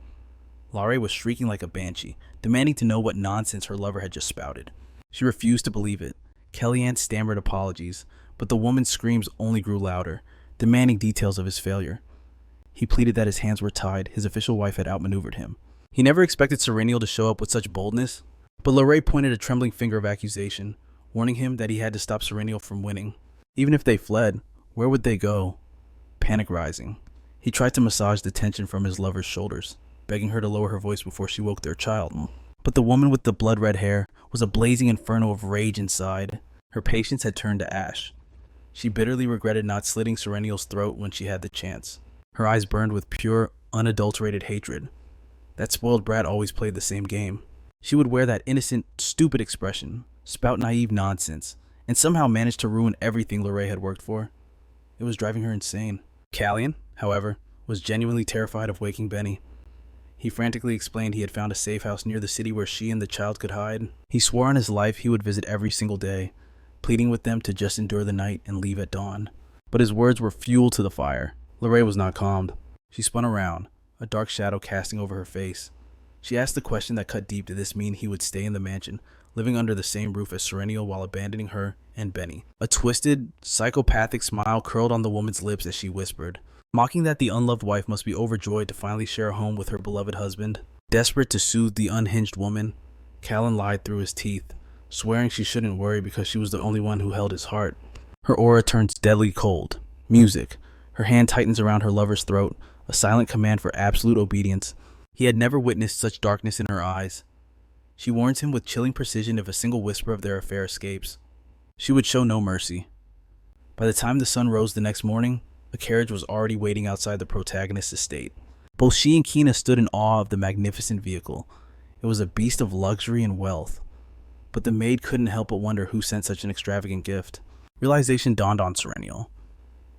Larre was shrieking like a banshee, demanding to know what nonsense her lover had just spouted. She refused to believe it. Kellyanne stammered apologies, but the woman's screams only grew louder, demanding details of his failure. He pleaded that his hands were tied. His official wife had outmaneuvered him. He never expected Sarinel to show up with such boldness, but Larre pointed a trembling finger of accusation, warning him that he had to stop Sarinel from winning. Even if they fled, where would they go? Panic rising, he tried to massage the tension from his lover's shoulders, begging her to lower her voice before she woke their child. But the woman with the blood-red hair was a blazing inferno of rage inside. Her patience had turned to ash. She bitterly regretted not slitting Sarinel's throat when she had the chance. Her eyes burned with pure, unadulterated hatred. That spoiled brat always played the same game. She would wear that innocent, stupid expression, spout naive nonsense, and somehow manage to ruin everything Larre had worked for. It was driving her insane. Kellyanne, however, was genuinely terrified of waking Benny. He frantically explained he had found a safe house near the city where she and the child could hide. He swore on his life he would visit every single day, pleading with them to just endure the night and leave at dawn. But his words were fuel to the fire. Larre was not calmed. She spun around, a dark shadow casting over her face. She asked the question that cut deep: did this mean he would stay in the mansion, living under the same roof as Sarinel while abandoning her and Benny? A twisted, psychopathic smile curled on the woman's lips as she whispered, mocking that the unloved wife must be overjoyed to finally share a home with her beloved husband. Desperate to soothe the unhinged woman, Callan lied through his teeth, swearing she shouldn't worry because she was the only one who held his heart. Her aura turns deadly cold. Music. Her hand tightens around her lover's throat, a silent command for absolute obedience. He had never witnessed such darkness in her eyes. She warns him with chilling precision if a single whisper of their affair escapes. She would show no mercy. By the time the sun rose the next morning, a carriage was already waiting outside the protagonist's estate. Both she and Kina stood in awe of the magnificent vehicle. It was a beast of luxury and wealth. But the maid couldn't help but wonder who sent such an extravagant gift. Realization dawned on Sarinel.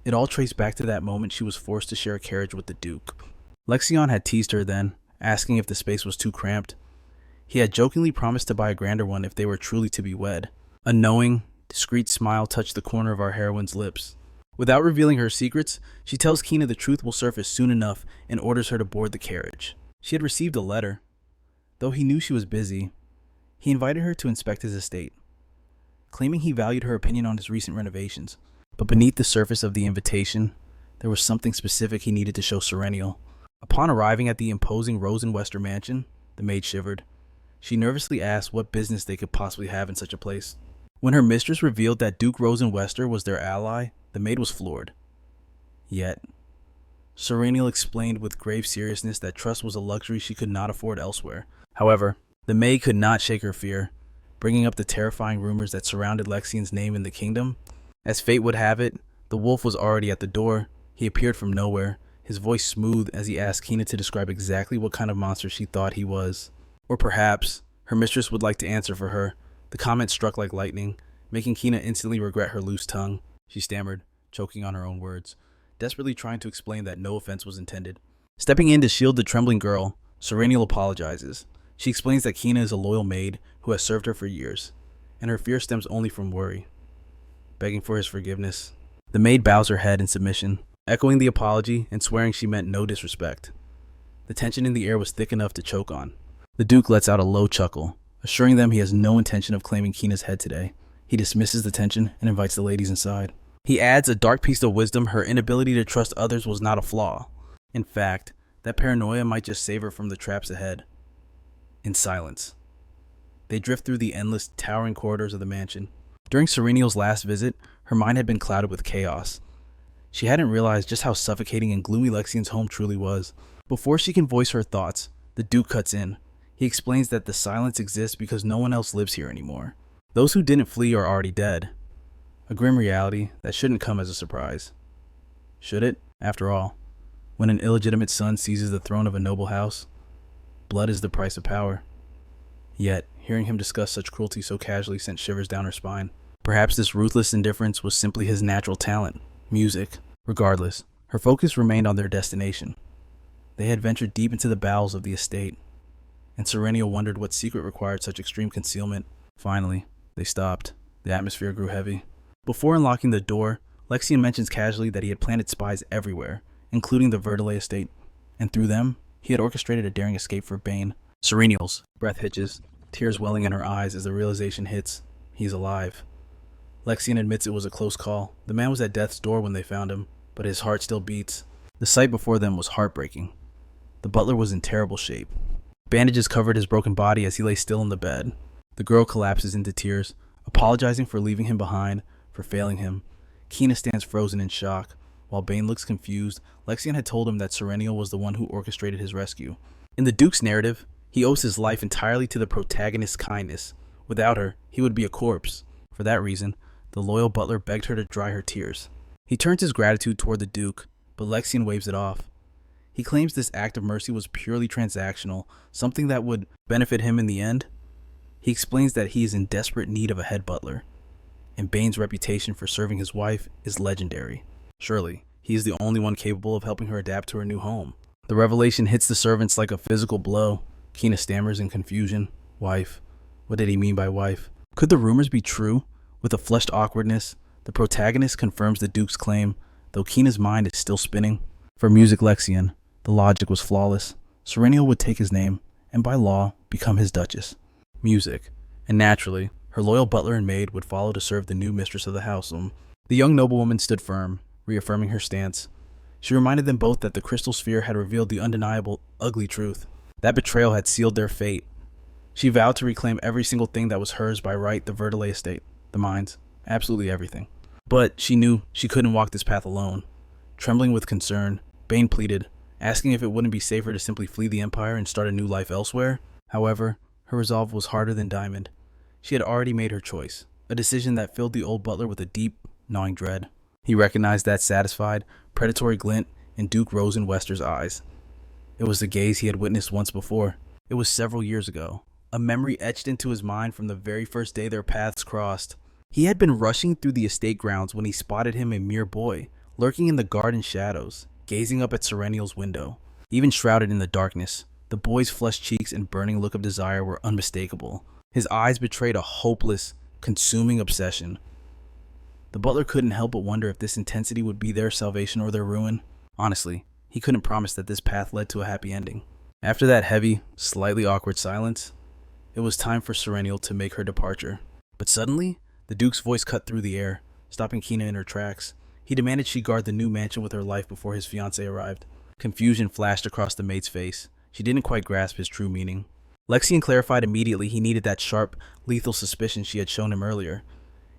It all traced back to that moment she was forced to share a carriage with the Duke. Lexian had teased her then, asking if the space was too cramped. He had jokingly promised to buy a grander one if they were truly to be wed. A knowing, discreet smile touched the corner of our heroine's lips. Without revealing her secrets, she tells Kina the truth will surface soon enough and orders her to board the carriage. She had received a letter. Though he knew she was busy, he invited her to inspect his estate, claiming he valued her opinion on his recent renovations. But beneath the surface of the invitation, there was something specific he needed to show Sarinel. Upon arriving at the imposing Rosen Wester mansion, the maid shivered. She nervously asked what business they could possibly have in such a place. When her mistress revealed that Duke Rosen Wester was their ally, the maid was floored. Yet, Sarinel explained with grave seriousness that trust was a luxury she could not afford elsewhere. However, the maid could not shake her fear, bringing up the terrifying rumors that surrounded Lexian's name in the kingdom. As fate would have it, The wolf was already at the door. He appeared from nowhere, his voice smooth as he asked Kina to describe exactly what kind of monster she thought he was. Or perhaps her mistress would like to answer for her. The comment struck like lightning, making Kina instantly regret her loose tongue. She stammered, choking on her own words, desperately trying to explain that no offense was intended. Stepping in to shield the trembling girl, Sarinel apologizes. She explains that Kina is a loyal maid who has served her for years, and her fear stems only from worry. Begging for his forgiveness, the maid bows her head in submission, echoing the apology and swearing she meant no disrespect. The tension in the air was thick enough to choke on. The Duke lets out a low chuckle, assuring them he has no intention of claiming Kina's head today. He dismisses the tension and invites the ladies inside. He adds a dark piece of wisdom: her inability to trust others was not a flaw. In fact, that paranoia might just save her from the traps ahead. In silence, they drift through the endless, towering corridors of the mansion. During Sarinel's last visit, her mind had been clouded with chaos. She hadn't realized just how suffocating and gloomy Lexian's home truly was. Before she can voice her thoughts, the Duke cuts in. He explains that the silence exists because no one else lives here anymore. Those who didn't flee are already dead. A grim reality that shouldn't come as a surprise. Should it? After all, when an illegitimate son seizes the throne of a noble house, blood is the price of power. Yet, hearing him discuss such cruelty so casually sent shivers down her spine. Perhaps this ruthless indifference was simply his natural talent, music. Regardless, her focus remained on their destination. They had ventured deep into the bowels of the estate, and Sarinel wondered what secret required such extreme concealment. Finally, they stopped. The atmosphere grew heavy. Before unlocking the door, Lexian mentions casually that he had planted spies everywhere, including the Verdale estate, and through them, he had orchestrated a daring escape for Bane. Sarinel's breath hitches, tears welling in her eyes as the realization hits. He's alive. Lexian admits it was a close call. The man was at death's door when they found him, but his heart still beats. The sight before them was heartbreaking. The butler was in terrible shape. Bandages covered his broken body as he lay still in the bed. The girl collapses into tears, apologizing for leaving him behind, for failing him. Kina stands frozen in shock. While Bane looks confused, Lexian had told him that Sarinel was the one who orchestrated his rescue. In the Duke's narrative, he owes his life entirely to the protagonist's kindness. Without her, he would be a corpse. For that reason, the loyal butler begged her to dry her tears. He turns his gratitude toward the Duke, but Lexian waves it off. He claims this act of mercy was purely transactional, something that would benefit him in the end. He explains that he is in desperate need of a head butler, and Bane's reputation for serving his wife is legendary. Surely, he is the only one capable of helping her adapt to her new home. The revelation hits the servants like a physical blow. Kina stammers in confusion. Wife. What did he mean by wife? Could the rumors be true? With a flushed awkwardness, the protagonist confirms the Duke's claim, though Kina's mind is still spinning. For music Lexian, the logic was flawless. Sarinel would take his name, and by law, become his duchess. Music. And naturally, her loyal butler and maid would follow to serve the new mistress of the house. The young noblewoman stood firm, reaffirming her stance. She reminded them both that the crystal sphere had revealed the undeniable, ugly truth. That betrayal had sealed their fate. She vowed to reclaim every single thing that was hers by right: the Verdale estate, the mines, absolutely everything. But she knew she couldn't walk this path alone. Trembling with concern, Bane pleaded, asking if it wouldn't be safer to simply flee the Empire and start a new life elsewhere. However, her resolve was harder than diamond. She had already made her choice, a decision that filled the old butler with a deep, gnawing dread. He recognized that satisfied, predatory glint in Duke Rosen Wester's eyes. It was the gaze he had witnessed once before. It was several years ago, a memory etched into his mind from the very first day their paths crossed. He had been rushing through the estate grounds when he spotted him, a mere boy, lurking in the garden shadows, gazing up at Sarinel's window. Even shrouded in the darkness, the boy's flushed cheeks and burning look of desire were unmistakable. His eyes betrayed a hopeless, consuming obsession. The butler couldn't help but wonder if this intensity would be their salvation or their ruin. Honestly, he couldn't promise that this path led to a happy ending. After that heavy, slightly awkward silence, it was time for Sarinel to make her departure. But suddenly, the Duke's voice cut through the air, stopping Kina in her tracks. He demanded she guard the new mansion with her life before his fiancée arrived. Confusion flashed across the maid's face. She didn't quite grasp his true meaning. Lexian clarified immediately he needed that sharp, lethal suspicion she had shown him earlier.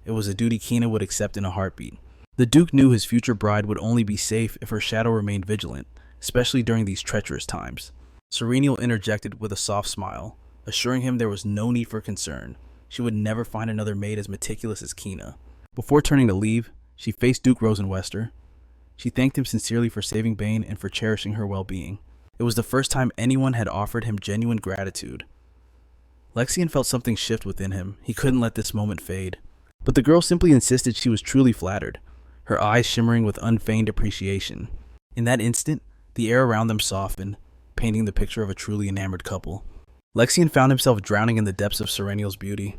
It was a duty Kina would accept in a heartbeat. The Duke knew his future bride would only be safe if her shadow remained vigilant, especially during these treacherous times. Sarinel interjected with a soft smile, assuring him there was no need for concern. She would never find another maid as meticulous as Kina. Before turning to leave, She faced Duke Rosen Wester. She thanked him sincerely for saving Bane and for cherishing her well-being. It was the first time anyone had offered him genuine gratitude. Lexian felt something shift within him. He couldn't let this moment fade. But the girl simply insisted she was truly flattered, her eyes shimmering with unfeigned appreciation. In that instant, the air around them softened, painting the picture of a truly enamored couple. Lexian found himself drowning in the depths of Sarinel's beauty.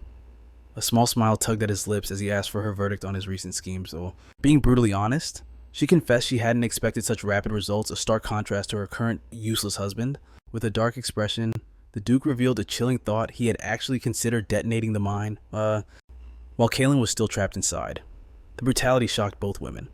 A small smile tugged at his lips as he asked for her verdict on his recent schemes, though, being brutally honest, she confessed she hadn't expected such rapid results, a stark contrast to her current useless husband. With a dark expression, the Duke revealed a chilling thought: he had actually considered detonating the mine, while Kaelin was still trapped inside. The brutality shocked both women,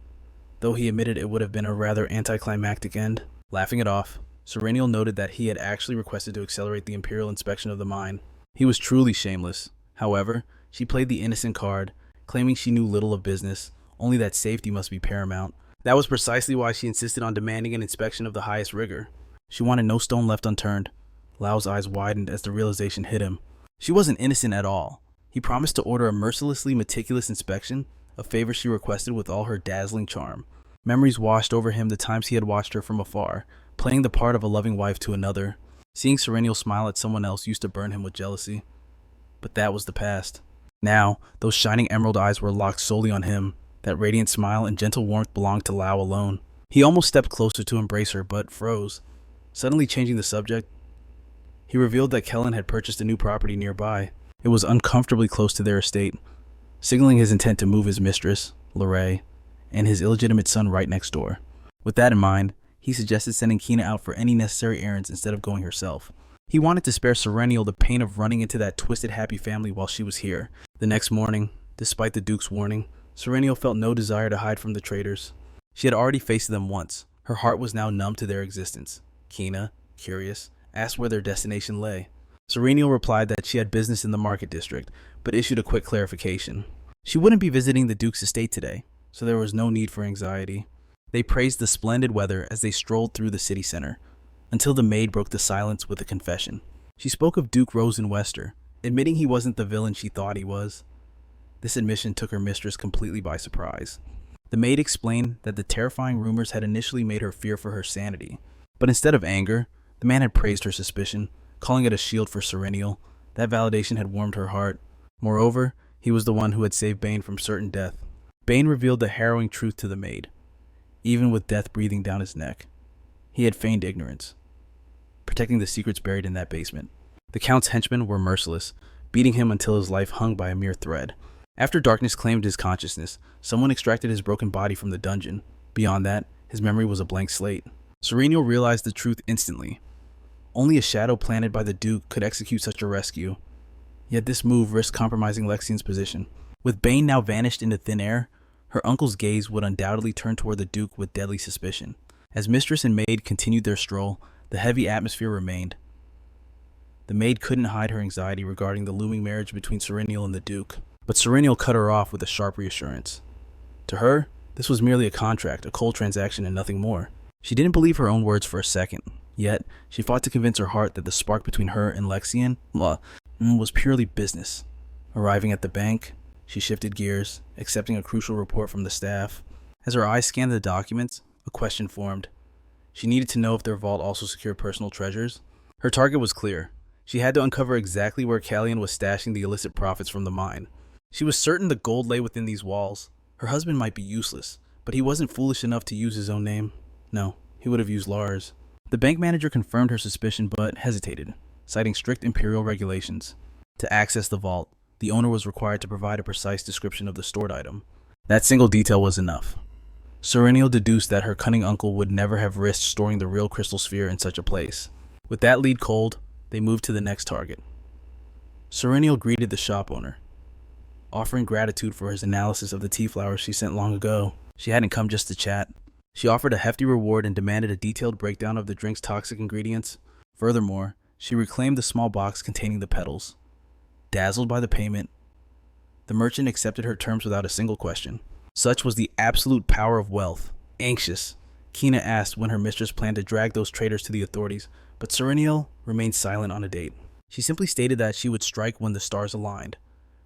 though he admitted it would have been a rather anticlimactic end. Laughing it off, Sarinel noted that he had actually requested to accelerate the Imperial inspection of the mine. He was truly shameless. However, she played the innocent card, claiming she knew little of business, only that safety must be paramount. That was precisely why she insisted on demanding an inspection of the highest rigor. She wanted no stone left unturned. Lau's eyes widened as the realization hit him. She wasn't innocent at all. He promised to order a mercilessly meticulous inspection, a favor she requested with all her dazzling charm. Memories washed over him the times he had watched her from afar, playing the part of a loving wife to another. Seeing Sarinel smile at someone else used to burn him with jealousy. But that was the past. Now, those shining emerald eyes were locked solely on him. That radiant smile and gentle warmth belonged to Lau alone. He almost stepped closer to embrace her, but froze. Suddenly changing the subject, he revealed that Kellen had purchased a new property nearby. It was uncomfortably close to their estate, signaling his intent to move his mistress, Lorraine, and his illegitimate son right next door. With that in mind, he suggested sending Kina out for any necessary errands instead of going herself. He wanted to spare Sarinel the pain of running into that twisted happy family while she was here. The next morning, despite the Duke's warning, Sarinel felt no desire to hide from the traitors. She had already faced them once. Her heart was now numb to their existence. Kina, curious, asked where their destination lay. Sarinel replied that she had business in the market district, but issued a quick clarification. She wouldn't be visiting the Duke's estate today, so there was no need for anxiety. They praised the splendid weather as they strolled through the city center, until the maid broke the silence with a confession. She spoke of Duke Rosen Wester, admitting he wasn't the villain she thought he was. This admission took her mistress completely by surprise. The maid explained that the terrifying rumors had initially made her fear for her sanity, but instead of anger, the man had praised her suspicion, calling it a shield for Sarinel. That validation had warmed her heart. Moreover, he was the one who had saved Bane from certain death. Bane revealed the harrowing truth to the maid, even with death breathing down his neck. He had feigned ignorance, protecting the secrets buried in that basement. The Count's henchmen were merciless, beating him until his life hung by a mere thread. After darkness claimed his consciousness, someone extracted his broken body from the dungeon. Beyond that, his memory was a blank slate. Sarinel realized the truth instantly. Only a shadow planted by the Duke could execute such a rescue. Yet this move risked compromising Lexian's position. With Bane now vanished into thin air, her uncle's gaze would undoubtedly turn toward the Duke with deadly suspicion. As mistress and maid continued their stroll, the heavy atmosphere remained. The maid couldn't hide her anxiety regarding the looming marriage between Sarinel and the Duke. But Sarinel cut her off with a sharp reassurance. To her, this was merely a contract, a cold transaction, and nothing more. She didn't believe her own words for a second. Yet, she fought to convince her heart that the spark between her and Lexian was purely business. Arriving at the bank, she shifted gears, accepting a crucial report from the staff. As her eyes scanned the documents, a question formed. She needed to know if their vault also secured personal treasures. Her target was clear. She had to uncover exactly where Callian was stashing the illicit profits from the mine. She was certain the gold lay within these walls. Her husband might be useless, but he wasn't foolish enough to use his own name. No, he would have used Lars. The bank manager confirmed her suspicion but hesitated, citing strict imperial regulations. To access the vault, the owner was required to provide a precise description of the stored item. That single detail was enough. Sarinel deduced that her cunning uncle would never have risked storing the real crystal sphere in such a place. With that lead cold, they moved to the next target. Sarinel greeted the shop owner, offering gratitude for his analysis of the tea flowers she sent long ago. She hadn't come just to chat. She offered a hefty reward and demanded a detailed breakdown of the drink's toxic ingredients. Furthermore, she reclaimed the small box containing the petals. Dazzled by the payment, the merchant accepted her terms without a single question. Such was the absolute power of wealth. Anxious, Kina asked when her mistress planned to drag those traitors to the authorities, but Sarinel remained silent on a date. She simply stated that she would strike when the stars aligned.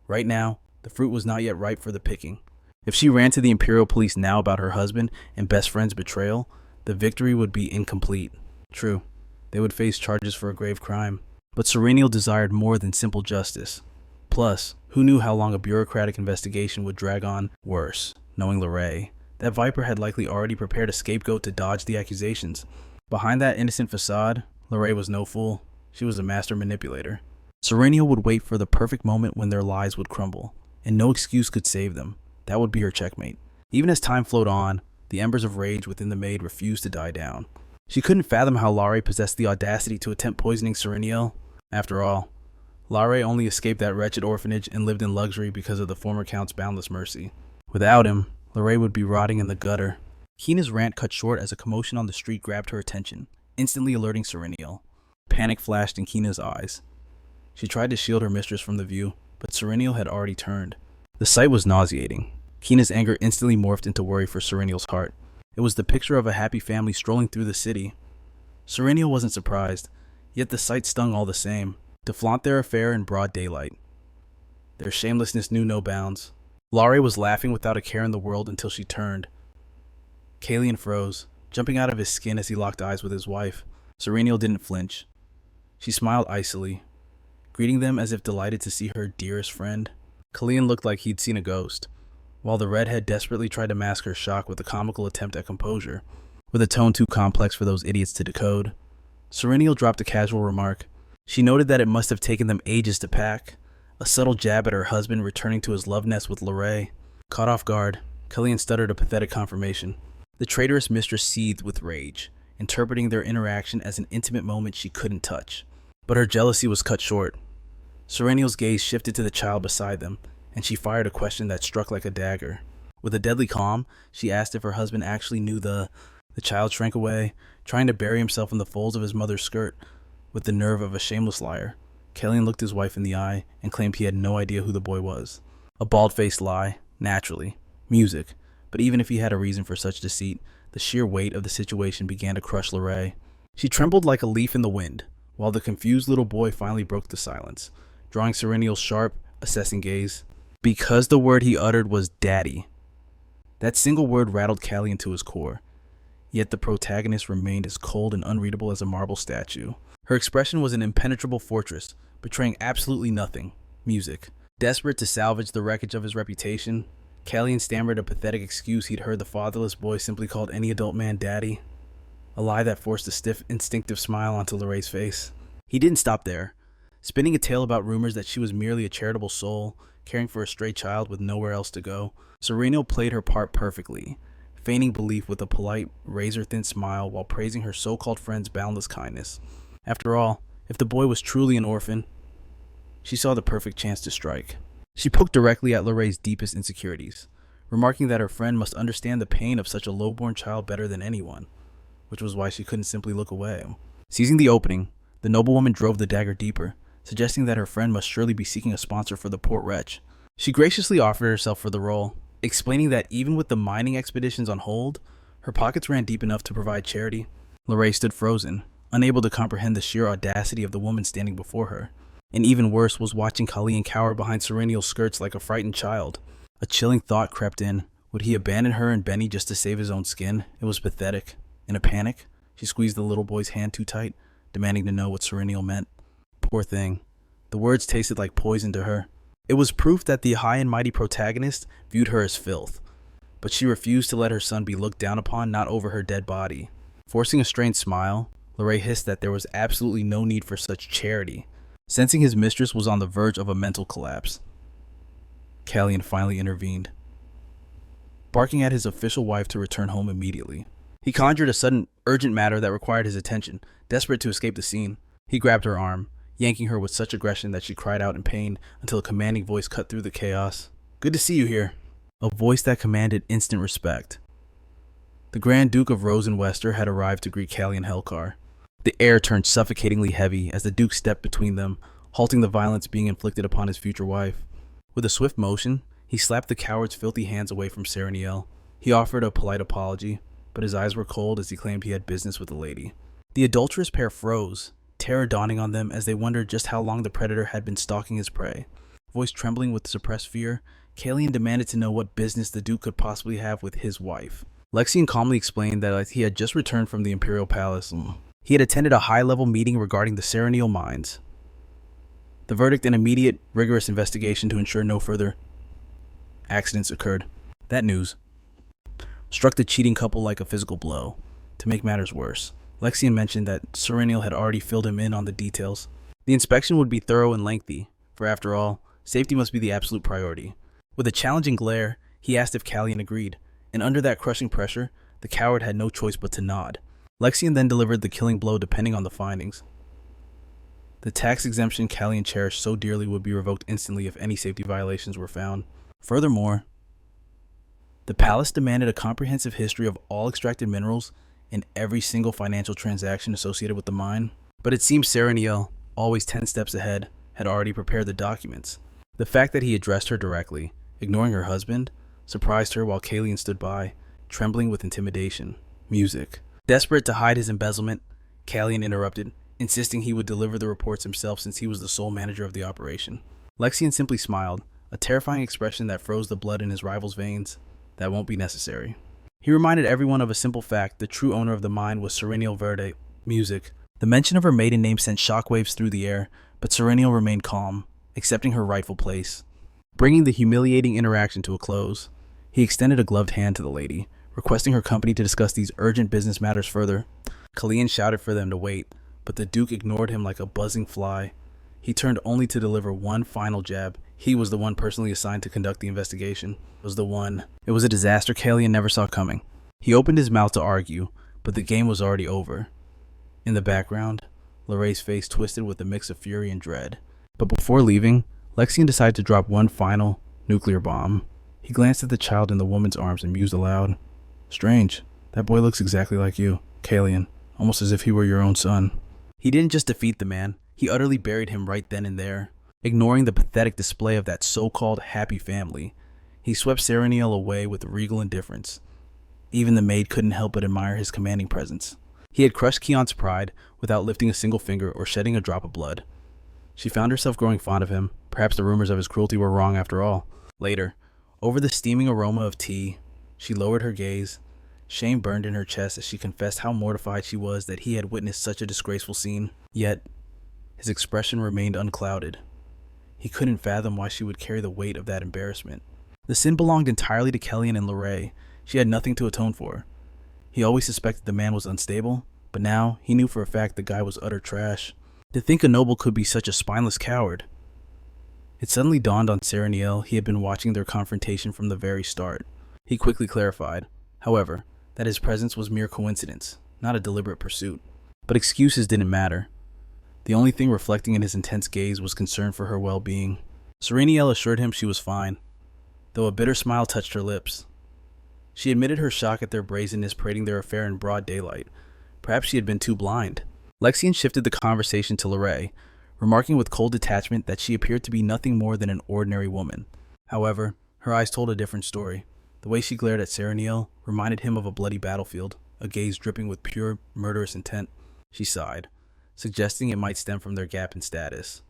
Right now, the fruit was not yet ripe for the picking. If she ran to the Imperial Police now about her husband and best friend's betrayal, the victory would be incomplete. True, they would face charges for a grave crime. But Sarinel desired more than simple justice. Plus, who knew how long a bureaucratic investigation would drag on? Worse, knowing Lorraine, that Viper had likely already prepared a scapegoat to dodge the accusations. Behind that innocent facade, Lorraine was no fool. She was a master manipulator. Sarinel would wait for the perfect moment when their lies would crumble, and no excuse could save them. That would be her checkmate. Even as time flowed on, the embers of rage within the maid refused to die down. She couldn't fathom how Lare possessed the audacity to attempt poisoning Sarinel. After all, Lare only escaped that wretched orphanage and lived in luxury because of the former Count's boundless mercy. Without him, Lare would be rotting in the gutter. Kina's rant cut short as a commotion on the street grabbed her attention, instantly alerting Sarinel. Panic flashed in Kina's eyes. She tried to shield her mistress from the view, but Sarinel had already turned. The sight was nauseating. Kina's anger instantly morphed into worry for Sarinel's heart. It was the picture of a happy family strolling through the city. Sarinel wasn't surprised, yet the sight stung all the same. To flaunt their affair in broad daylight. Their shamelessness knew no bounds. Lare was laughing without a care in the world until she turned. Kalian froze, jumping out of his skin as he locked eyes with his wife. Sarinel didn't flinch. She smiled icily, greeting them as if delighted to see her dearest friend. Kalian looked like he'd seen a ghost, while the redhead desperately tried to mask her shock with a comical attempt at composure, with a tone too complex for those idiots to decode. Sarinel dropped a casual remark. She noted that it must have taken them ages to pack, a subtle jab at her husband returning to his love nest with Lorraine. Caught off guard, Kalian stuttered a pathetic confirmation. The traitorous mistress seethed with rage, interpreting their interaction as an intimate moment she couldn't touch. But her jealousy was cut short. Sarinel's gaze shifted to the child beside them, and she fired a question that struck like a dagger. With a deadly calm, she asked if her husband actually knew the child shrank away, trying to bury himself in the folds of his mother's skirt. With the nerve of a shameless liar, Kalian looked his wife in the eye and claimed he had no idea who the boy was. A bald-faced lie, naturally. Music. But even if he had a reason for such deceit, the sheer weight of the situation began to crush Lorraine. She trembled like a leaf in the wind, while the confused little boy finally broke the silence, drawing Sarinel's sharp, assessing gaze. Because the word he uttered was daddy. That single word rattled Kalian to his core. Yet the protagonist remained as cold and unreadable as a marble statue. Her expression was an impenetrable fortress, betraying absolutely nothing. Music. Desperate to salvage the wreckage of his reputation, Kalian stammered a pathetic excuse he'd heard the fatherless boy simply called any adult man daddy. A lie that forced a stiff, instinctive smile onto Lorraine's face. He didn't stop there. Spinning a tale about rumors that she was merely a charitable soul, caring for a stray child with nowhere else to go, Sarinel played her part perfectly, feigning belief with a polite, razor-thin smile while praising her so-called friend's boundless kindness. After all, if the boy was truly an orphan, she saw the perfect chance to strike. She poked directly at Lorraine's deepest insecurities, remarking that her friend must understand the pain of such a lowborn child better than anyone, which was why she couldn't simply look away. Seizing the opening, the noblewoman drove the dagger deeper, suggesting that her friend must surely be seeking a sponsor for the poor wretch. She graciously offered herself for the role, explaining that even with the mining expeditions on hold, her pockets ran deep enough to provide charity. Lorraine stood frozen, unable to comprehend the sheer audacity of the woman standing before her. And even worse was watching Kalian cower behind Sarinel's skirts like a frightened child. A chilling thought crept in. Would he abandon her and Benny just to save his own skin? It was pathetic. In a panic, she squeezed the little boy's hand too tight, demanding to know what Sarinel meant. Poor thing. The words tasted like poison to her. It was proof that the high and mighty protagonist viewed her as filth. But she refused to let her son be looked down upon, not over her dead body. Forcing a strained smile, Lorraine hissed that there was absolutely no need for such charity, sensing his mistress was on the verge of a mental collapse. Kalian finally intervened, barking at his official wife to return home immediately. He conjured a sudden, urgent matter that required his attention. Desperate to escape the scene, he grabbed her arm, yanking her with such aggression that she cried out in pain until a commanding voice cut through the chaos. "Good to see you here." A voice that commanded instant respect. The Grand Duke of Rosen Wester had arrived to greet Kalian Helkar. The air turned suffocatingly heavy as the Duke stepped between them, halting the violence being inflicted upon his future wife. With a swift motion, he slapped the coward's filthy hands away from Sarinel. He offered a polite apology, but his eyes were cold as he claimed he had business with the lady. The adulterous pair froze, terror dawning on them as they wondered just how long the predator had been stalking his prey. Voice trembling with suppressed fear, Kalian demanded to know what business the Duke could possibly have with his wife. Lexian calmly explained that he had just returned from the Imperial Palace. He had attended a high-level meeting regarding the Sarinel mines. The verdict: an immediate, rigorous investigation to ensure no further accidents occurred. That news struck the cheating couple like a physical blow. To make matters worse, Lexian mentioned that Sarinel had already filled him in on the details. The inspection would be thorough and lengthy, for after all, safety must be the absolute priority. With a challenging glare, he asked if Kalian agreed, and under that crushing pressure, the coward had no choice but to nod. Lexian then delivered the killing blow depending on the findings. The tax exemption Kalian cherished so dearly would be revoked instantly if any safety violations were found. Furthermore, the palace demanded a comprehensive history of all extracted minerals and every single financial transaction associated with the mine. But it seems Sarinel, always 10 steps ahead, had already prepared the documents. The fact that he addressed her directly, ignoring her husband, surprised her while Kalian stood by, trembling with intimidation. Music. Desperate to hide his embezzlement, Kalian interrupted, insisting he would deliver the reports himself since he was the sole manager of the operation. Lexian simply smiled, a terrifying expression that froze the blood in his rival's veins. That won't be necessary. He reminded everyone of a simple fact: the true owner of the mine was Sarinel Verde. Music. The mention of her maiden name sent shockwaves through the air, but Sarinel remained calm, accepting her rightful place. Bringing the humiliating interaction to a close, he extended a gloved hand to the lady, requesting her company to discuss these urgent business matters further. Kalian shouted for them to wait, but the Duke ignored him like a buzzing fly. He turned only to deliver one final jab. He was the one personally assigned to conduct the investigation. It was a disaster Kalian never saw coming. He opened his mouth to argue, but the game was already over. In the background, Lorraine's face twisted with a mix of fury and dread. But before leaving, Lexian decided to drop one final nuclear bomb. He glanced at the child in the woman's arms and mused aloud. Strange. That boy looks exactly like you, Kalian, almost as if he were your own son. He didn't just defeat the man, he utterly buried him right then and there. Ignoring the pathetic display of that so-called happy family, he swept Sarinel away with regal indifference. Even the maid couldn't help but admire his commanding presence. He had crushed Kion's pride without lifting a single finger or shedding a drop of blood. She found herself growing fond of him. Perhaps the rumors of his cruelty were wrong after all. Later, over the steaming aroma of tea, she lowered her gaze. Shame burned in her chest as she confessed how mortified she was that he had witnessed such a disgraceful scene. Yet, his expression remained unclouded. He couldn't fathom why she would carry the weight of that embarrassment. The sin belonged entirely to Kalian and Lorraine. She had nothing to atone for. He always suspected the man was unstable, but now he knew for a fact the guy was utter trash. To think a noble could be such a spineless coward. It suddenly dawned on Sarinel he had been watching their confrontation from the very start. He quickly clarified, however, that his presence was mere coincidence, not a deliberate pursuit. But excuses didn't matter. The only thing reflecting in his intense gaze was concern for her well-being. Sarinel assured him she was fine, though a bitter smile touched her lips. She admitted her shock at their brazenness parading their affair in broad daylight. Perhaps she had been too blind. Lexian shifted the conversation to Lorraine, remarking with cold detachment that she appeared to be nothing more than an ordinary woman. However, her eyes told a different story. The way she glared at Sarinel reminded him of a bloody battlefield, a gaze dripping with pure, murderous intent. She sighed, suggesting it might stem from their gap in status.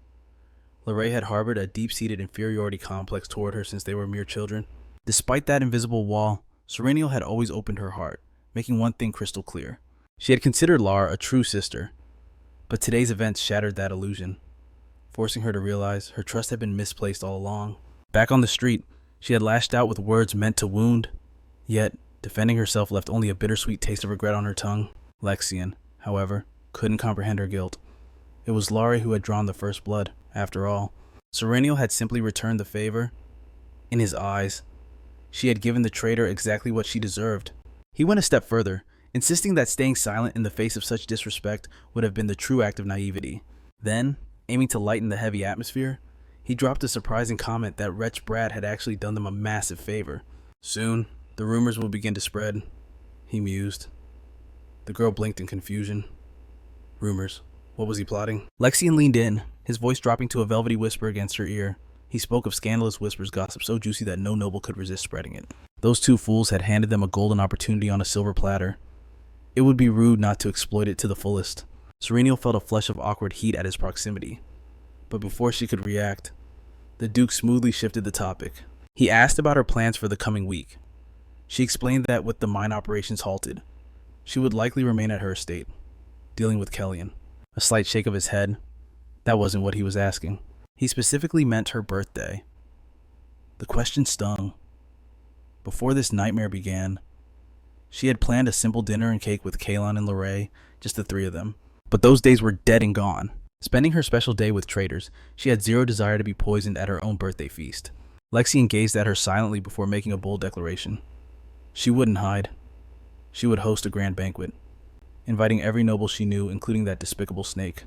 Lorraine had harbored a deep-seated inferiority complex toward her since they were mere children. Despite that invisible wall, Sarinel had always opened her heart, making one thing crystal clear. She had considered Lara a true sister, but today's events shattered that illusion, forcing her to realize her trust had been misplaced all along. Back on the street, she had lashed out with words meant to wound, yet defending herself left only a bittersweet taste of regret on her tongue. Lexian, however, couldn't comprehend her guilt. It was Lara who had drawn the first blood, after all. Sarinel had simply returned the favor. In his eyes, she had given the traitor exactly what she deserved. He went a step further, insisting that staying silent in the face of such disrespect would have been the true act of naivety. Then, aiming to lighten the heavy atmosphere, he dropped a surprising comment that wretch Brad had actually done them a massive favor. Soon, the rumors will begin to spread, he mused. The girl blinked in confusion. Rumors. What was he plotting? Lexian leaned in, his voice dropping to a velvety whisper against her ear. He spoke of scandalous whispers, gossip so juicy that no noble could resist spreading it. Those two fools had handed them a golden opportunity on a silver platter. It would be rude not to exploit it to the fullest. Sarinel felt a flush of awkward heat at his proximity. But before she could react, the Duke smoothly shifted the topic. He asked about her plans for the coming week. She explained that with the mine operations halted, she would likely remain at her estate, dealing with Kellyan. A slight shake of his head. That wasn't what he was asking. He specifically meant her birthday. The question stung. Before this nightmare began, she had planned a simple dinner and cake with Kalon and Lorray, just the three of them. But those days were dead and gone. Spending her special day with traitors, she had zero desire to be poisoned at her own birthday feast. Lexian gazed at her silently before making a bold declaration. She wouldn't hide. She would host a grand banquet, inviting every noble she knew, including that despicable snake,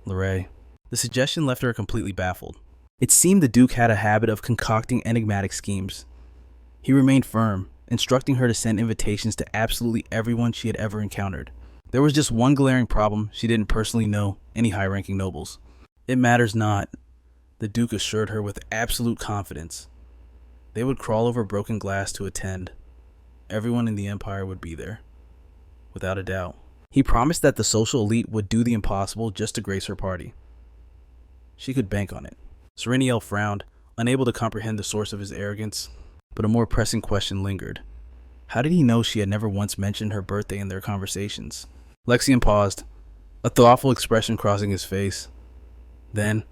Lorray. The suggestion left her completely baffled. It seemed the Duke had a habit of concocting enigmatic schemes. He remained firm, instructing her to send invitations to absolutely everyone she had ever encountered. There was just one glaring problem: she didn't personally know any high-ranking nobles. It matters not, the Duke assured her with absolute confidence. They would crawl over broken glass to attend. Everyone in the Empire would be there, without a doubt. He promised that the social elite would do the impossible just to grace her party. She could bank on it. Sarinel frowned, unable to comprehend the source of his arrogance, but a more pressing question lingered. How did he know she had never once mentioned her birthday in their conversations? Lexian paused, a thoughtful expression crossing his face. Then,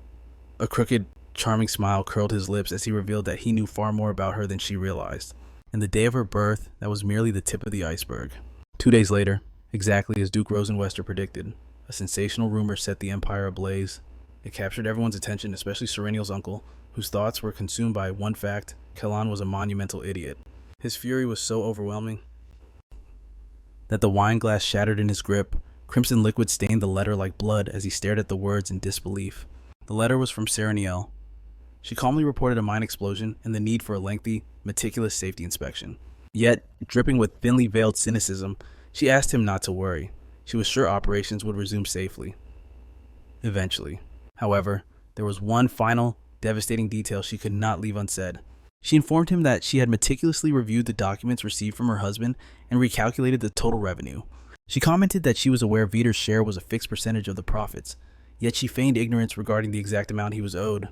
a crooked, charming smile curled his lips as he revealed that he knew far more about her than she realized. And the day of her birth, that was merely the tip of the iceberg. 2 days later, exactly as Duke Rosen Wester predicted, a sensational rumor set the Empire ablaze. It captured everyone's attention, especially Sarinel's uncle, whose thoughts were consumed by one fact: Kalon was a monumental idiot. His fury was so overwhelming that the wine glass shattered in his grip. Crimson liquid stained the letter like blood as he stared at the words in disbelief. The letter was from Sarinel. She calmly reported a mine explosion and the need for a lengthy, meticulous safety inspection. Yet, dripping with thinly veiled cynicism, she asked him not to worry. She was sure operations would resume safely. Eventually. However, there was one final, devastating detail she could not leave unsaid. She informed him that she had meticulously reviewed the documents received from her husband and recalculated the total revenue. She commented that she was aware Vider's share was a fixed percentage of the profits, yet she feigned ignorance regarding the exact amount he was owed.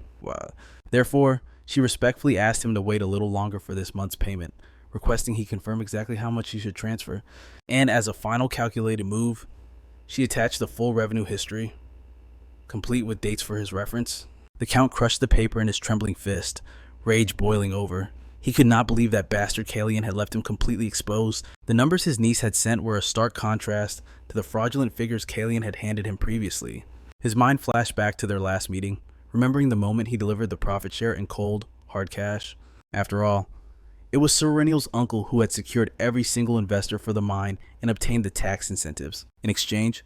Therefore, she respectfully asked him to wait a little longer for this month's payment, requesting he confirm exactly how much she should transfer. And as a final calculated move, she attached the full revenue history, complete with dates for his reference. The Count crushed the paper in his trembling fist, rage boiling over. He could not believe that bastard Kalyan had left him completely exposed. The numbers his niece had sent were a stark contrast to the fraudulent figures Kalyan had handed him previously. His mind flashed back to their last meeting, remembering the moment he delivered the profit share in cold, hard cash. After all, it was Sarinel's uncle who had secured every single investor for the mine and obtained the tax incentives. In exchange,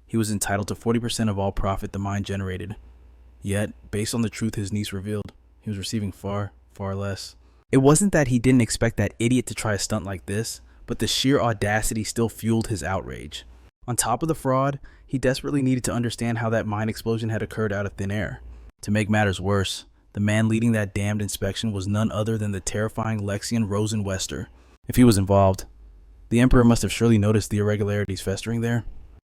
he was entitled to 40% of all profit the mine generated. Yet, based on the truth his niece revealed, he was receiving far, far less. It wasn't that he didn't expect that idiot to try a stunt like this, but the sheer audacity still fueled his outrage. On top of the fraud, he desperately needed to understand how that mine explosion had occurred out of thin air. To make matters worse, the man leading that damned inspection was none other than the terrifying Lexian Rosen Wester. If he was involved, the Emperor must have surely noticed the irregularities festering there.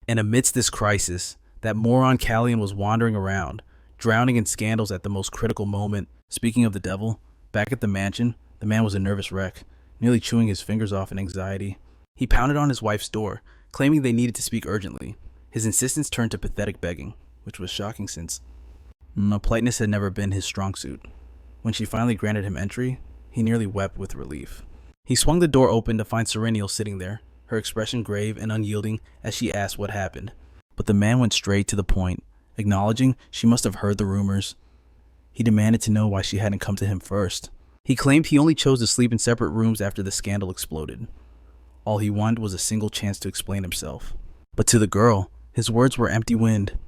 And amidst this crisis, that moron Kalyan was wandering around, drowning in scandals at the most critical moment. Speaking of the devil, back at the mansion, the man was a nervous wreck, nearly chewing his fingers off in anxiety. He pounded on his wife's door, claiming they needed to speak urgently. His insistence turned to pathetic begging, which was shocking since politeness had never been his strong suit. When she finally granted him entry, he nearly wept with relief. He swung the door open to find Sarinel sitting there, her expression grave and unyielding as she asked what happened. But the man went straight to the point, acknowledging she must have heard the rumors. He demanded to know why she hadn't come to him first. He claimed he only chose to sleep in separate rooms after the scandal exploded. All he wanted was a single chance to explain himself. But to the girl, his words were empty wind.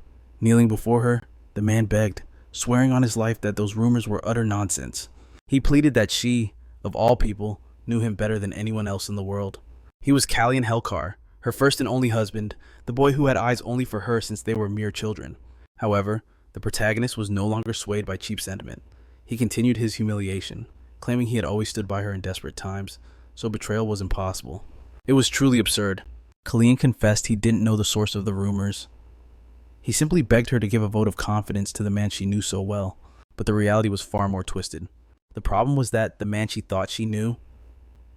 Kneeling before her, the man begged, swearing on his life that those rumors were utter nonsense. He pleaded that she, of all people, knew him better than anyone else in the world. He was Kalyan Helkar, her first and only husband, the boy who had eyes only for her since they were mere children. However, the protagonist was no longer swayed by cheap sentiment. He continued his humiliation, claiming he had always stood by her in desperate times, so betrayal was impossible. It was truly absurd. Kalyan confessed he didn't know the source of the rumors. He simply begged her to give a vote of confidence to the man she knew so well, but the reality was far more twisted. The problem was that the man she thought she knew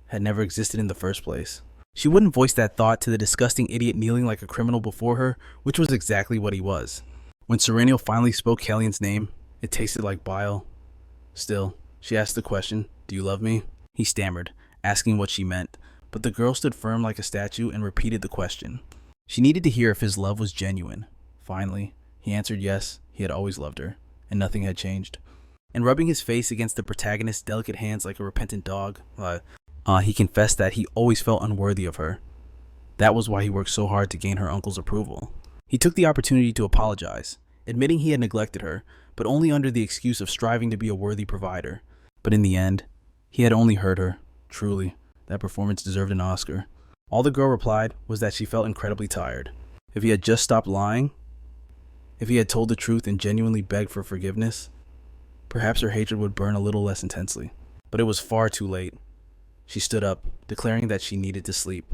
had never existed in the first place. She wouldn't voice that thought to the disgusting idiot kneeling like a criminal before her, which was exactly what he was. When Sarinel finally spoke Kellyan's name, it tasted like bile. Still, she asked the question, "Do you love me?" He stammered, asking what she meant, but the girl stood firm like a statue and repeated the question. She needed to hear if his love was genuine. Finally, he answered yes, he had always loved her, and nothing had changed. And rubbing his face against the protagonist's delicate hands like a repentant dog, he confessed that he always felt unworthy of her. That was why he worked so hard to gain her uncle's approval. He took the opportunity to apologize, admitting he had neglected her, but only under the excuse of striving to be a worthy provider. But in the end, he had only hurt her. Truly, that performance deserved an Oscar. All the girl replied was that she felt incredibly tired. If he had just stopped lying, if he had told the truth and genuinely begged for forgiveness, perhaps her hatred would burn a little less intensely. But it was far too late. She stood up, declaring that she needed to sleep.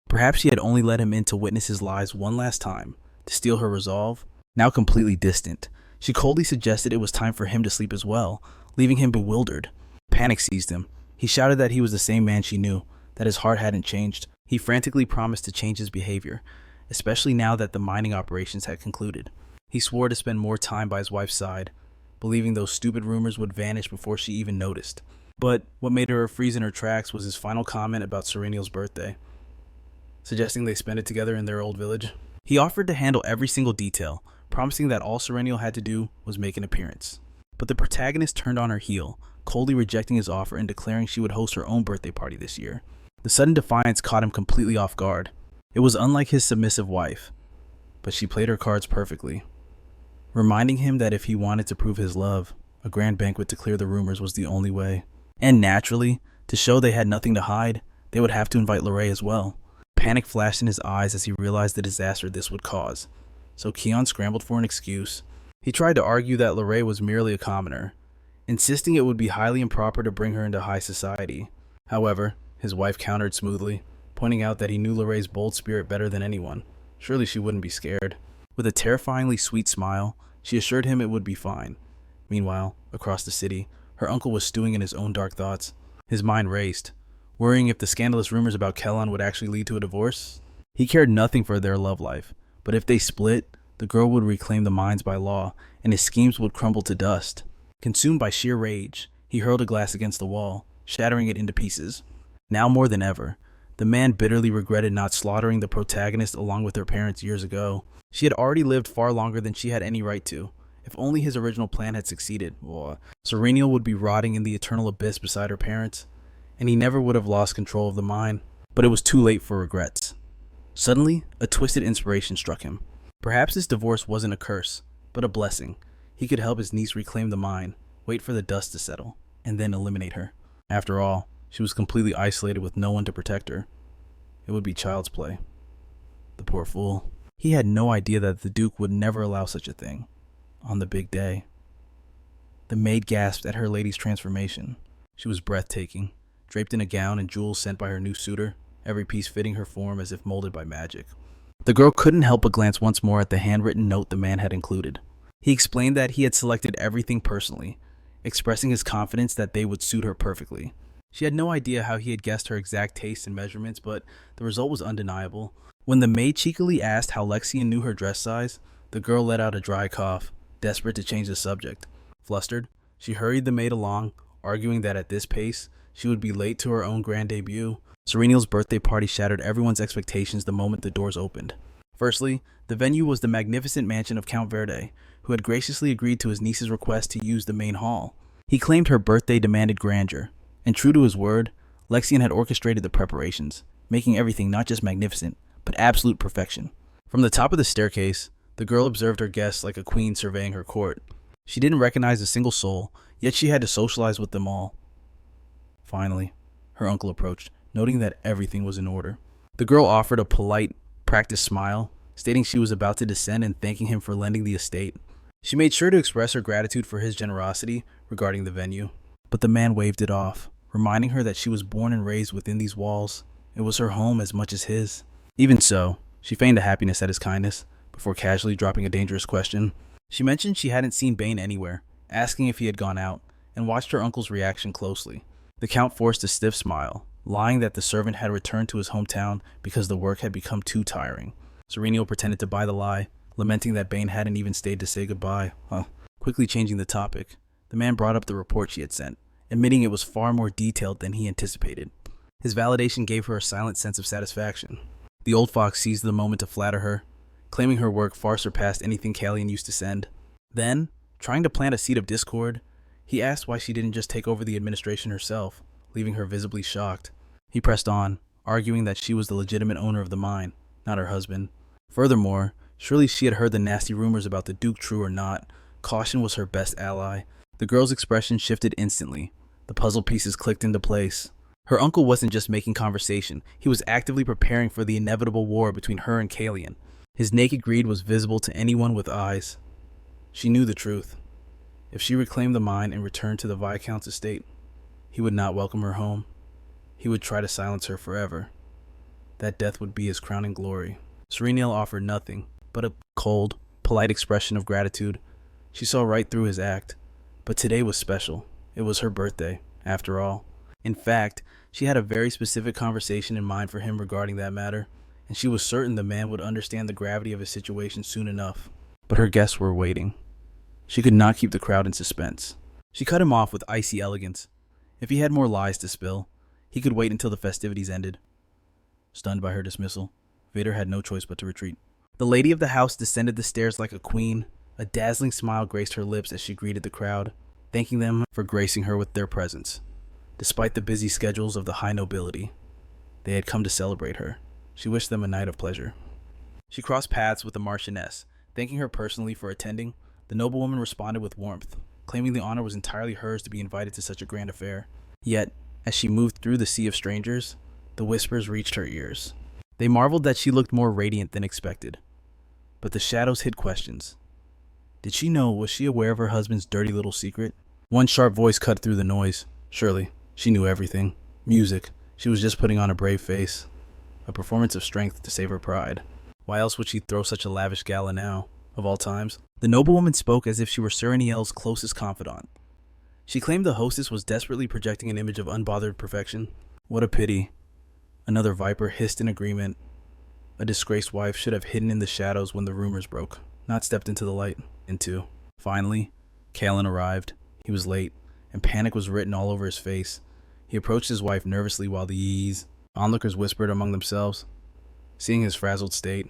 Perhaps she had only let him in to witness his lies one last time, to steal her resolve. Now completely distant, she coldly suggested it was time for him to sleep as well, leaving him bewildered. Panic seized him. He shouted that he was the same man she knew, that his heart hadn't changed. He frantically promised to change his behavior, especially now that the mining operations had concluded. He swore to spend more time by his wife's side, believing those stupid rumors would vanish before she even noticed. But what made her freeze in her tracks was his final comment about Sarinel's birthday, suggesting they spend it together in their old village. He offered to handle every single detail, promising that all Sarinel had to do was make an appearance. But the protagonist turned on her heel, coldly rejecting his offer and declaring she would host her own birthday party this year. The sudden defiance caught him completely off guard. It was unlike his submissive wife, but she played her cards perfectly, reminding him that if he wanted to prove his love, a grand banquet to clear the rumors was the only way. And naturally, to show they had nothing to hide, they would have to invite Lorraine as well. Panic flashed in his eyes as he realized the disaster this would cause. So Keon scrambled for an excuse. He tried to argue that Lorraine was merely a commoner, insisting it would be highly improper to bring her into high society. However, his wife countered smoothly, pointing out that he knew Lorraine's bold spirit better than anyone. Surely she wouldn't be scared. With a terrifyingly sweet smile, she assured him it would be fine. Meanwhile, across the city, her uncle was stewing in his own dark thoughts. His mind raced, worrying if the scandalous rumors about Kellon would actually lead to a divorce. He cared nothing for their love life, but if they split, the girl would reclaim the mines by law, and his schemes would crumble to dust. Consumed by sheer rage, he hurled a glass against the wall, shattering it into pieces. Now more than ever, the man bitterly regretted not slaughtering the protagonist along with her parents years ago. She had already lived far longer than she had any right to. If only his original plan had succeeded, Sarinel would be rotting in the eternal abyss beside her parents, and he never would have lost control of the mine. But it was too late for regrets. Suddenly, a twisted inspiration struck him. Perhaps this divorce wasn't a curse, but a blessing. He could help his niece reclaim the mine, wait for the dust to settle, and then eliminate her. After all, she was completely isolated with no one to protect her. It would be child's play. The poor fool. He had no idea that the Duke would never allow such a thing. On the big day, the maid gasped at her lady's transformation. She was breathtaking, draped in a gown and jewels sent by her new suitor, every piece fitting her form as if molded by magic. The girl couldn't help but glance once more at the handwritten note the man had included. He explained that he had selected everything personally, expressing his confidence that they would suit her perfectly. She had no idea how he had guessed her exact taste and measurements, but the result was undeniable. When the maid cheekily asked how Lexian knew her dress size, the girl let out a dry cough, desperate to change the subject. Flustered, she hurried the maid along, arguing that at this pace, she would be late to her own grand debut. Sarinel's birthday party shattered everyone's expectations the moment the doors opened. Firstly, the venue was the magnificent mansion of Count Verde, who had graciously agreed to his niece's request to use the main hall. He claimed her birthday demanded grandeur, and true to his word, Lexian had orchestrated the preparations, making everything not just magnificent, but absolute perfection. From the top of the staircase, the girl observed her guests like a queen surveying her court. She didn't recognize a single soul, yet she had to socialize with them all. Finally, her uncle approached, noting that everything was in order. The girl offered a polite, practiced smile, stating she was about to descend and thanking him for lending the estate. She made sure to express her gratitude for his generosity regarding the venue, but the man waved it off, reminding her that she was born and raised within these walls. It was her home as much as his. Even so, she feigned a happiness at his kindness, before casually dropping a dangerous question. She mentioned she hadn't seen Bane anywhere, asking if he had gone out, and watched her uncle's reaction closely. The Count forced a stiff smile, lying that the servant had returned to his hometown because the work had become too tiring. Sarinel pretended to buy the lie, lamenting that Bane hadn't even stayed to say goodbye. Quickly changing the topic, the man brought up the report she had sent, admitting it was far more detailed than he anticipated. His validation gave her a silent sense of satisfaction. The old fox seized the moment to flatter her, claiming her work far surpassed anything Kallian used to send. Then, trying to plant a seed of discord, he asked why she didn't just take over the administration herself, leaving her visibly shocked. He pressed on, arguing that she was the legitimate owner of the mine, not her husband. Furthermore, surely she had heard the nasty rumors about the Duke, true or not. Caution was her best ally. The girl's expression shifted instantly. The puzzle pieces clicked into place. Her uncle wasn't just making conversation, he was actively preparing for the inevitable war between her and Kallian. His naked greed was visible to anyone with eyes. She knew the truth. If she reclaimed the mine and returned to the Viscount's estate, he would not welcome her home. He would try to silence her forever. That death would be his crowning glory. Sarinel offered nothing but a cold, polite expression of gratitude. She saw right through his act. But today was special. It was her birthday, after all. In fact, she had a very specific conversation in mind for him regarding that matter, and she was certain the man would understand the gravity of his situation soon enough. But her guests were waiting. She could not keep the crowd in suspense. She cut him off with icy elegance. If he had more lies to spill, he could wait until the festivities ended. Stunned by her dismissal, Vader had no choice but to retreat. The lady of the house descended the stairs like a queen. A dazzling smile graced her lips as she greeted the crowd, thanking them for gracing her with their presence. Despite the busy schedules of the high nobility, they had come to celebrate her. She wished them a night of pleasure. She crossed paths with the Marchioness, thanking her personally for attending. The noblewoman responded with warmth, claiming the honor was entirely hers to be invited to such a grand affair. Yet, as she moved through the sea of strangers, the whispers reached her ears. They marveled that she looked more radiant than expected. But the shadows hid questions. Did she know? Was she aware of her husband's dirty little secret? One sharp voice cut through the noise. Surely, she knew everything. Music. She was just putting on a brave face. A performance of strength to save her pride. Why else would she throw such a lavish gala now, of all times? The noblewoman spoke as if she were Sarinel's closest confidant. She claimed the hostess was desperately projecting an image of unbothered perfection. What a pity. Another viper hissed in agreement. A disgraced wife should have hidden in the shadows when the rumors broke, not stepped into the light. Finally, Kallian arrived. He was late, and panic was written all over his face. He approached his wife nervously while the onlookers whispered among themselves. Seeing his frazzled state,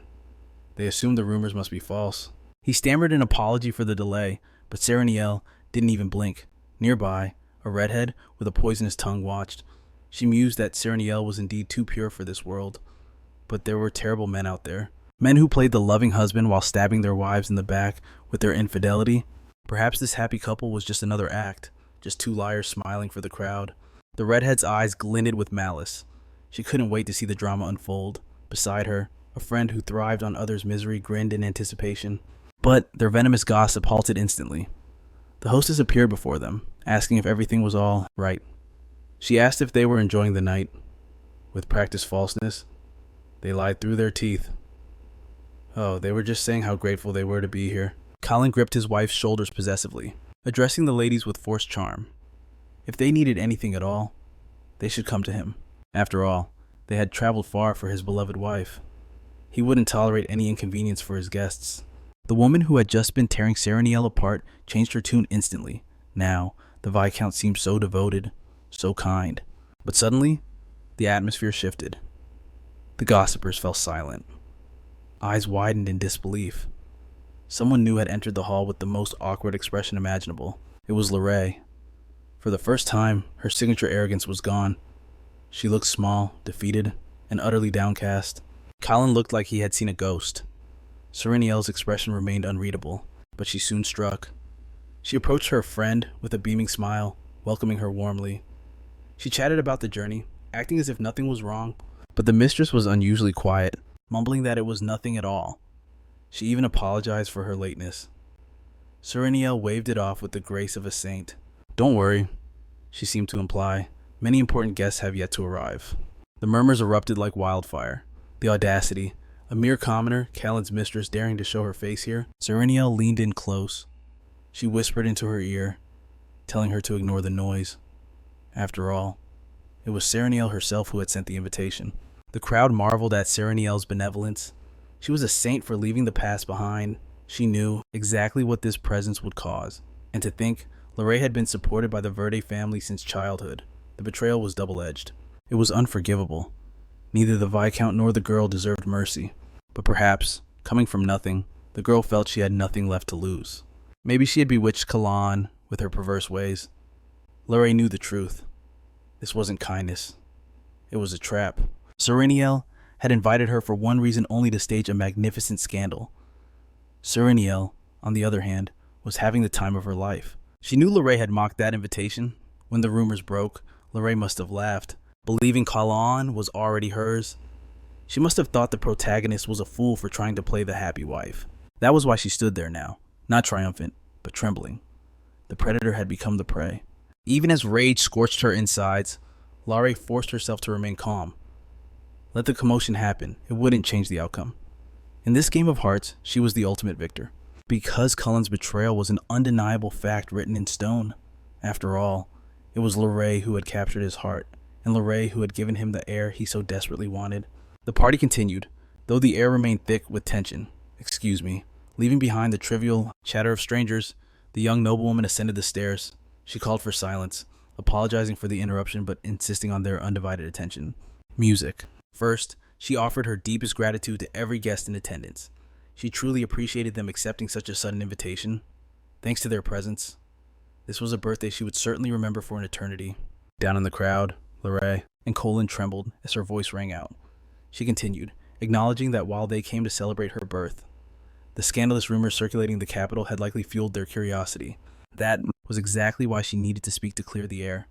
they assumed the rumors must be false. He stammered an apology for the delay, but Sarinel didn't even blink. Nearby, a redhead with a poisonous tongue watched. She mused that Sarinel was indeed too pure for this world. But there were terrible men out there. Men who played the loving husband while stabbing their wives in the back with their infidelity. Perhaps this happy couple was just another act, just two liars smiling for the crowd. The redhead's eyes glinted with malice. She couldn't wait to see the drama unfold. Beside her, a friend who thrived on others' misery grinned in anticipation. But their venomous gossip halted instantly. The hostess appeared before them, asking if everything was all right. She asked if they were enjoying the night. With practiced falseness, they lied through their teeth. Oh, they were just saying how grateful they were to be here. Kallian gripped his wife's shoulders possessively, addressing the ladies with forced charm. If they needed anything at all, they should come to him. After all, they had traveled far for his beloved wife. He wouldn't tolerate any inconvenience for his guests. The woman who had just been tearing Sarinel apart changed her tune instantly. Now, the Viscount seemed so devoted, so kind. But suddenly, the atmosphere shifted. The gossipers fell silent. Eyes widened in disbelief. Someone new had entered the hall with the most awkward expression imaginable. It was Lorraine. For the first time, her signature arrogance was gone. She looked small, defeated, and utterly downcast. Kallian looked like he had seen a ghost. Sarinel's expression remained unreadable, but she soon struck. She approached her friend with a beaming smile, welcoming her warmly. She chatted about the journey, acting as if nothing was wrong, but the mistress was unusually quiet, mumbling that it was nothing at all. She even apologized for her lateness. Sarinel waved it off with the grace of a saint. Don't worry, she seemed to imply. Many important guests have yet to arrive. The murmurs erupted like wildfire. The audacity. A mere commoner, Kallian's mistress, daring to show her face here. Sarinel leaned in close. She whispered into her ear, telling her to ignore the noise. After all, it was Sarinel herself who had sent the invitation. The crowd marveled at Sarinel's benevolence. She was a saint for leaving the past behind. She knew exactly what this presence would cause. And to think, Lorraine had been supported by the Verde family since childhood. The betrayal was double-edged. It was unforgivable. Neither the Viscount nor the girl deserved mercy. But perhaps, coming from nothing, the girl felt she had nothing left to lose. Maybe she had bewitched Kalan with her perverse ways. Lorraine knew the truth. This wasn't kindness. It was a trap. Sarinel had invited her for one reason only, to stage a magnificent scandal. Sarinel, on the other hand, was having the time of her life. She knew Lorraine had mocked that invitation. When the rumors broke, Lorraine must have laughed, believing Kalan was already hers. She must have thought the protagonist was a fool for trying to play the happy wife. That was why she stood there now, not triumphant, but trembling. The predator had become the prey. Even as rage scorched her insides, Lorraine forced herself to remain calm. Let the commotion happen. It wouldn't change the outcome. In this game of hearts, she was the ultimate victor. Because Cullen's betrayal was an undeniable fact written in stone. After all, it was Lorraine who had captured his heart, and Lorraine who had given him the air he so desperately wanted. The party continued, though the air remained thick with tension. Leaving behind the trivial chatter of strangers, the young noblewoman ascended the stairs. She called for silence, apologizing for the interruption but insisting on their undivided attention. Music. First, she offered her deepest gratitude to every guest in attendance. She truly appreciated them accepting such a sudden invitation. Thanks to their presence, this was a birthday she would certainly remember for an eternity. Down in the crowd, Lorraine and Colin trembled as her voice rang out. She continued, acknowledging that while they came to celebrate her birth, the scandalous rumors circulating the capital had likely fueled their curiosity. That was exactly why she needed to speak to clear the air.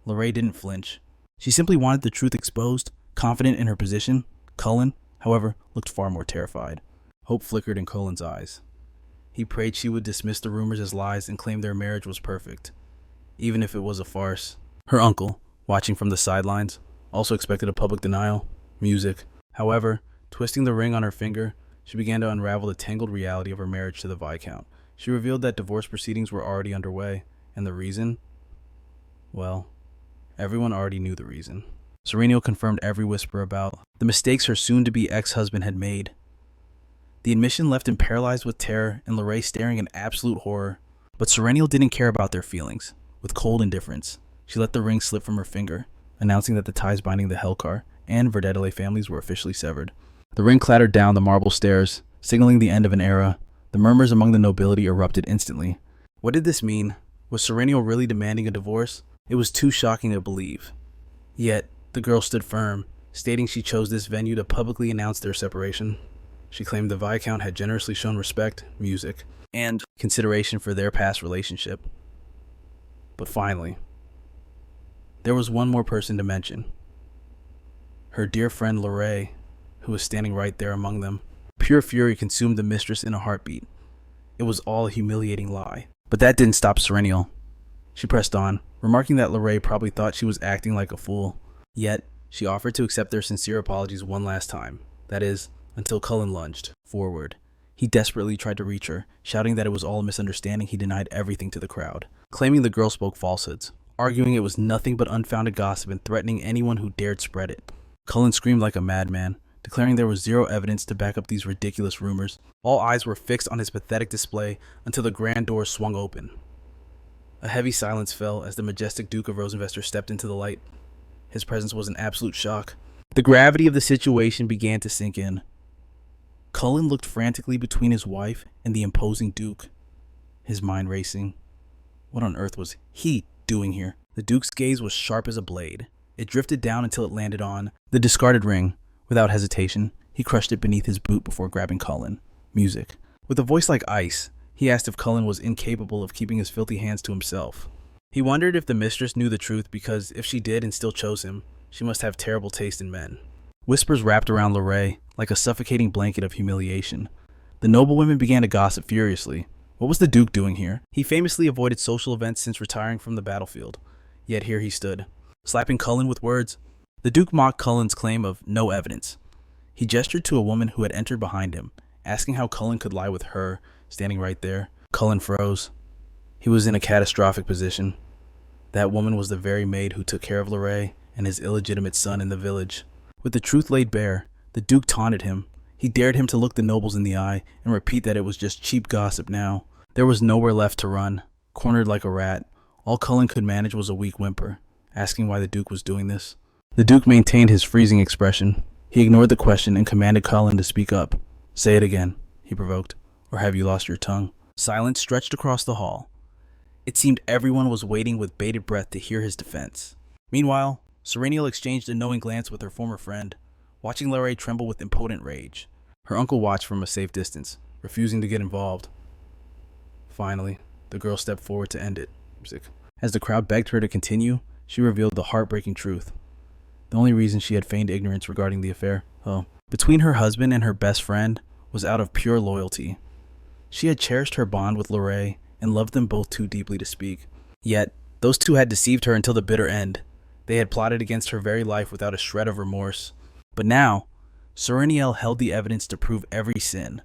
Lorraine didn't flinch. She simply wanted the truth exposed. Confident in her position, Cullen, however, looked far more terrified. Hope flickered in Cullen's eyes. He prayed she would dismiss the rumors as lies and claim their marriage was perfect, even if it was a farce. Her uncle, watching from the sidelines, also expected a public denial. Music. However, twisting the ring on her finger, she began to unravel the tangled reality of her marriage to the Viscount. She revealed that divorce proceedings were already underway, and the reason? Well, everyone already knew the reason. Sarinel confirmed every whisper about the mistakes her soon-to-be ex-husband had made. The admission left him paralyzed with terror and Lorraine staring in absolute horror. But Sarinel didn't care about their feelings. With cold indifference, she let the ring slip from her finger, announcing that the ties binding the Helcar and Verdetele families were officially severed. The ring clattered down the marble stairs, signaling the end of an era. The murmurs among the nobility erupted instantly. What did this mean? Was Sarinel really demanding a divorce? It was too shocking to believe. Yet, the girl stood firm, stating she chose this venue to publicly announce their separation. She claimed the Viscount had generously shown respect, music, and consideration for their past relationship. But finally, there was one more person to mention. Her dear friend Lorraine, who was standing right there among them. Pure fury consumed the mistress in a heartbeat. It was all a humiliating lie. But that didn't stop Sarinel. She pressed on, remarking that Lorraine probably thought she was acting like a fool. Yet, she offered to accept their sincere apologies one last time. That is, until Cullen lunged forward. He desperately tried to reach her, shouting that it was all a misunderstanding. He denied everything to the crowd, claiming the girl spoke falsehoods, arguing it was nothing but unfounded gossip and threatening anyone who dared spread it. Cullen screamed like a madman, declaring there was zero evidence to back up these ridiculous rumors. All eyes were fixed on his pathetic display until the grand doors swung open. A heavy silence fell as the majestic Duke of Rosen Wester stepped into the light. His presence was an absolute shock. The gravity of the situation began to sink in. Cullen looked frantically between his wife and the imposing Duke, his mind racing. What on earth was he doing here? The Duke's gaze was sharp as a blade. It drifted down until it landed on the discarded ring. Without hesitation, he crushed it beneath his boot before grabbing Cullen. Music. With a voice like ice, he asked if Cullen was incapable of keeping his filthy hands to himself. He wondered if the mistress knew the truth, because if she did and still chose him, she must have terrible taste in men. Whispers wrapped around Lorraine like a suffocating blanket of humiliation. The noblewomen began to gossip furiously. What was the Duke doing here? He famously avoided social events since retiring from the battlefield. Yet here he stood, slapping Cullen with words. The Duke mocked Cullen's claim of no evidence. He gestured to a woman who had entered behind him, asking how Cullen could lie with her, standing right there. Cullen froze. He was in a catastrophic position. That woman was the very maid who took care of Lorray and his illegitimate son in the village. With the truth laid bare, the Duke taunted him. He dared him to look the nobles in the eye and repeat that it was just cheap gossip now. There was nowhere left to run. Cornered like a rat, all Cullen could manage was a weak whimper, asking why the Duke was doing this. The Duke maintained his freezing expression. He ignored the question and commanded Cullen to speak up. "Say it again," he provoked, "or have you lost your tongue?" Silence stretched across the hall. It seemed everyone was waiting with bated breath to hear his defense. Meanwhile, Sarinel exchanged a knowing glance with her former friend, watching Lorray tremble with impotent rage. Her uncle watched from a safe distance, refusing to get involved. Finally, the girl stepped forward to end it. As the crowd begged her to continue, she revealed the heartbreaking truth. The only reason she had feigned ignorance regarding the affair, between her husband and her best friend, was out of pure loyalty. She had cherished her bond with Lorray and loved them both too deeply to speak. Yet, those two had deceived her until the bitter end. They had plotted against her very life without a shred of remorse. But now, Sarinel held the evidence to prove every sin.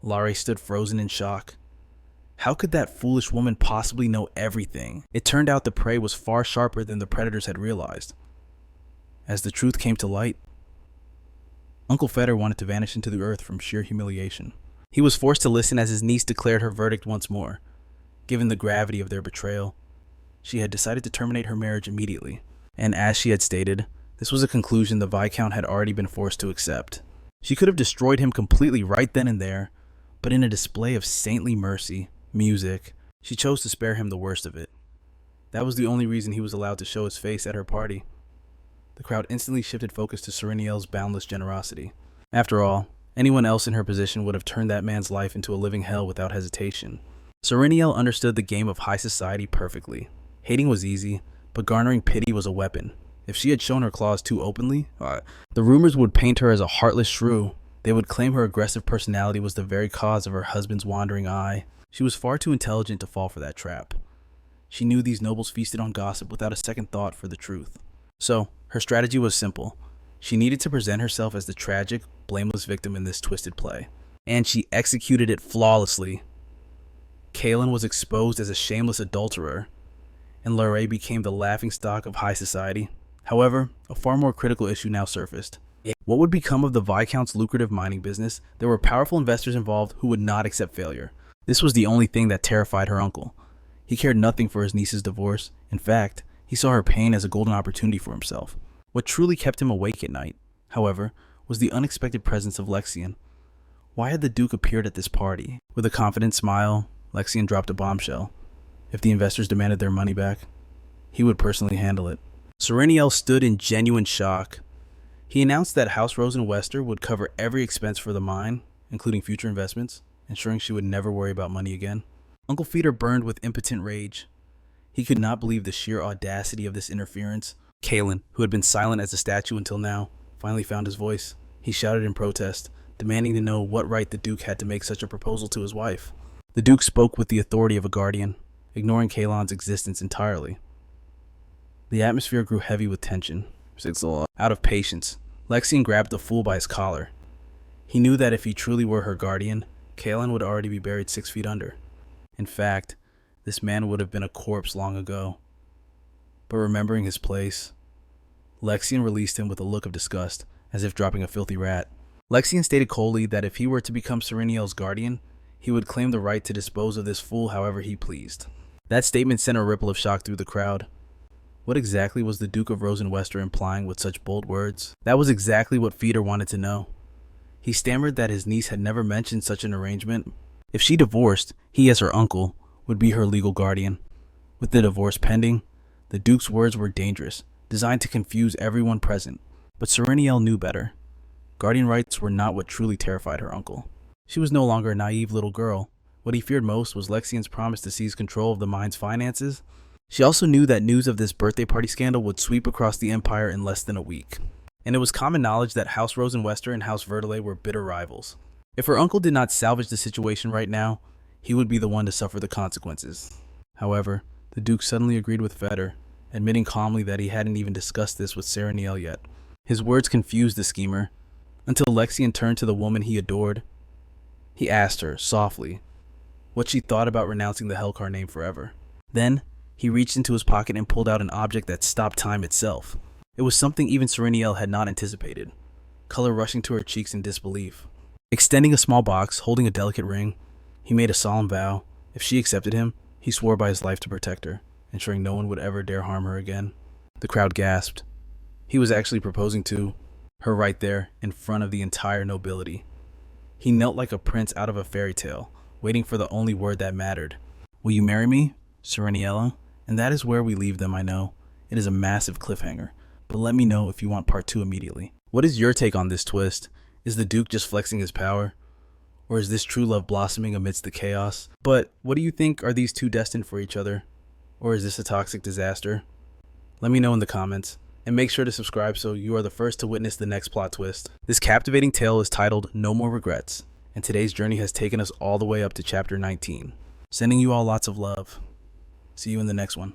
Lorray stood frozen in shock. How could that foolish woman possibly know everything? It turned out the prey was far sharper than the predators had realized. As the truth came to light, Uncle Feder wanted to vanish into the earth from sheer humiliation. He was forced to listen as his niece declared her verdict once more. Given the gravity of their betrayal, she had decided to terminate her marriage immediately. And as she had stated, this was a conclusion the Viscount had already been forced to accept. She could have destroyed him completely right then and there, but in a display of saintly mercy, music, she chose to spare him the worst of it. That was the only reason he was allowed to show his face at her party. The crowd instantly shifted focus to Sarinel's boundless generosity. After all, anyone else in her position would have turned that man's life into a living hell without hesitation. Sarinel understood the game of high society perfectly. Hating was easy, but garnering pity was a weapon. If she had shown her claws too openly, the rumors would paint her as a heartless shrew. They would claim her aggressive personality was the very cause of her husband's wandering eye. She was far too intelligent to fall for that trap. She knew these nobles feasted on gossip without a second thought for the truth. So, her strategy was simple. She needed to present herself as the tragic, blameless victim in this twisted play. And she executed it flawlessly. Kalen was exposed as a shameless adulterer, and Lorray became the laughingstock of high society. However, a far more critical issue now surfaced. What would become of the Viscount's lucrative mining business? There were powerful investors involved who would not accept failure. This was the only thing that terrified her uncle. He cared nothing for his niece's divorce. In fact, he saw her pain as a golden opportunity for himself. What truly kept him awake at night, however, was the unexpected presence of Lexian. Why had the Duke appeared at this party? With a confident smile, Lexian dropped a bombshell. If the investors demanded their money back, he would personally handle it. Sarinel stood in genuine shock. He announced that House Rosen Wester would cover every expense for the mine, including future investments, ensuring she would never worry about money again. Uncle Feder burned with impotent rage. He could not believe the sheer audacity of this interference. Kalen, who had been silent as a statue until now, finally found his voice. He shouted in protest, demanding to know what right the Duke had to make such a proposal to his wife. The Duke spoke with the authority of a guardian, ignoring Kalen's existence entirely. The atmosphere grew heavy with tension. Out of patience, Lexian grabbed the fool by his collar. He knew that if he truly were her guardian, Kalen would already be buried 6 feet under. In fact, this man would have been a corpse long ago. But remembering his place, Lexian released him with a look of disgust, as if dropping a filthy rat. Lexian stated coldly that if he were to become Sarinel's guardian, he would claim the right to dispose of this fool however he pleased. That statement sent a ripple of shock through the crowd. What exactly was the Duke of Rosen Wester implying with such bold words? That was exactly what Feder wanted to know. He stammered that his niece had never mentioned such an arrangement. If she divorced, he as her uncle would be her legal guardian. With the divorce pending, the Duke's words were dangerous, designed to confuse everyone present. But Sarinel knew better. Guardian rights were not what truly terrified her uncle. She was no longer a naive little girl. What he feared most was Lexian's promise to seize control of the mine's finances. She also knew that news of this birthday party scandal would sweep across the empire in less than a week. And it was common knowledge that House Rosen Wester and House Verdelay were bitter rivals. If her uncle did not salvage the situation right now, he would be the one to suffer the consequences. However, the Duke suddenly agreed with Feder, admitting calmly that he hadn't even discussed this with Sarinel yet. His words confused the schemer, until Lexian turned to the woman he adored. He asked her, softly, what she thought about renouncing the Hellcar name forever. Then, he reached into his pocket and pulled out an object that stopped time itself. It was something even Sarinel had not anticipated, color rushing to her cheeks in disbelief. Extending a small box, holding a delicate ring, he made a solemn vow. If she accepted him, he swore by his life to protect her, ensuring no one would ever dare harm her again. The crowd gasped. He was actually proposing to her right there, in front of the entire nobility. He knelt like a prince out of a fairy tale, waiting for the only word that mattered. Will you marry me, Sarinella? And that is where we leave them, I know. It is a massive cliffhanger, but let me know if you want part 2 immediately. What is your take on this twist? Is the Duke just flexing his power? Or is this true love blossoming amidst the chaos? But what do you think? Are these two destined for each other? Or is this a toxic disaster? Let me know in the comments. And make sure to subscribe so you are the first to witness the next plot twist. This captivating tale is titled No More Regrets, and today's journey has taken us all the way up to chapter 19. Sending you all lots of love. See you in the next one.